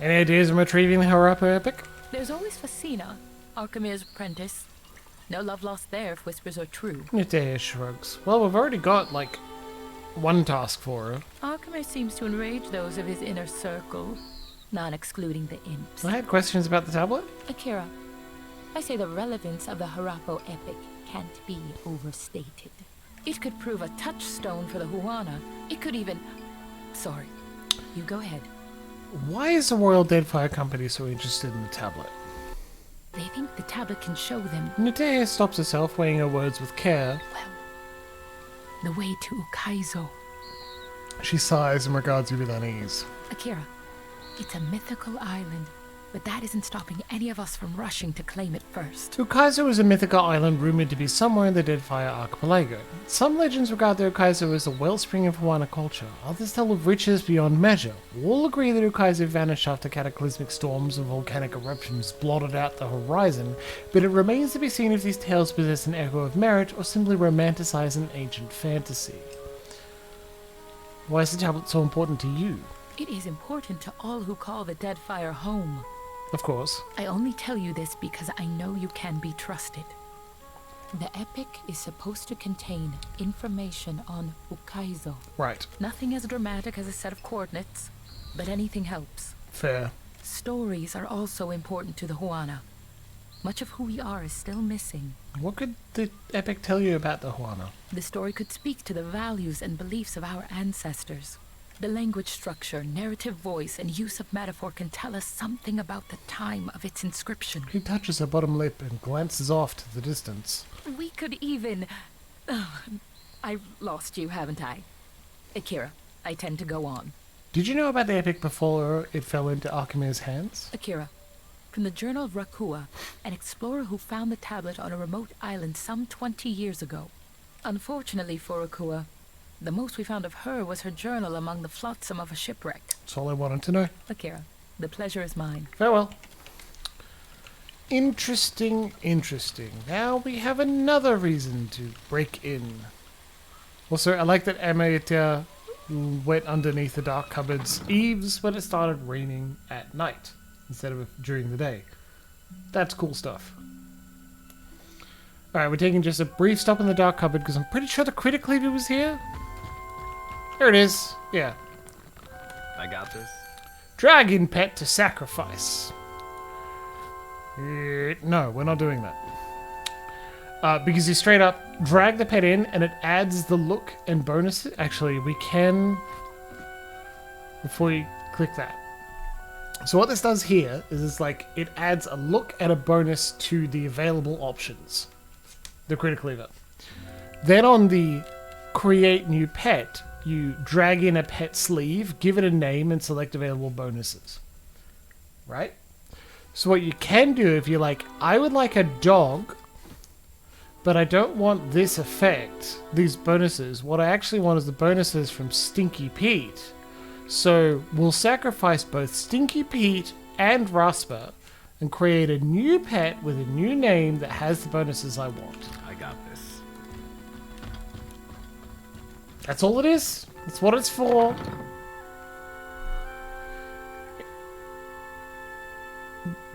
Any ideas on retrieving the Harappa epic? There's always Facina, Arkemir's apprentice. No love lost there if whispers are true. Netehe shrugs. Well, we've already got, like, one task for her. Arkemir seems to enrage those of his inner circle, not excluding the imps. I had questions about the tablet. Akira, I say the relevance of the Harappo epic can't be overstated. It could prove a touchstone for the Huana. It could even... Sorry. You go ahead. Why is the Royal Deadfire Company so interested in the tablet? They think the tablet can show them... Netehe stops herself, weighing her words with care. The way to Ukaizo. She sighs and regards you with unease. Akira, it's a mythical island, but that isn't stopping any of us from rushing to claim it first. Ukaizo is a mythical island rumored to be somewhere in the Deadfire Archipelago. Some legends regard the Ukaizo as the wellspring of Huana culture, others tell of riches beyond measure. All agree that Ukaizo vanished after cataclysmic storms and volcanic eruptions blotted out the horizon, but it remains to be seen if these tales possess an echo of merit or simply romanticize an ancient fantasy. Why is the tablet so important to you? It is important to all who call the Deadfire home. Of course. I only tell you this because I know you can be trusted. The epic is supposed to contain information on Ukaizo. Right. Nothing as dramatic as a set of coordinates, but anything helps. Fair. Stories are also important to the Huana. Much of who we are is still missing. What could the epic tell you about the Huana? The story could speak to the values and beliefs of our ancestors. The language structure, narrative voice, and use of metaphor can tell us something about the time of its inscription. He touches her bottom lip and glances off to the distance. We could even... I've lost you, haven't I? Akira, I tend to go on. Did you know about the epic before it fell into Arkemir's hands? Akira, from the Journal of Rakua, an explorer who found the tablet on a remote island some 20 years ago. Unfortunately for Rakua, the most we found of her was her journal among the flotsam of a shipwreck. That's all I wanted to know. Akira, the pleasure is mine. Farewell. Interesting, interesting. Now we have another reason to break in. Also, I like that Amaita went underneath the dark cupboard's eaves when it started raining at night, instead of during the day. That's cool stuff. Alright, we're taking just a brief stop in the dark cupboard because I'm pretty sure the critic cleaver was here. There it is. Yeah. I got this. Dragon pet to sacrifice. No, we're not doing that. Because you straight up drag the pet in and it adds the look and bonuses. Actually, we can... Before you click that. So what this does here is it's like it adds a look and a bonus to the available options. The critic lever. Then on the create new pet, you drag in a pet sleeve, give it a name, and select available bonuses. Right? So what you can do if you're like, I would like a dog, but I don't want this effect, these bonuses. What I actually want is the bonuses from Stinky Pete. So we'll sacrifice both Stinky Pete and Rasper and create a new pet with a new name that has the bonuses I want. I got this. That's all it is. That's what it's for.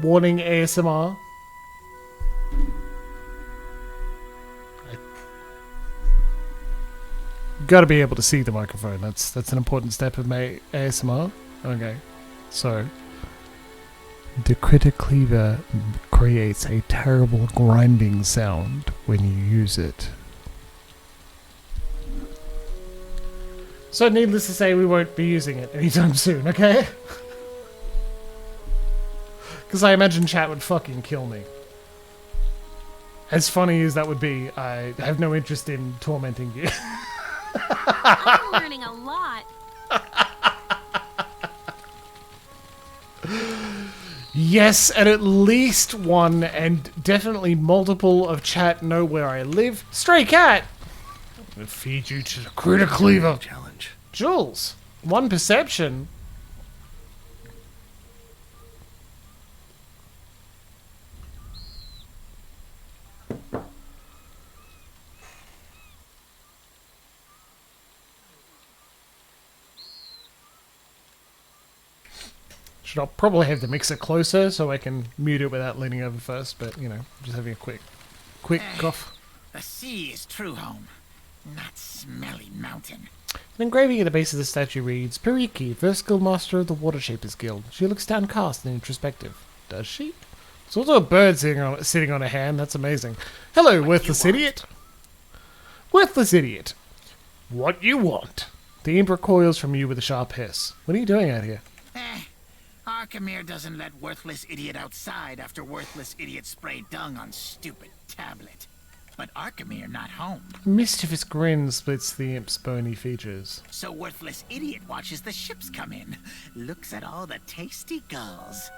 Warning ASMR. got to be able to see the microphone. That's an important step of my ASMR. Okay, so the critter cleaver creates a terrible grinding sound when you use it. So needless to say, we won't be using it anytime soon, okay? Because I imagine chat would fucking kill me. As funny as that would be, I have no interest in tormenting you. I'm learning a lot. Yes, and at least one, and definitely multiple of chat know where I live. Stray cat! I'm gonna feed you to the critter cleaver. Challenge. Jules, one perception. Should I probably have the mixer closer so I can mute it without leaning over first, but you know, just having a quick cough. The sea is true home, not smelly mountain. An engraving at the base of the statue reads, Periki, first guild master of the Water Shapers Guild. She looks downcast and introspective. Does she? There's also a bird sitting on a hand. That's amazing. Hello, worthless idiot. Worthless idiot. What you want? The imp recoils from you with a sharp hiss. What are you doing out here? Arkemir doesn't let worthless idiot outside after worthless idiot sprayed dung on stupid tablet. But Arkemir not home. A mischievous grin splits the imp's bony features. So worthless idiot watches the ships come in, looks at all the tasty gulls.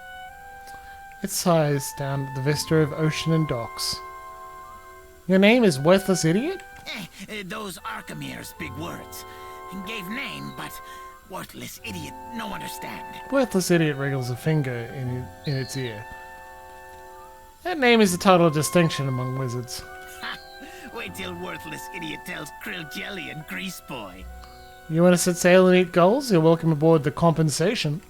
It sighs down at the vista of ocean and docks. Your name is Worthless Idiot? Those Arkemir's big words. Gave name, but worthless idiot no understand. Worthless Idiot wriggles a finger in its ear. That name is the title of distinction among wizards. Wait till worthless idiot tells Krill Jelly and Grease Boy. You want to set sail and eat gulls? You're welcome aboard the compensation.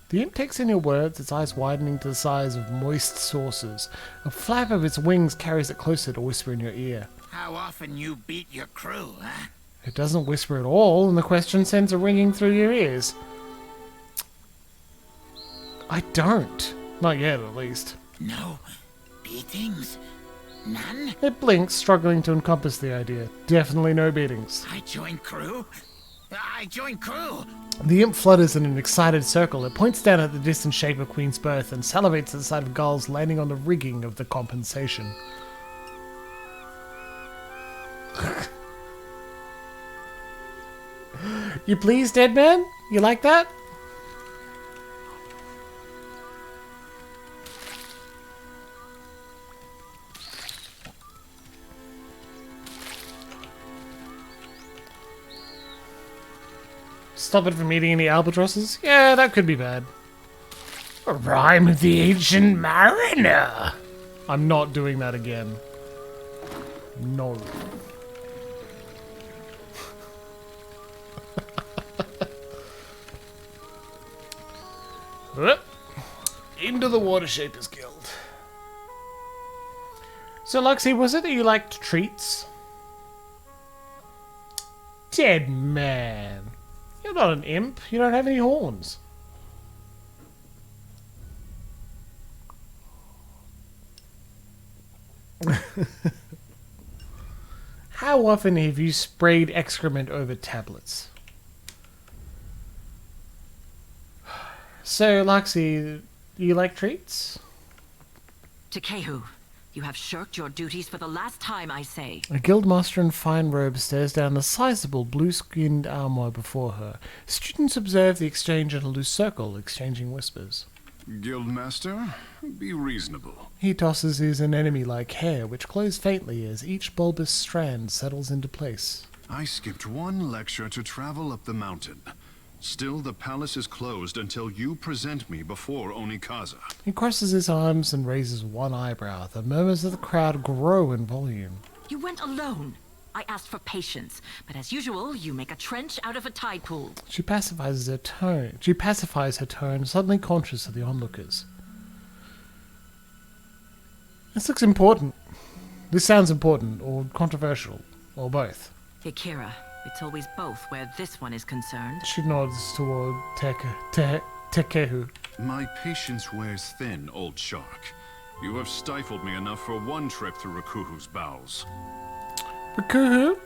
The imp takes in your words, its eyes widening to the size of moist saucers. A flap of its wings carries it closer to whisper in your ear. How often you beat your crew, huh? It doesn't whisper at all, and the question sends a ringing through your ears. I don't. Not yet, at least. No beatings? None? It blinks, struggling to encompass the idea. Definitely no beatings. I join crew? I join crew! The imp flutters in an excited circle. It points down at the distant shape of Queen's Berth and salivates at the sight of gulls landing on the rigging of the compensation. You pleased, dead man? You like that? Stop it from eating any albatrosses? Yeah, that could be bad. A rhyme of the ancient mariner. I'm not doing that again. No. Into the Water Shapers Guild. So, Luxie, was it that you liked treats? Dead man. You're not an imp. You don't have any horns. How often have you sprayed excrement over tablets? So, Luxie, you like treats? Takehu, you have shirked your duties for the last time, I say. A guildmaster in fine robes stares down the sizable blue-skinned armor before her. Students observe the exchange in a loose circle, exchanging whispers. Guildmaster, be reasonable. He tosses his anemone-like hair, which glows faintly as each bulbous strand settles into place. I skipped one lecture to travel up the mountain. Still, the palace is closed until you present me before Onikaza. He crosses his arms and raises one eyebrow. The murmurs of the crowd grow in volume. You went alone. I asked for patience, but as usual, you make a trench out of a tide pool. She pacifies her tone, suddenly conscious of the onlookers. This looks important. This sounds important, or controversial, or both. Akira, It's always both where this one is concerned. She nods toward Tekehu. My patience wears thin, old shark. You have stifled me enough for one trip through Rakuhu's bowels. Rikuhu?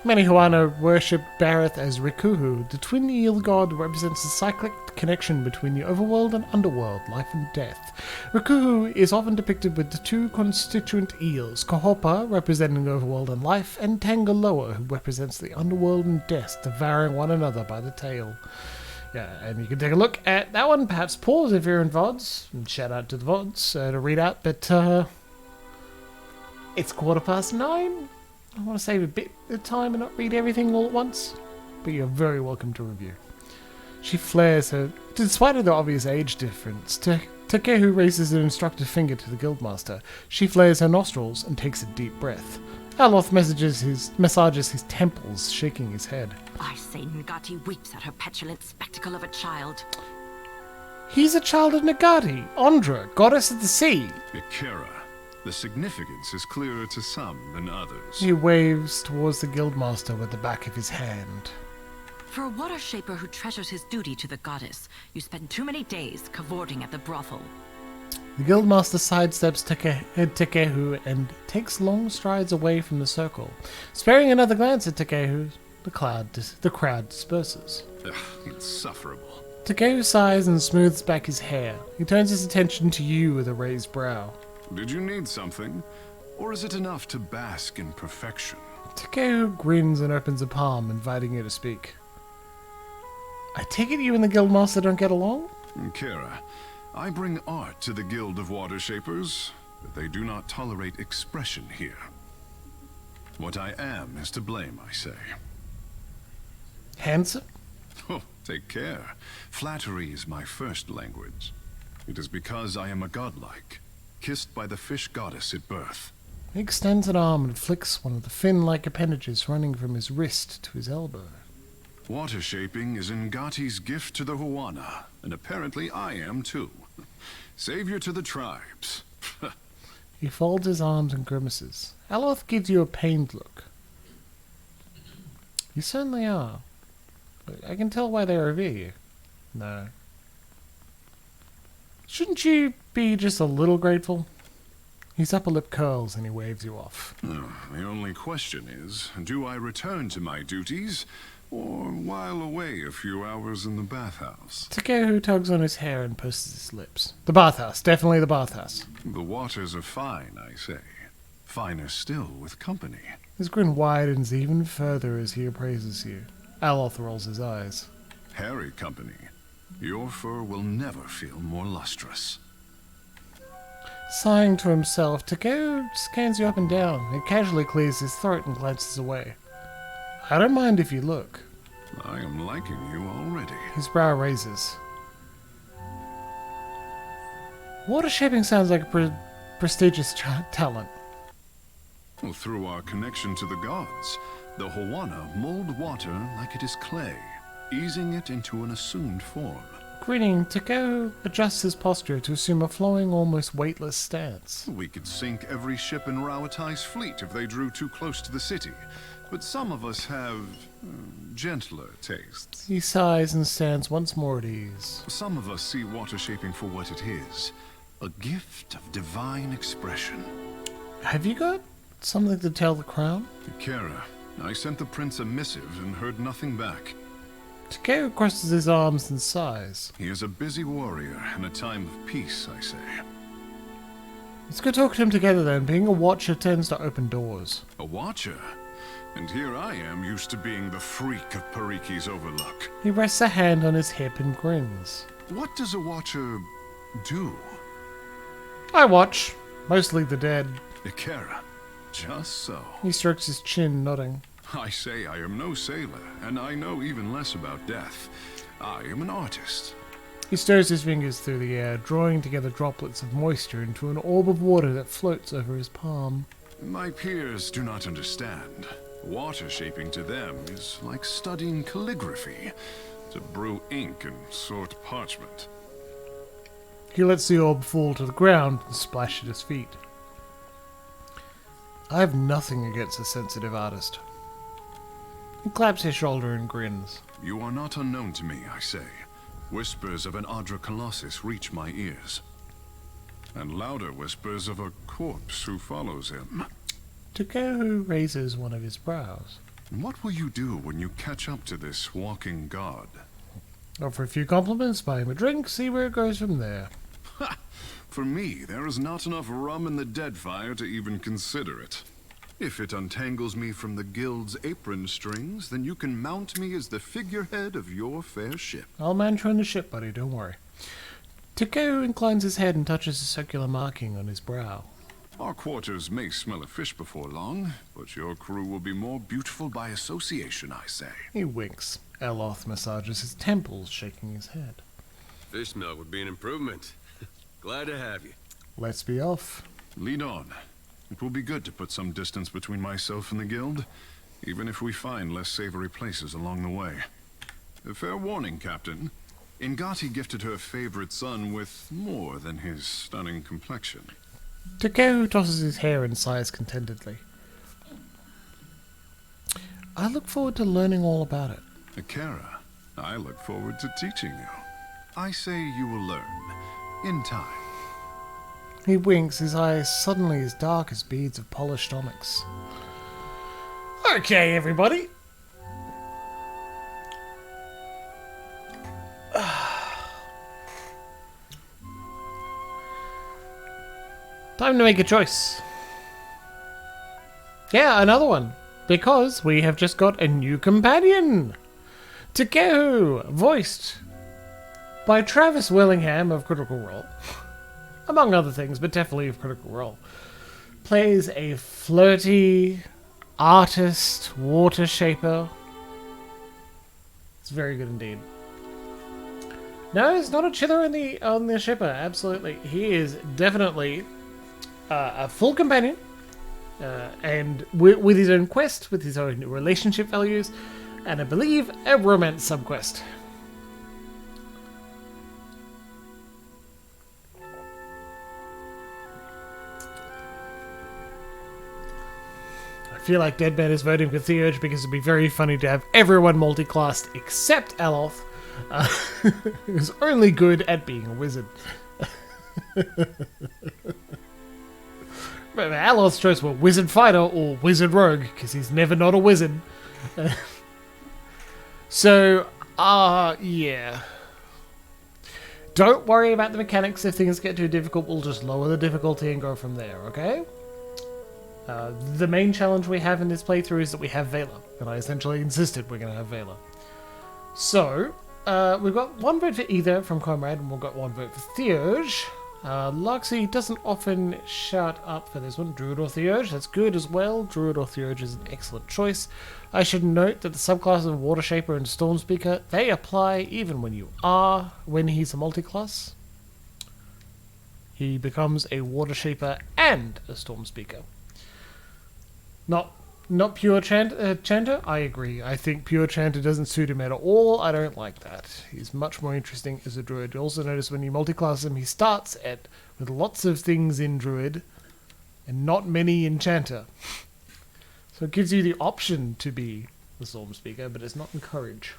Many Huana worship Bareth as Rikuhu. The twin eel god represents the cyclic connection between the overworld and underworld, life and death. Rikuhu is often depicted with the two constituent eels, Kohopa, representing the overworld and life, and Tangaloa, who represents the underworld and death, devouring one another by the tail. Yeah, and you can take a look at that one. Perhaps pause if you're in VODs, and shout out to the VODs to read out, but it's 9:15. I want to save a bit of time and not read everything all at once, but you're very welcome to review. She flares her, despite of the obvious age difference. Takehu raises an instructive finger to the guildmaster. She flares her nostrils and takes a deep breath. Aloth massages his temples, shaking his head. I say Ngati weeps at her petulant spectacle of a child. He's a child of Nagati, Andra, goddess of the sea. Ikera. The significance is clearer to some than others. He waves towards the guildmaster with the back of his hand. For a water shaper who treasures his duty to the goddess, you spend too many days cavorting at the brothel. The guildmaster sidesteps Tekehu and takes long strides away from the circle. Sparing another glance at Tekehu, the crowd disperses. Ugh, insufferable. Tekehu sighs and smooths back his hair. He turns his attention to you with a raised brow. Did you need something? Or is it enough to bask in perfection? Tekehu grins and opens a palm, inviting you to speak. I take it you and the guildmaster don't get along? Kira, I bring art to the Guild of Water Shapers, but they do not tolerate expression here. What I am is to blame, I say. Handsome? Oh, take care. Flattery is my first language. It is because I am a godlike, kissed by the fish goddess at birth. He extends an arm and flicks one of the fin-like appendages running from his wrist to his elbow. Water shaping is Ngati's gift to the Huana, and apparently I am too. Savior to the tribes. He folds his arms and grimaces. Aloth gives you a pained look. You certainly are. But I can tell why they revere you. No. Shouldn't you be just a little grateful? His upper lip curls and he waves you off. The only question is, do I return to my duties, or while away a few hours in the bathhouse? Takehu tugs on his hair and purses his lips. The bathhouse, definitely the bathhouse. The waters are fine, I say. Finer still with company. His grin widens even further as he appraises you. Aloth rolls his eyes. Hairy company. Your fur will never feel more lustrous. Sighing to himself, Takehu scans you up and down and casually clears his throat and glances away. I don't mind if you look. I am liking you already. His brow raises. Water shaping sounds like a prestigious talent. Well, through our connection to the gods, the Huana mold water like it is clay, easing it into an assumed form. Grinning, Takehu adjusts his posture to assume a flowing, almost weightless stance. We could sink every ship in Rawatai's fleet if they drew too close to the city, but some of us have gentler tastes. He sighs and stands once more at ease. Some of us see water shaping for what it is, a gift of divine expression. Have you got something to tell the crown? Kara, I sent the prince a missive and heard nothing back. Takehu crosses his arms and sighs. He is a busy warrior in a time of peace, I say. Let's go talk to him together then. Being a watcher tends to open doors. A watcher? And here I am, used to being the freak of Pariki's overlook. He rests a hand on his hip and grins. What does a watcher do? I watch. Mostly the dead. Ikera. Just so. He strokes his chin, nodding. I say I am no sailor, and I know even less about death. I am an artist. He stirs his fingers through the air, drawing together droplets of moisture into an orb of water that floats over his palm. My peers do not understand. Water shaping to them is like studying calligraphy, to brew ink and sort parchment. He lets the orb fall to the ground and splash at his feet. I have nothing against a sensitive artist. He claps his shoulder and grins. You are not unknown to me, I say. Whispers of an Adra Colossus reach my ears. And louder whispers of a corpse who follows him. Takeo raises one of his brows. What will you do when you catch up to this walking god? Offer a few compliments, buy him a drink, see where it goes from there. Ha! For me, there is not enough rum in the Deadfire to even consider it. If it untangles me from the guild's apron strings, then you can mount me as the figurehead of your fair ship. I'll manage on the ship, buddy, don't worry. Takeo inclines his head and touches a circular marking on his brow. Our quarters may smell of fish before long, but your crew will be more beautiful by association, I say. He winks. Eloth massages his temples, shaking his head. Fish smell would be an improvement. Glad to have you. Let's be off. Lead on. It will be good to put some distance between myself and the guild, even if we find less savory places along the way. A fair warning, Captain. Ingati gifted her favorite son with more than his stunning complexion. Takeo tosses his hair and sighs contentedly. I look forward to learning all about it. Akira, I look forward to teaching you. I say you will learn, in time. He winks, his eyes suddenly as dark as beads of polished onyx. Okay, everybody. Time to make a choice. Yeah, another one. Because we have just got a new companion. Takeo, voiced by Travis Willingham of Critical Role. Among other things, but definitely of Critical Role. Plays a flirty artist water shaper. It's very good indeed. No, it's not a chiller on the shipper. Absolutely, he is definitely a full companion, and with his own quest, with his own relationship values, and I believe a romance subquest. I feel like Deadman is voting for Theurge because it'd be very funny to have everyone multi-classed except Aloth, who's only good at being a wizard. Aloth's choice were Wizard Fighter or Wizard Rogue, because he's never not a wizard. So, yeah. Don't worry about the mechanics. If things get too difficult, we'll just lower the difficulty and go from there, okay? The main challenge we have in this playthrough is that we have Vela, and I essentially insisted we're going to have Vela. So, we've got one vote for either from Comrade, and we've got one vote for Theurge. Luxie doesn't often shout up for this one. Druid or Theurge, that's good as well. Druid or Theurge is an excellent choice. I should note that the subclasses of Water Shaper and Storm Speaker, they apply even when he's a multiclass. He becomes a Water Shaper and a Storm Speaker. Not pure Chanter, I agree. I think pure Chanter doesn't suit him at all. I don't like that. He's much more interesting as a Druid. You also notice when you multiclass him, he starts with lots of things in Druid and not many in Chanter. So it gives you the option to be the Storm Speaker, but it's not encouraged.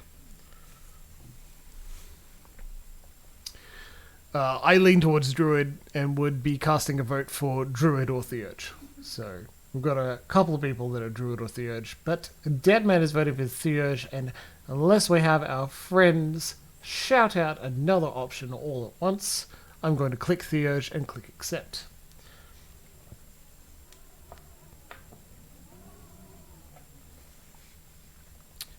I lean towards Druid and would be casting a vote for Druid or Theurge. So we've got a couple of people that are Druid or Theurge, but Deadman is voting for Theurge, and unless we have our friends shout out another option all at once, I'm going to click Theurge and click Accept.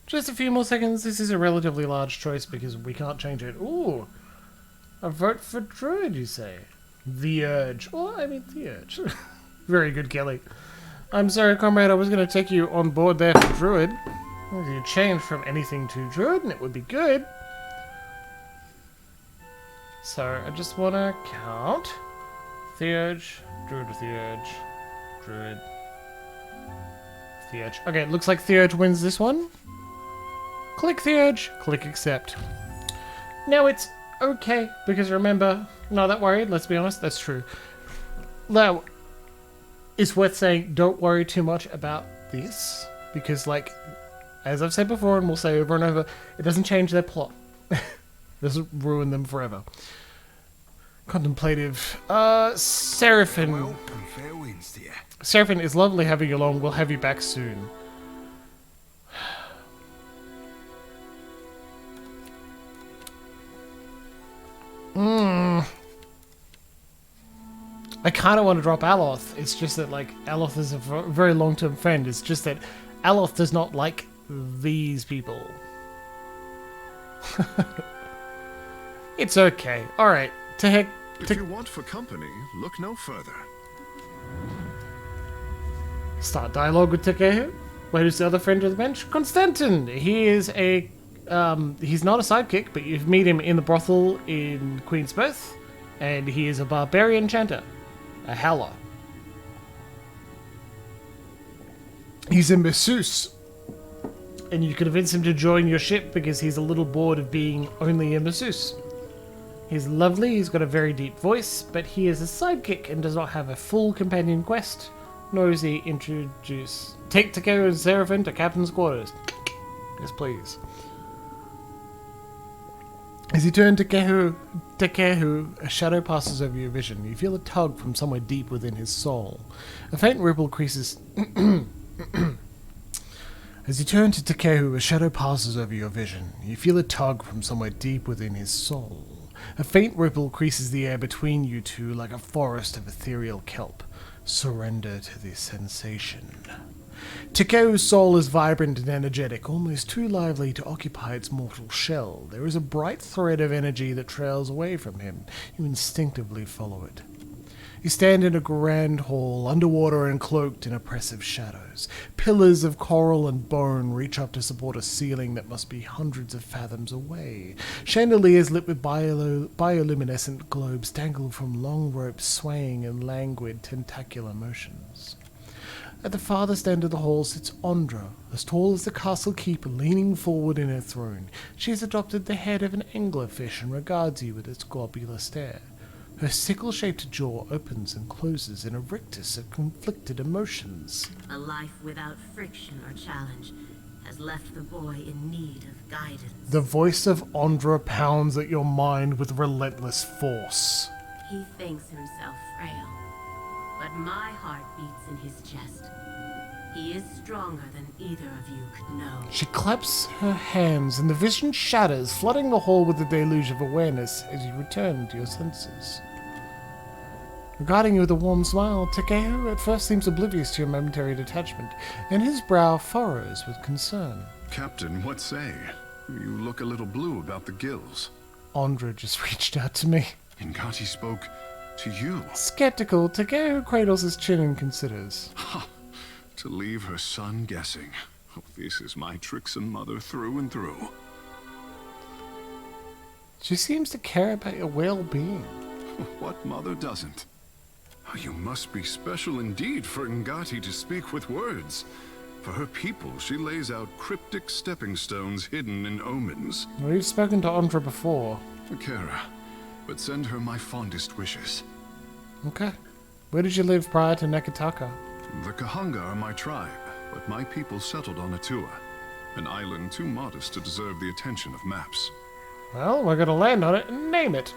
Just a few more seconds. This is a relatively large choice because we can't change it. Ooh, a vote for Druid, you say? The Urge. Well, I mean Theurge. Very good, Kelly. I'm sorry, Comrade, I was going to take you on board there for Druid. You change from anything to Druid, and it would be good. So, I just want to count. Theurge, Druid with Theurge, Druid, Theurge. Okay, it looks like Theurge wins this one. Click Theurge, click Accept. Now it's okay, because remember, not that worried, let's be honest, that's true. Now, it's worth saying, don't worry too much about this, because, like, as I've said before and will say over and over, it doesn't change their plot. It doesn't ruin them forever. Contemplative. Seraphim. Well, and fair winds to you. Seraphim, it's lovely having you along. We'll have you back soon. I kind of want to drop Aloth. It's just that, like, Aloth is a very long-term friend. It's just that Aloth does not like these people. It's okay. Alright. To heck. If you want for company, look no further. Start dialogue with Takehu. Where is the other friend of the bench? Constantin. He is a... he's not a sidekick, but you meet him in the brothel in Queen's Birth. And he is a barbarian chanter. A howler. He's a masseuse. And you convince him to join your ship because he's a little bored of being only a masseuse. He's lovely, he's got a very deep voice, but he is a sidekick and does not have a full companion quest, nor is he introduced. Take Takeru and Seraphim to Captain's quarters. Yes, please. As you turn to Takehu, a shadow passes over your vision. You feel a tug from somewhere deep within his soul. A faint ripple creases... As you turn to Takehu, a shadow passes over your vision. You feel a tug from somewhere deep within his soul. A faint ripple creases the air between you two like a forest of ethereal kelp. Surrender to the sensation. Takehu's soul is vibrant and energetic, almost too lively to occupy its mortal shell. There is a bright thread of energy that trails away from him. You instinctively follow it. You stand in a grand hall, underwater and cloaked in oppressive shadows. Pillars of coral and bone reach up to support a ceiling that must be hundreds of fathoms away. Chandeliers lit with bioluminescent globes dangle from long ropes swaying in languid, tentacular motions. At the farthest end of the hall sits Ondra, as tall as the castle keeper, leaning forward in her throne. She has adopted the head of an anglerfish and regards you with its globular stare. Her sickle-shaped jaw opens and closes in a rictus of conflicted emotions. A life without friction or challenge has left the boy in need of guidance. The voice of Ondra pounds at your mind with relentless force. He thinks himself frail, but my heart beats in his chest. He is stronger than either of you could know. She claps her hands, and the vision shatters, flooding the hall with a deluge of awareness as you return to your senses. Regarding you with a warm smile, Takehu at first seems oblivious to your momentary detachment, and his brow furrows with concern. Captain, what say? You look a little blue about the gills. Ondra just reached out to me. Ngati spoke to you. Skeptical, Takehu cradles his chin and considers. To leave her son guessing. Oh, this is my tricksome mother through and through. She seems to care about your well-being. What mother doesn't? Oh, you must be special indeed for Ngati to speak with words. For her people, she lays out cryptic stepping stones hidden in omens. We've spoken to Ondra before. Kara, but send her my fondest wishes. Okay. Where did you live prior to Neketaka? The Kahanga are my tribe, but my people settled on Atua, an island too modest to deserve the attention of maps. Well, we're gonna land on it and name it.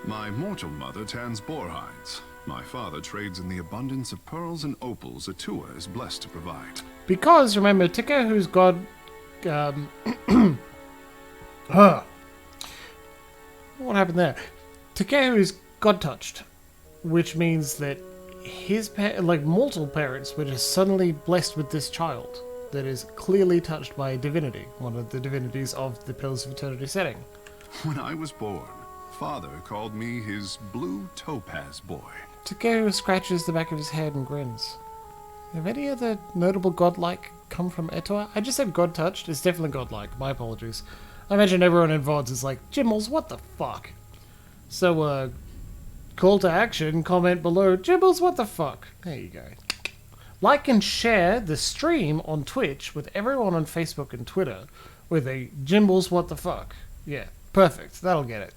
My mortal mother tans boar hides. My father trades in the abundance of pearls and opals Atua is blessed to provide. Because, remember, Takehu's god... What happened there? Takehu is god-touched, which means that his mortal parents were just suddenly blessed with this child that is clearly touched by a divinity, one of the divinities of the Pillars of Eternity setting. When I was born, Father called me his blue topaz boy. Takeru scratches the back of his head and grins. Have any other notable godlike come from Etua? I just said god-touched. It's definitely godlike. My apologies. I imagine everyone in VODs is like, Jimbles, what the fuck? So, call to action, comment below, Jimbles, what the fuck? There you go. Like and share the stream on Twitch with everyone on Facebook and Twitter with a Jimbles, what the fuck? Yeah, perfect. That'll get it.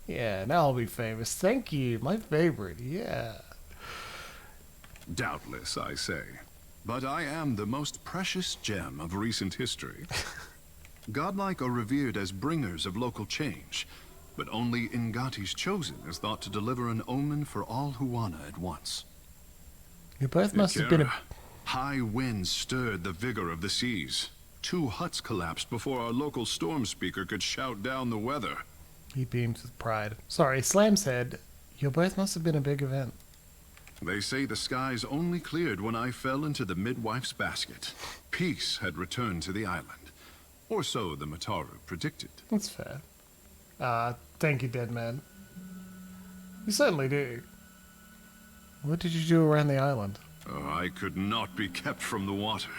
Yeah, now I'll be famous. Thank you. My favorite. Yeah. Doubtless, I say. but I am the most precious gem of recent history. Godlike are revered as bringers of local change, but only Ngati's chosen is thought to deliver an omen for all Huana at once. You both must have been a... High winds stirred the vigor of the seas. 2 huts collapsed before our local storm speaker could shout down the weather. He beams with pride. Sorry, Slam said, you both must have been a big event. They say the skies only cleared when I fell into the midwife's basket. Peace had returned to the island. Or so the Mataru predicted. That's fair. Thank you, dead man. You certainly do. What did you do around the island? Oh, I could not be kept from the water.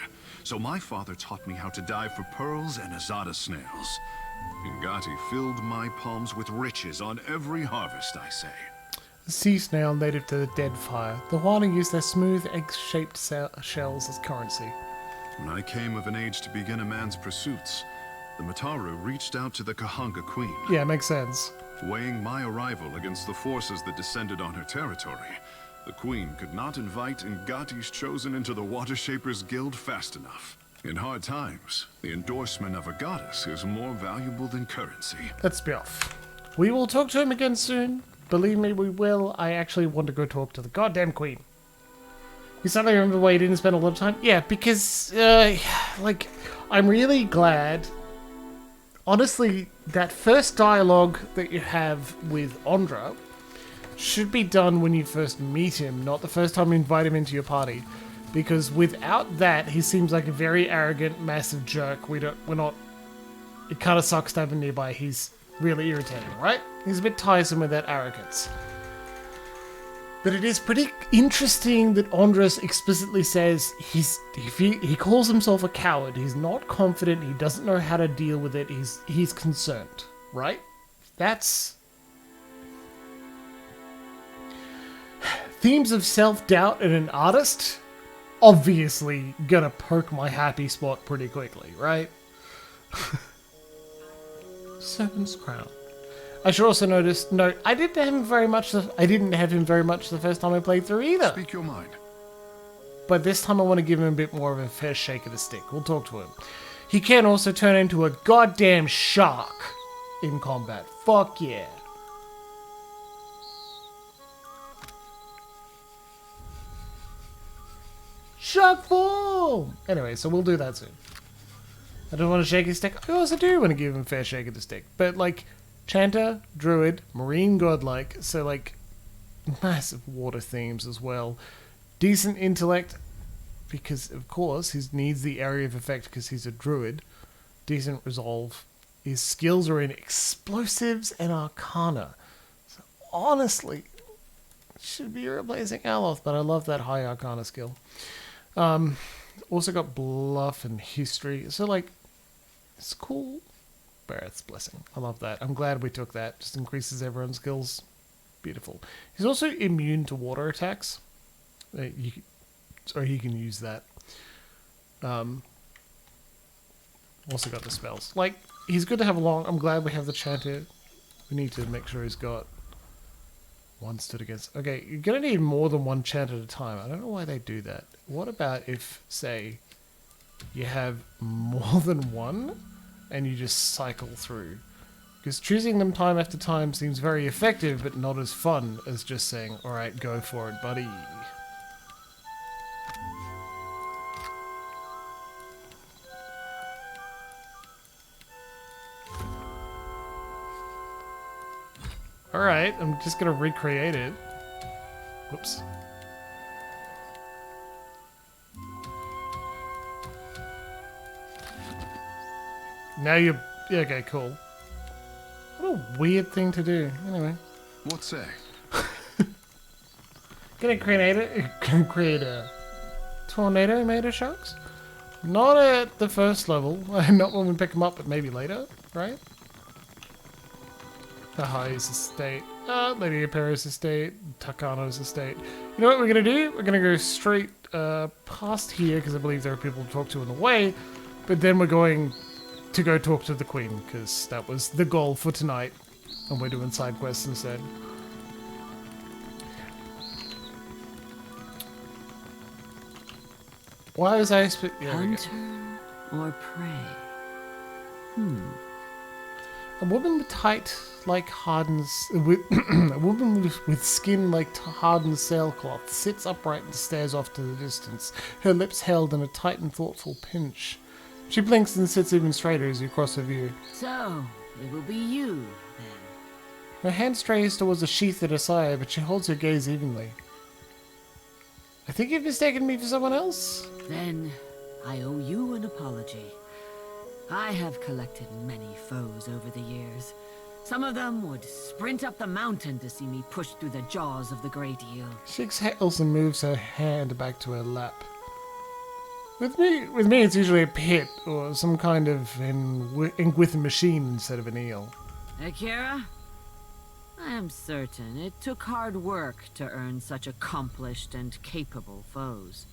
So my father taught me how to dive for pearls and azada snails. Ngati filled my palms with riches on every harvest, I say. The sea snail native to the dead fire. The Huana use their smooth, egg-shaped shells as currency. When I came of an age to begin a man's pursuits, the Mataru reached out to the Kahanga Queen. Yeah, makes sense. Weighing my arrival against the forces that descended on her territory, the Queen could not invite Ngati's chosen into the Water Shapers Guild fast enough. In hard times, the endorsement of a goddess is more valuable than currency. Let's be off. We will talk to him again soon. Believe me, we will. I actually want to go talk to the goddamn Queen. You suddenly remember why you didn't spend a lot of time? Yeah, because, like, I'm really glad. Honestly, that first dialogue that you have with Ondra should be done when you first meet him, not the first time you invite him into your party. Because without that, he seems like a very arrogant, massive jerk. We're not... It kind of sucks to have him nearby. He's really irritating, right? He's a bit tiresome with that arrogance. But it is pretty interesting that Andres explicitly says he calls himself a coward. He's not confident. He doesn't know how to deal with it. He's concerned, right? That's... Themes of self-doubt in an artist, obviously gonna poke my happy spot pretty quickly, right? Serpent's Crown. I should also note, I didn't have him very much the first time I played through either. Speak your mind. But this time I want to give him a bit more of a fair shake of the stick. We'll talk to him. He can also turn into a goddamn shark in combat. Fuck yeah. Shark form! Anyway, so we'll do that soon. I don't want to shake his stick. I also do want to give him a fair shake of the stick. But, like, Chanter, Druid, Marine Godlike, so, like, massive water themes as well. Decent intellect, because, of course, he needs the area of effect because he's a Druid. Decent resolve. His skills are in explosives and arcana. So, honestly, should be replacing Aloth, but I love that high arcana skill. Also got bluff and history, so like it's cool. Barrett's Blessing, I love that. I'm glad we took that. Just increases everyone's skills. Beautiful. He's also immune to water attacks, so he can use that. Also got the spells. Like, he's good to have along. I'm glad we have the chanter. We need to make sure he's got one stood against. Okay, you're gonna need more than one chant at a time. I don't know why they do that. What about if, say, you have more than one and you just cycle through? Because choosing them time after time seems very effective, but not as fun as just saying, alright, go for it, buddy. Alright, I'm just gonna recreate it. Whoops. Now you're... Yeah, okay, cool. What a weird thing to do. Anyway. What say? Gonna create a tornado made of sharks? Not at the first level. Not when we pick them up, but maybe later, right? Tahai's estate, Lady Apera's estate, Takano's estate. You know what we're going to do? We're going to go straight past here, because I believe there are people to talk to on the way. But then we're going to go talk to the Queen, because that was the goal for tonight. And we're doing side quests instead. Why was I... Hunter or prey? A woman with tight, like hardened... a woman with skin like hardened sailcloth sits upright and stares off to the distance, her lips held in a tight and thoughtful pinch. She blinks and sits even straighter as you cross her view. So, it will be you, then. Her hand strays towards the sheath at her side, but she holds her gaze evenly. I think you've mistaken me for someone else? Then, I owe you an apology. I have collected many foes over the years. Some of them would sprint up the mountain to see me pushed through the jaws of the great eel. She exhales and moves her hand back to her lap. With me, it's usually a pit or some kind of with a machine instead of an eel. Akira? I am certain it took hard work to earn such accomplished and capable foes.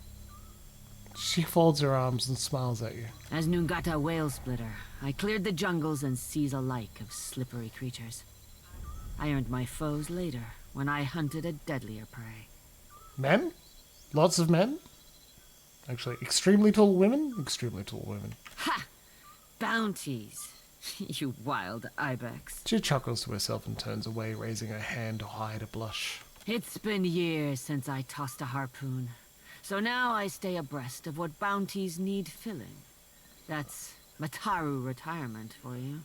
She folds her arms and smiles at you. As Nungata Whale Splitter, I cleared the jungles and seas alike of slippery creatures. I earned my foes later, when I hunted a deadlier prey. Men? Lots of men? Actually, extremely tall women? Extremely tall women. Ha! Bounties. You wild ibex. She chuckles to herself and turns away, raising her hand to hide a blush. It's been years since I tossed a harpoon. So now I stay abreast of what bounties need filling. That's Mataru retirement for you.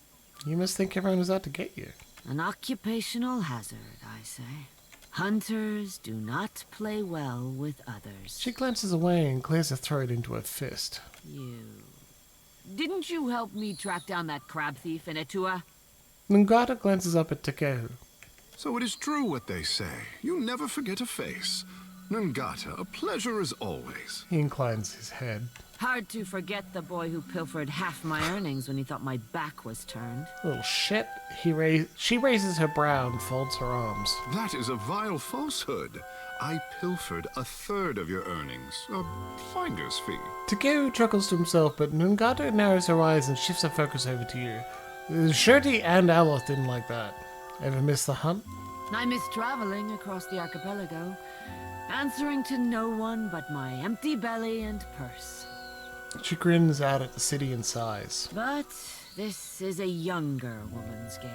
You must think everyone is out to get you. An occupational hazard, I say. Hunters do not play well with others. She glances away and clears her throat into a fist. You... Didn't you help me track down that crab thief in Etua? Nungata glances up at Takeru. So it is true what they say. You never forget a face. Nungata, a pleasure as always. He inclines his head. Hard to forget the boy who pilfered half my earnings when he thought my back was turned. Little shit. She raises her brow and folds her arms. That is a vile falsehood. I pilfered a third of your earnings. A finder's fee. Takeru chuckles to himself, but Nungata narrows her eyes and shifts her focus over to you. Shirty and Aloth didn't like that. Ever miss the hunt? I miss traveling across the archipelago, answering to no one but my empty belly and purse. She grins out at the city and sighs. But this is a younger woman's game.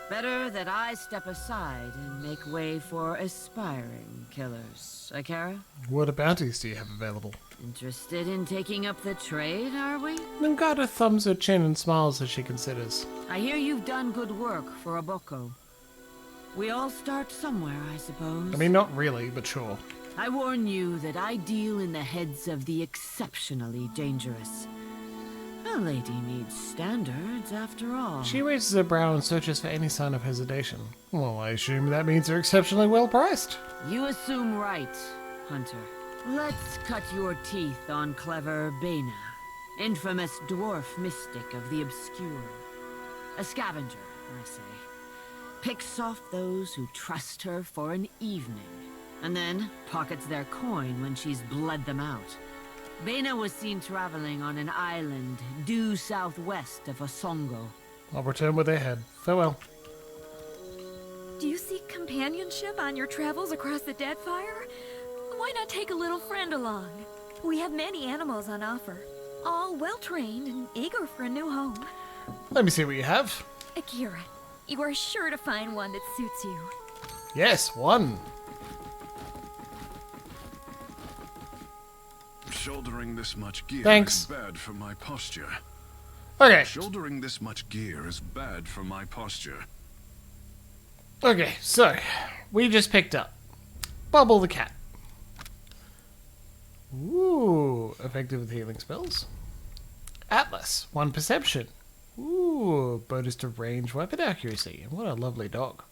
Better that I step aside and make way for aspiring killers. Akira? What bounties do you have available? Interested in taking up the trade, are we? Nungata thumbs her chin and smiles as she considers. I hear you've done good work for a Boko. We all start somewhere, I suppose. I mean, not really, but sure. I warn you that I deal in the heads of the exceptionally dangerous. A lady needs standards, after all. She raises her brow and searches for any sign of hesitation. Well, I assume that means they're exceptionally well priced. You assume right, Hunter. Let's cut your teeth on clever Bena, infamous dwarf mystic of the obscure. A scavenger, I say. Picks off those who trust her for an evening, and then pockets their coin when she's bled them out. Bena was seen traveling on an island due southwest of Osongo. I'll return where they head. Farewell. Do you seek companionship on your travels across the Deadfire? Why not take a little friend along? We have many animals on offer, all well-trained and eager for a new home. Let me see what you have. Akira, you are sure to find one that suits you. Yes, one. Shouldering this much gear Thanks. is bad for my posture. Okay. Shouldering this much gear is bad for my posture. Okay, so we just picked up Bubble the cat. Ooh, effective with healing spells. Atlas, 1 perception. Ooh, bonus to range weapon accuracy. What a lovely dog.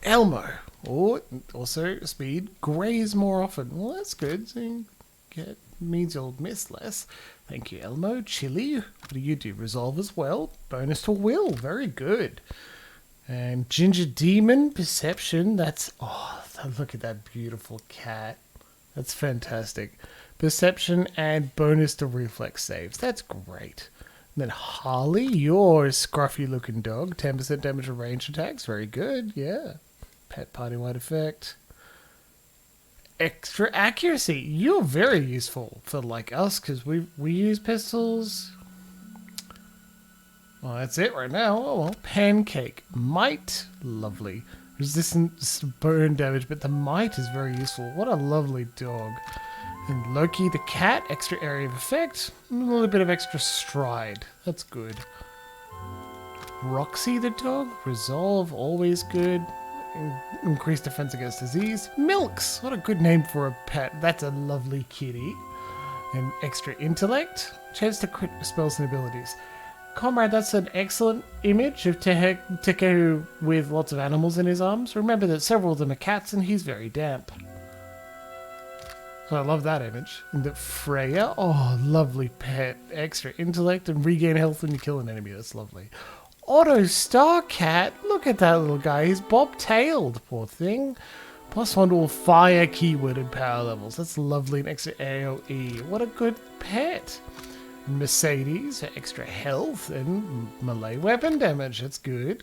Elmo. Oh, also speed. Graze more often. Well, that's good. So means you'll miss less. Thank you, Elmo. Chili. What do you do? Resolve as well. Bonus to will. Very good. And Ginger Demon. Perception. That's... Oh, look at that beautiful cat. That's fantastic. Perception and bonus to reflex saves. That's great. And then Harley, your scruffy looking dog. 10% damage to range attacks. Very good. Yeah. Pet party wide effect. extra accuracy. You're very useful for like us because we use pistols. Well, that's it right now. Oh well. Pancake. Might. Lovely. Resistance to burn damage, but the might is very useful. What a lovely dog. And Loki the cat. Extra area of effect. A little bit of extra stride. That's good. Roxy the dog. Resolve. Always good. Increased defense against disease. Milks. What a good name for a pet. That's a lovely kitty. And extra intellect. Chance to crit spells and abilities. Comrade, that's an excellent image of Tekehu with lots of animals in his arms. Remember that several of them are cats and he's very damp. So I love that image. And that Freya, oh, lovely pet. Extra intellect and regain health when you kill an enemy. That's lovely. Otto Star Cat, look at that little guy. He's bob-tailed, poor thing. +1 to all fire, keyword, and power levels. That's lovely and extra AoE. What a good pet. Mercedes, extra health and melee weapon damage. That's good.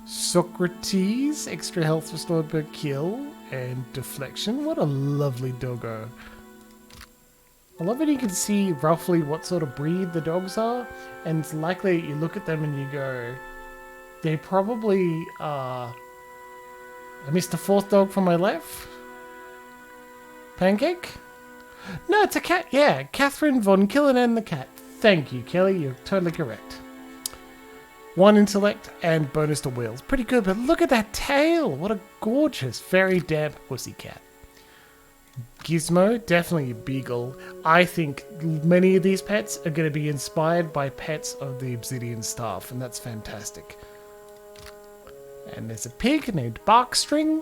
Socrates, extra health restored per kill and deflection. What a lovely doggo. I love that you can see roughly what sort of breed the dogs are, and it's likely you look at them and you go, they probably are... I missed the fourth dog from my left. Pancake? No, it's a cat. Yeah, Catherine von Killinen the cat. Thank you, Kelly. You're totally correct. 1 intellect and bonus to wheels. Pretty good, but look at that tail. What a gorgeous, very damp pussycat. Gizmo, definitely a beagle. I think many of these pets are going to be inspired by pets of the Obsidian staff, and that's fantastic. And there's a pig named Barkstring.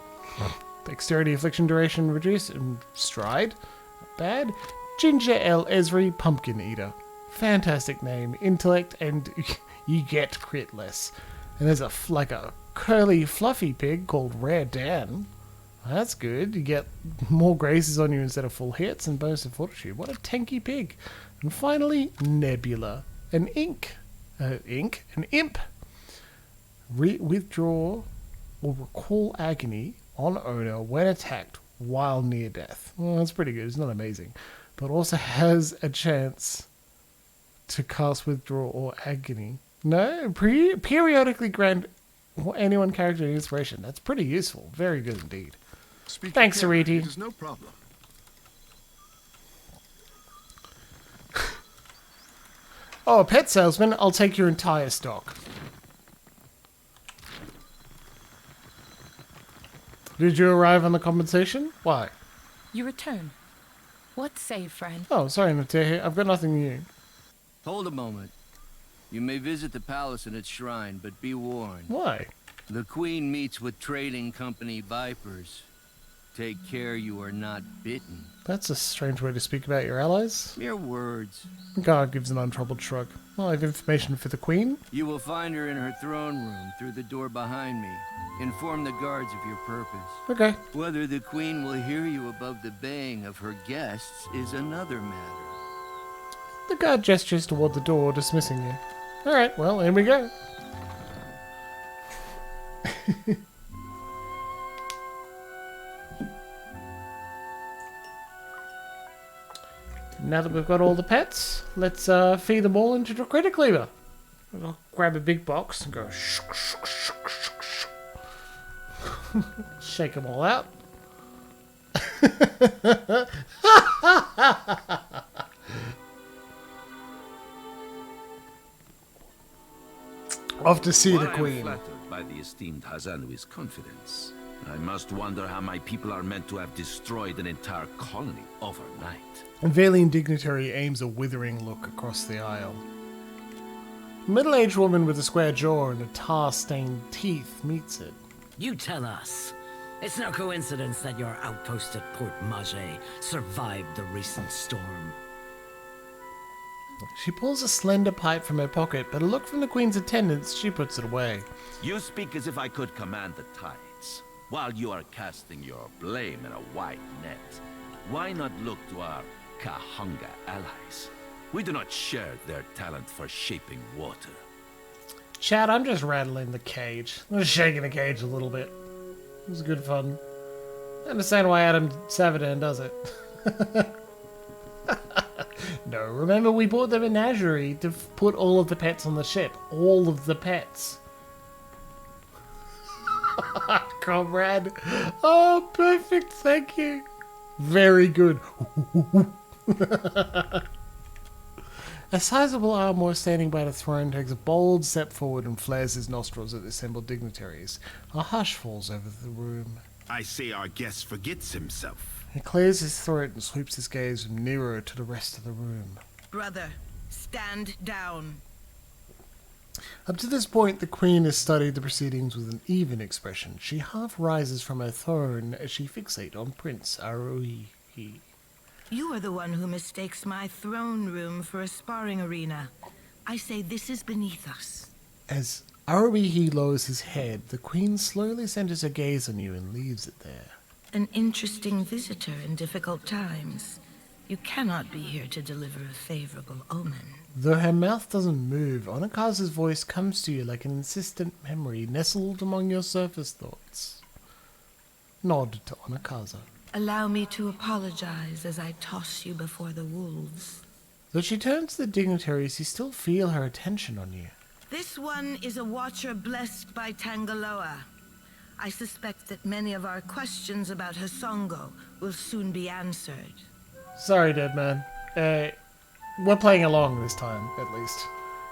Dexterity, affliction, duration reduced, and stride. Not bad. Ginger L. Esri, Pumpkin Eater. Fantastic name. Intellect, and you get crit less. And there's like a curly, fluffy pig called Rare Dan. That's good. You get more graces on you instead of full hits and bonus of fortitude. What a tanky pig. And finally, Nebula. An an imp. Withdraw or recall agony on owner when attacked while near death. Well, that's pretty good. It's not amazing. But also has a chance to cast withdraw or agony. No, periodically grant anyone character inspiration. That's pretty useful. Very good indeed. Thanks, Sariti. It is no problem. Oh, a pet salesman. I'll take your entire stock. Did you arrive on the compensation? Why? You return. What say, friend? Oh, sorry, Natehe. I've got nothing new. Hold a moment. You may visit the palace and its shrine, but be warned. Why? The Queen meets with trading company vipers. Take care you are not bitten. That's a strange way to speak about your allies. Mere words. God gives an untroubled shrug. Well, I have information for the Queen. You will find her in her throne room through the door behind me. Inform the guards of your purpose. Okay. Whether the Queen will hear you above the baying of her guests is another matter. The guard gestures toward the door, dismissing you. Alright, well, in we go. Now that we've got all the pets, let's feed them all into the critter cleaver. I'll grab a big box and go shuk, shuk, shuk, shuk, shuk. Shake them all out. Off to see the Queen. I am flattered by the esteemed Hazanui's confidence. I must wonder how my people are meant to have destroyed an entire colony overnight. A Valian dignitary aims a withering look across the aisle. A middle-aged woman with a square jaw and a tar-stained teeth meets it. You tell us. It's no coincidence that your outpost at Port Mage survived the recent storm. She pulls a slender pipe from her pocket, but a look from the Queen's attendants, she puts it away. You speak as if I could command the tides, while you are casting your blame in a wide net. Why not look to our Kahunga allies? We do not share their talent for shaping water. Chad, I'm just rattling the cage. I'm just shaking the cage a little bit. It was good fun. I understand why Adam Savadan does it. No, remember we bought the menagerie to put all of the pets on the ship. All of the pets. Comrade. Oh, perfect. Thank you. Very good. A sizable armor standing by the throne takes a bold step forward and flares his nostrils at the assembled dignitaries. A hush falls over the room. I say our guest forgets himself. He clears his throat and sweeps his gaze from Nero to the rest of the room. Brother, stand down. Up to this point, the Queen has studied the proceedings with an even expression. She half rises from her throne as she fixates on Prince Aruhi. You are the one who mistakes my throne room for a sparring arena. I say this is beneath us. As Aruhi lowers his head, the Queen slowly centers her gaze on you and leaves it there. An interesting visitor in difficult times. You cannot be here to deliver a favorable omen. Though her mouth doesn't move, Onakaza's voice comes to you like an insistent memory nestled among your surface thoughts. Nod to Onakaza. Allow me to apologize as I toss you before the wolves. Though she turns to the dignitaries, you still feel her attention on you. This one is a watcher blessed by Tangaloa. I suspect that many of our questions about Hasongo will soon be answered. Sorry, dead man. We're playing along this time, at least.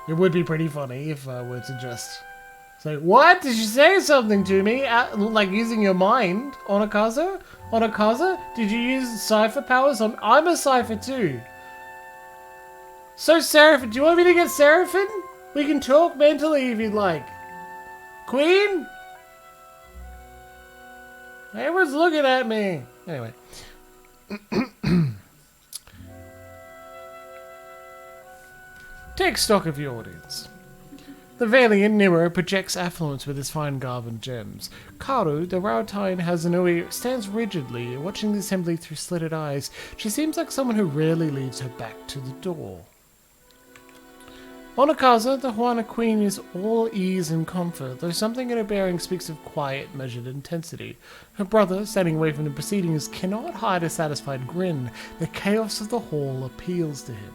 It would be pretty funny if I were to just say, "What? Did you say something to me?" Like using your mind, Onakaza? Onakaza? Did you use cipher powers? I'm a cipher too. So, Seraphim, do you want me to get Seraphim? We can talk mentally if you'd like. Queen? Everyone's looking at me. Anyway. Take stock of your audience. The valiant Nero projects affluence with his fine garb and gems. Karu, the Rautine Hazanui, stands rigidly, watching the assembly through slitted eyes. She seems like someone who rarely leaves her back to the door. Onakaza, the Huana Queen, is all ease and comfort, though something in her bearing speaks of quiet, measured intensity. Her brother, standing away from the proceedings, cannot hide a satisfied grin. The chaos of the hall appeals to him.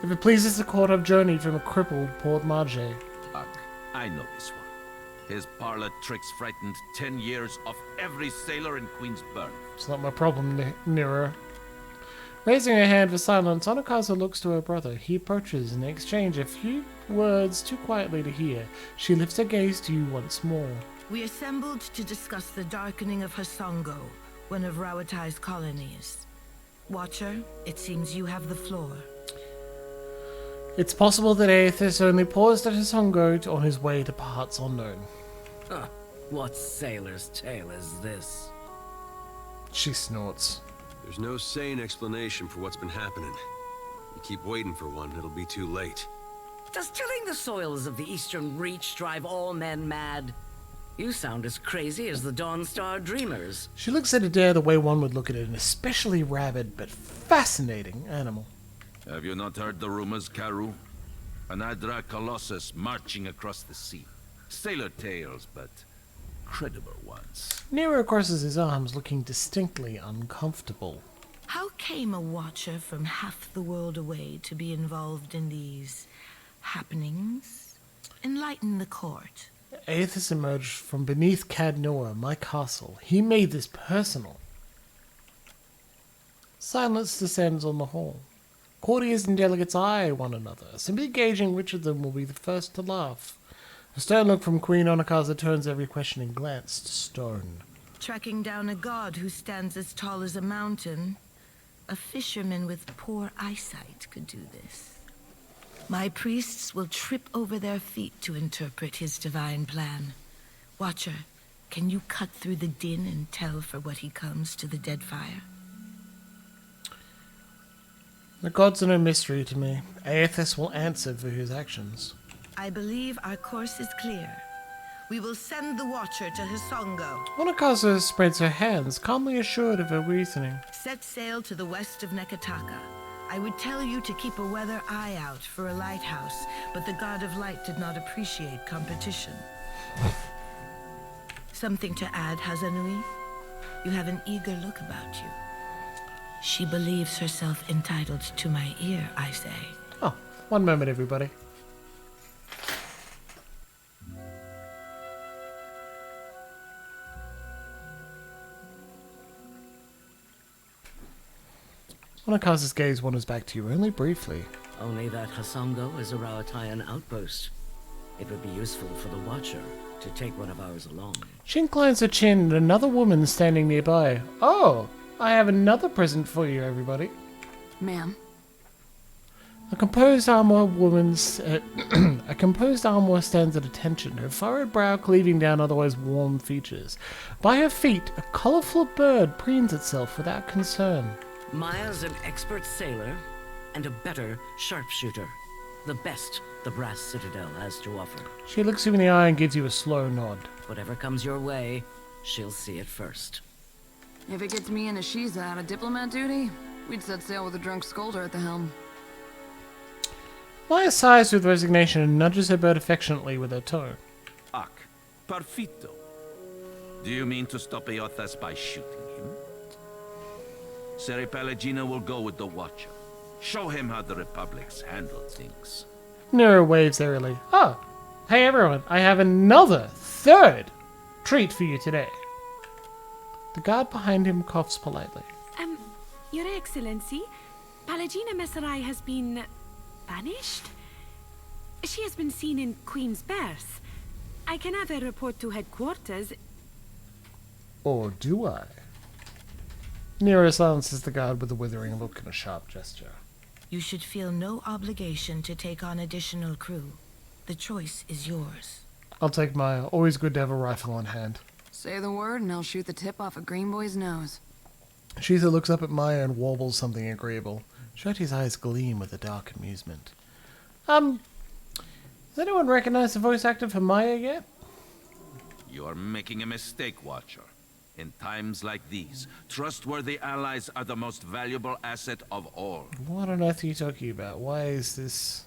If it pleases the court, I've journeyed from a crippled Port Marge. Ugh, I know this one. His parlor tricks frightened 10 years of every sailor in Queensburg. It's not my problem, Nero. Raising her hand for silence, Onakaza looks to her brother. He approaches and they exchange a few words too quietly to hear. She lifts her gaze to you once more. We assembled to discuss the darkening of Hasongo, one of Rawatai's colonies. Watcher, it seems you have the floor. It's possible that Aethys only paused at Hasongo on his way to parts unknown. Huh. What sailor's tale is this? She snorts. There's no sane explanation for what's been happening. You keep waiting for one, it'll be too late. Does tilling the soils of the Eastern Reach drive all men mad? You sound as crazy as the Dawn Star Dreamers. She looks at Adair the way one would look at an especially rabid but fascinating animal. Have you not heard the rumors, Karu? An Adra Colossus marching across the sea. Sailor tales, but credible ones. Nero crosses his arms, looking distinctly uncomfortable. How came a watcher from half the world away to be involved in these happenings? Enlighten the court. Aethys emerged from beneath Cadnoa, my castle. He made this personal. Silence descends on the hall. Courtiers and delegates eye one another, simply gauging which of them will be the first to laugh. A stern look from Queen Onakaza turns every questioning glance to stone. Tracking down a god who stands as tall as a mountain. A fisherman with poor eyesight could do this. My priests will trip over their feet to interpret his divine plan. Watcher, can you cut through the din and tell for what he comes to the dead fire? The gods are no mystery to me. Aethys will answer for his actions. I believe our course is clear. We will send the Watcher to Hasongo. Onakaza spreads her hands, calmly assured of her reasoning. Set sail to the west of Neketaka. I would tell you to keep a weather eye out for a lighthouse, but the God of Light did not appreciate competition. Something to add, Hazanui? You have an eager look about you. She believes herself entitled to my ear, I say. Oh, one moment, everybody. Onakaza's gaze wanders back to you only briefly. Only that Hasango is a Rawatayan outpost. It would be useful for the Watcher to take one of ours along. She inclines her chin at another woman standing nearby. Oh, I have another present for you, everybody. Ma'am. A composed armor woman's a composed armor stands at attention, her furrowed brow cleaving down otherwise warm features. By her feet, a colorful bird preens itself without concern. Maya's an expert sailor and a better sharpshooter. The best the Brass Citadel has to offer. She looks you in the eye and gives you a slow nod. Whatever comes your way, she'll see it first. If it gets me and Ashiza out of diplomat duty, we'd set sail with a drunk scolder at the helm. Maya sighs with resignation and nudges her bird affectionately with her toe. Ak, perfito. Do you mean to stop Eothas by shooting him? Seri Pelagina will go with the Watcher. Show him how the Republic's handle things. Nero waves airily. Oh, hey everyone, I have another third treat for you today. The guard behind him coughs politely. Your Excellency, Palagina Messerai has been banished? She has been seen in Queen's Berth. I can have a report to headquarters. Or do I? Nero silences the guard with a withering look and a sharp gesture. You should feel no obligation to take on additional crew. The choice is yours. I'll take Maya. Always good to have a rifle on hand. Say the word and I'll shoot the tip off a green boy's nose. Shiza looks up at Maya and warbles something agreeable. Shotti's eyes gleam with a dark amusement. Does anyone recognize the voice actor for Maya yet? You're making a mistake, Watcher. In times like these, trustworthy allies are the most valuable asset of all. What on earth are you talking about? Why is this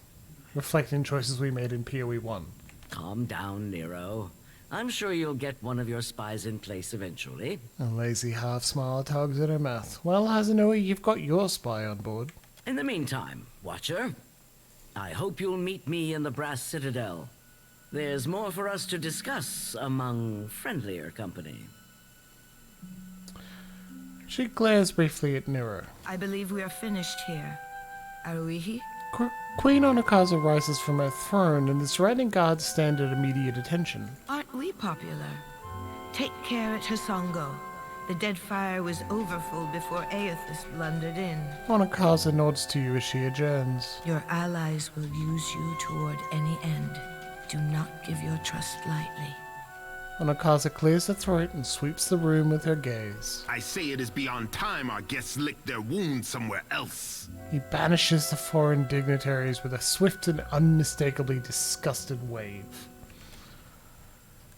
reflecting choices we made in PoE 1? Calm down, Nero. I'm sure you'll get one of your spies in place eventually. A lazy half smile tugs at her mouth. Well, Hazanui, you've got your spy on board. In the meantime, Watcher, I hope you'll meet me in the Brass Citadel. There's more for us to discuss among friendlier company. She glares briefly at Nero. I believe we are finished here. Aruihi? Queen Onakaza rises from her throne and the surrounding guards stand at immediate attention. Aren't we popular? Take care at Hasango. The dead fire was overfull before Aethys blundered in. Onakaza nods to you as she adjourns. Your allies will use you toward any end. Do not give your trust lightly. Onakaza clears her throat and sweeps the room with her gaze. I say it is beyond time our guests lick their wounds somewhere else. He banishes the foreign dignitaries with a swift and unmistakably disgusted wave.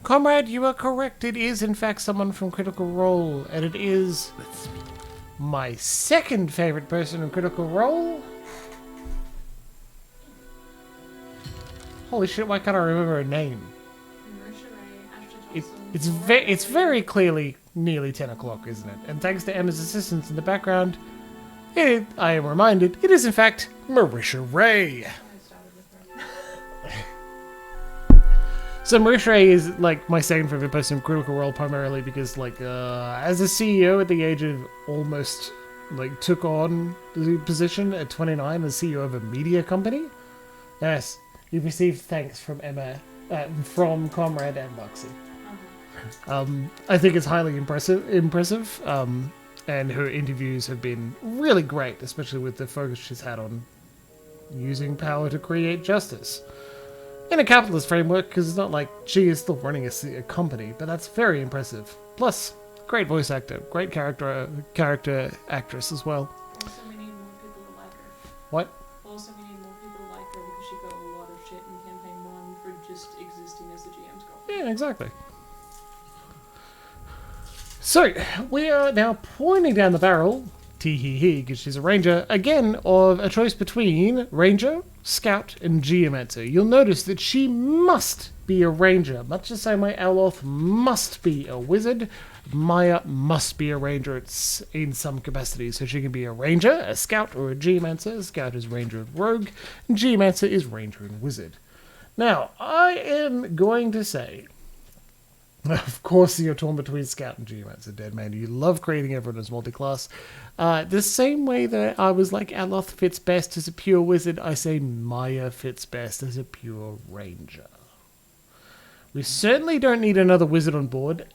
Comrade, you are correct. It is, in fact, someone from Critical Role, and it is my second favorite person in Critical Role. Holy shit, why can't I remember her name? It's very clearly nearly 10 o'clock, isn't it? And thanks to Emma's assistance in the background, I am reminded, it is in fact Marisha Ray. So Marisha Ray is like my second favorite person in Critical Role, primarily because as a CEO at the age of almost took on the position at 29 as CEO of a media company. Yes, you've received thanks from Emma, from Comrade and Luxie. I think it's highly impressive, and her interviews have been really great, especially with the focus she's had on using power to create justice in a capitalist framework, because it's not like she is still running a company, but that's very impressive. Plus, great voice actor, great character actress as well. Also, we need more people to like her. What? Also, we need more people to like her because she got a lot of shit in campaign 1 for just existing as the GM's girlfriend. Yeah, exactly. So, we are now pointing down the barrel Tee-hee-hee, because she's a ranger, again, of a choice between ranger, scout, and geomancer. You'll notice that she must be a ranger. Much the same way Aloth must be a wizard, Maya must be a ranger in some capacity. So she can be a ranger, a scout, or a geomancer. A scout is ranger and rogue, and geomancer is ranger and wizard. Now, I am going to say... Of course you're torn between Scout and Geomancer, Dead Man. You love creating everyone as multi-class. The same way that I was like, Aloth fits best as a pure wizard, I say Maya fits best as a pure ranger. We certainly don't need another wizard on board.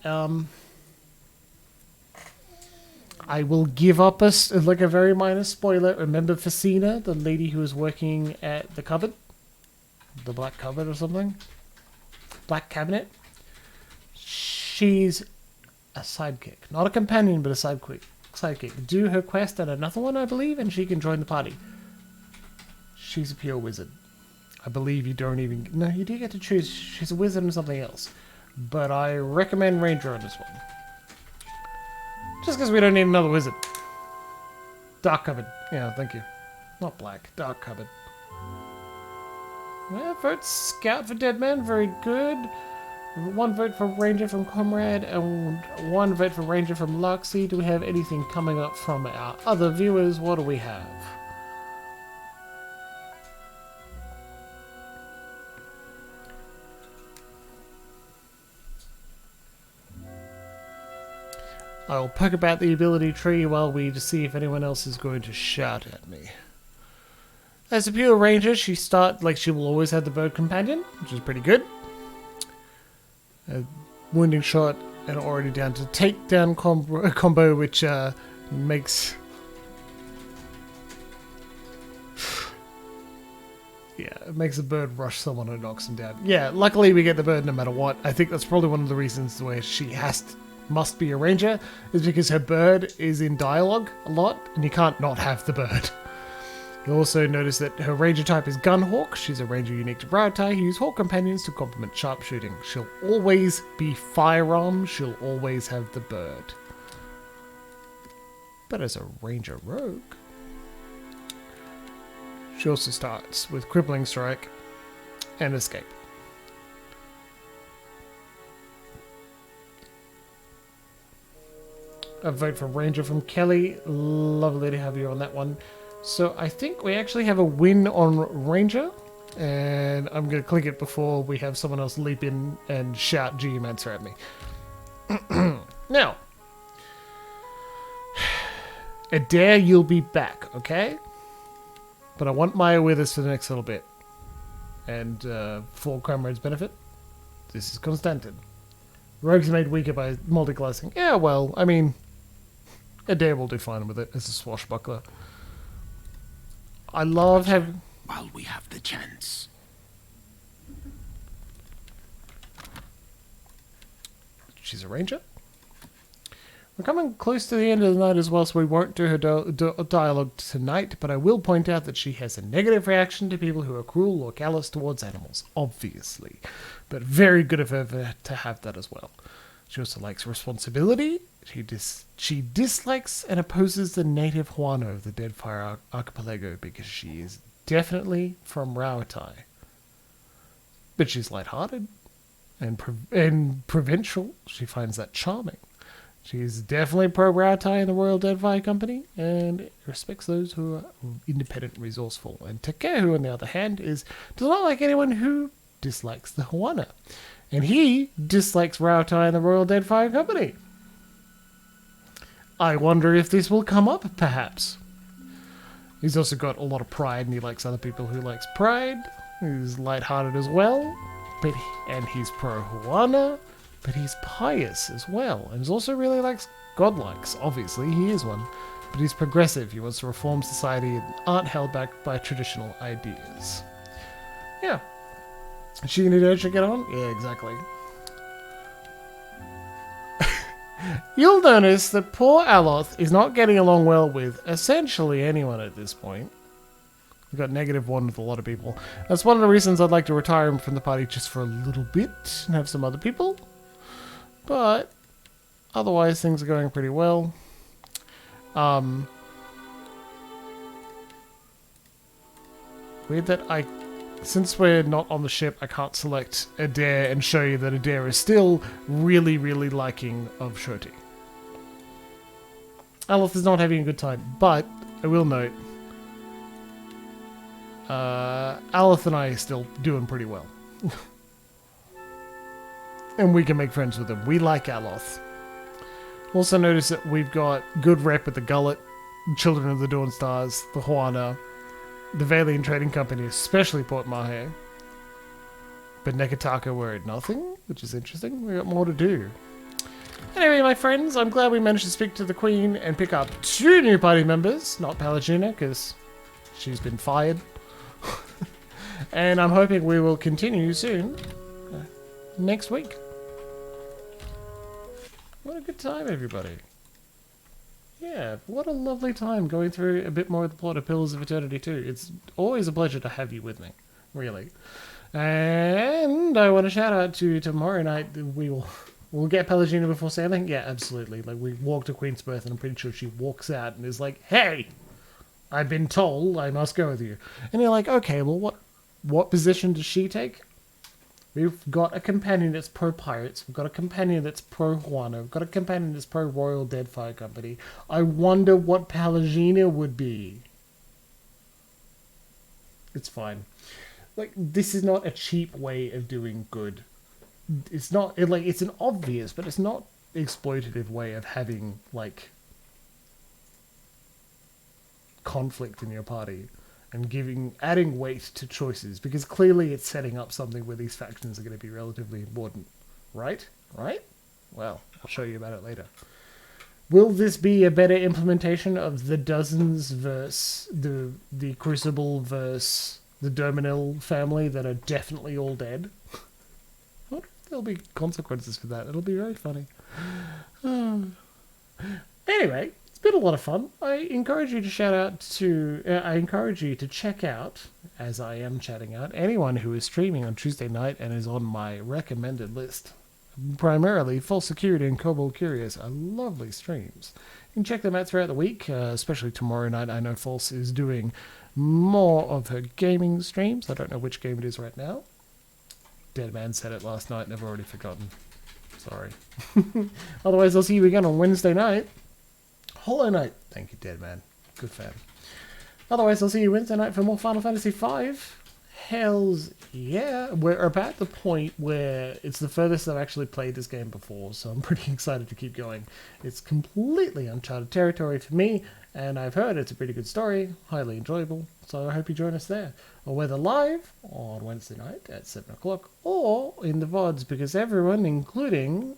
I will give up a very minor spoiler. Remember Facina, the lady who was working at the cupboard? The black cupboard or something? Black cabinet? She's a sidekick. Not a companion, but a sidekick. Do her quest and another one, I believe, and she can join the party. She's a pure wizard. I believe you don't even... No, you do get to choose. She's a wizard and something else. But I recommend Ranger on this one. Just because we don't need another wizard. Dark cupboard. Yeah, thank you. Not black. Dark cupboard. Well, vote Scout for Dead Man. Very good. 1 vote for Ranger from Comrade and 1 vote for Ranger from Larksea. Do we have anything coming up from our other viewers? What do we have? I'll poke about the ability tree while we see if anyone else is going to shout at me. As a pure Ranger, she will always have the bird companion, which is pretty good. A wounding shot and already down to takedown combo, which makes... Yeah, it makes a bird rush someone and knocks them down. Yeah, luckily we get the bird no matter what. I think that's probably one of the reasons where she must be a ranger, is because her bird is in dialogue a lot, and you can't not have the bird. You'll also notice that her ranger type is Gunhawk. She's a ranger unique to Rautai who use hawk companions to complement sharpshooting. She'll always be firearm. She'll always have the bird. But as a ranger rogue, she also starts with crippling strike and escape. A vote for ranger from Kelly. Lovely to have you on that one. So I think we actually have a win on Ranger, and I'm going to click it before we have someone else leap in and shout Geomancer at me. Now, Adair, you'll be back, okay? But I want Maya with us for the next little bit. And for Comrade's benefit, this is Constantin. Rogues made weaker by multiclassing. Yeah, well, I mean, Adair will do fine with it as a swashbuckler. I love having... While we have the chance. She's a ranger. We're coming close to the end of the night as well, so we won't do her dialogue tonight, but I will point out that she has a negative reaction to people who are cruel or callous towards animals, obviously. But very good of her to have that as well. She also likes responsibility. She dislikes and opposes the native Huano of the Deadfire Archipelago because she is definitely from Rautai. But she's lighthearted and provincial. She finds that charming. She's definitely pro-Rautai in the Royal Deadfire Company and respects those who are independent and resourceful. And Takehu, on the other hand, does not like anyone who dislikes the Huana. And he dislikes Rautai and the Royal Deadfire Company. I wonder if this will come up, perhaps. He's also got a lot of pride, and he likes other people who likes pride. He's lighthearted as well, and he's pro-Huana, but he's pious as well. And he also really likes godlikes. Obviously, he is one. But he's progressive. He wants to reform society and aren't held back by traditional ideas. Yeah. Is she going to get on? Yeah, exactly. You'll notice that poor Aloth is not getting along well with essentially anyone at this point. We've got -1 with a lot of people. That's one of the reasons I'd like to retire him from the party just for a little bit and have some other people. But otherwise, things are going pretty well. Weird that since we're not on the ship, I can't select Adair and show you that Adair is still really, really liking of Shoti. Aleph is not having a good time, but I will note, Aleph and I are still doing pretty well. And we can make friends with him. We like Aloth. Also notice that we've got good rep with the Gullet, Children of the Dawn Stars, the Huana, the Valiant Trading Company, especially Port Mahe. But Neketaka were at nothing, which is interesting. We got more to do. Anyway, my friends, I'm glad we managed to speak to the Queen and pick up 2 new party members. Not Palagina, because she's been fired. And I'm hoping we will continue soon. Next week. What a good time, everybody. Yeah, what a lovely time going through a bit more of the plot of Pillars of Eternity 2. It's always a pleasure to have you with me, really. And I want to shout out to tomorrow night. We'll get Pelagina before sailing. Yeah, absolutely. Like, we walk to Queen's Birth and I'm pretty sure she walks out and is like, "Hey, I've been told I must go with you." And you're like, okay, well, what position does she take? We've got a companion that's pro-pirates. We've got a companion that's pro-Huana. We've got a companion that's pro-Royal Deadfire Company. I wonder what Palagina would be. It's fine. Like, this is not a cheap way of doing good. It's not, it's an obvious, but it's not exploitative way of having, like, conflict in your party. And adding weight to choices, because clearly it's setting up something where these factions are going to be relatively important. Right? Right? Well, I'll show you about it later. Will this be a better implementation of the Dozens versus the Crucible versus the Dominil family that are definitely all dead? I wonder if there'll be consequences for that. It'll be very funny. Anyway, it's been a lot of fun. I encourage you to check out, as I am chatting out, anyone who is streaming on Tuesday night and is on my recommended list. Primarily Full Security and Kobold Curious are lovely streams. You can check them out throughout the week, especially tomorrow night. I know False is doing more of her gaming streams. I don't know which game it is right now. Deadman said it last night and I've already forgotten. Sorry. Otherwise, I'll see you again on Wednesday night. Hollow Knight. Thank you, Deadman. Good fan. Otherwise, I'll see you Wednesday night for more Final Fantasy V. Hells yeah. We're about the point where it's the furthest I've actually played this game before, so I'm pretty excited to keep going. It's completely uncharted territory for me, and I've heard it's a pretty good story, highly enjoyable, so I hope you join us there. Or whether live on Wednesday night at 7 o'clock, or in the VODs, because everyone, including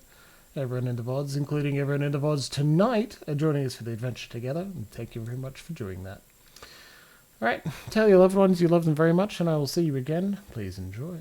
everyone in the VODs tonight, are joining us for the adventure together, and thank you very much for doing that. Alright, tell your loved ones you love them very much, and I will see you again. Please enjoy.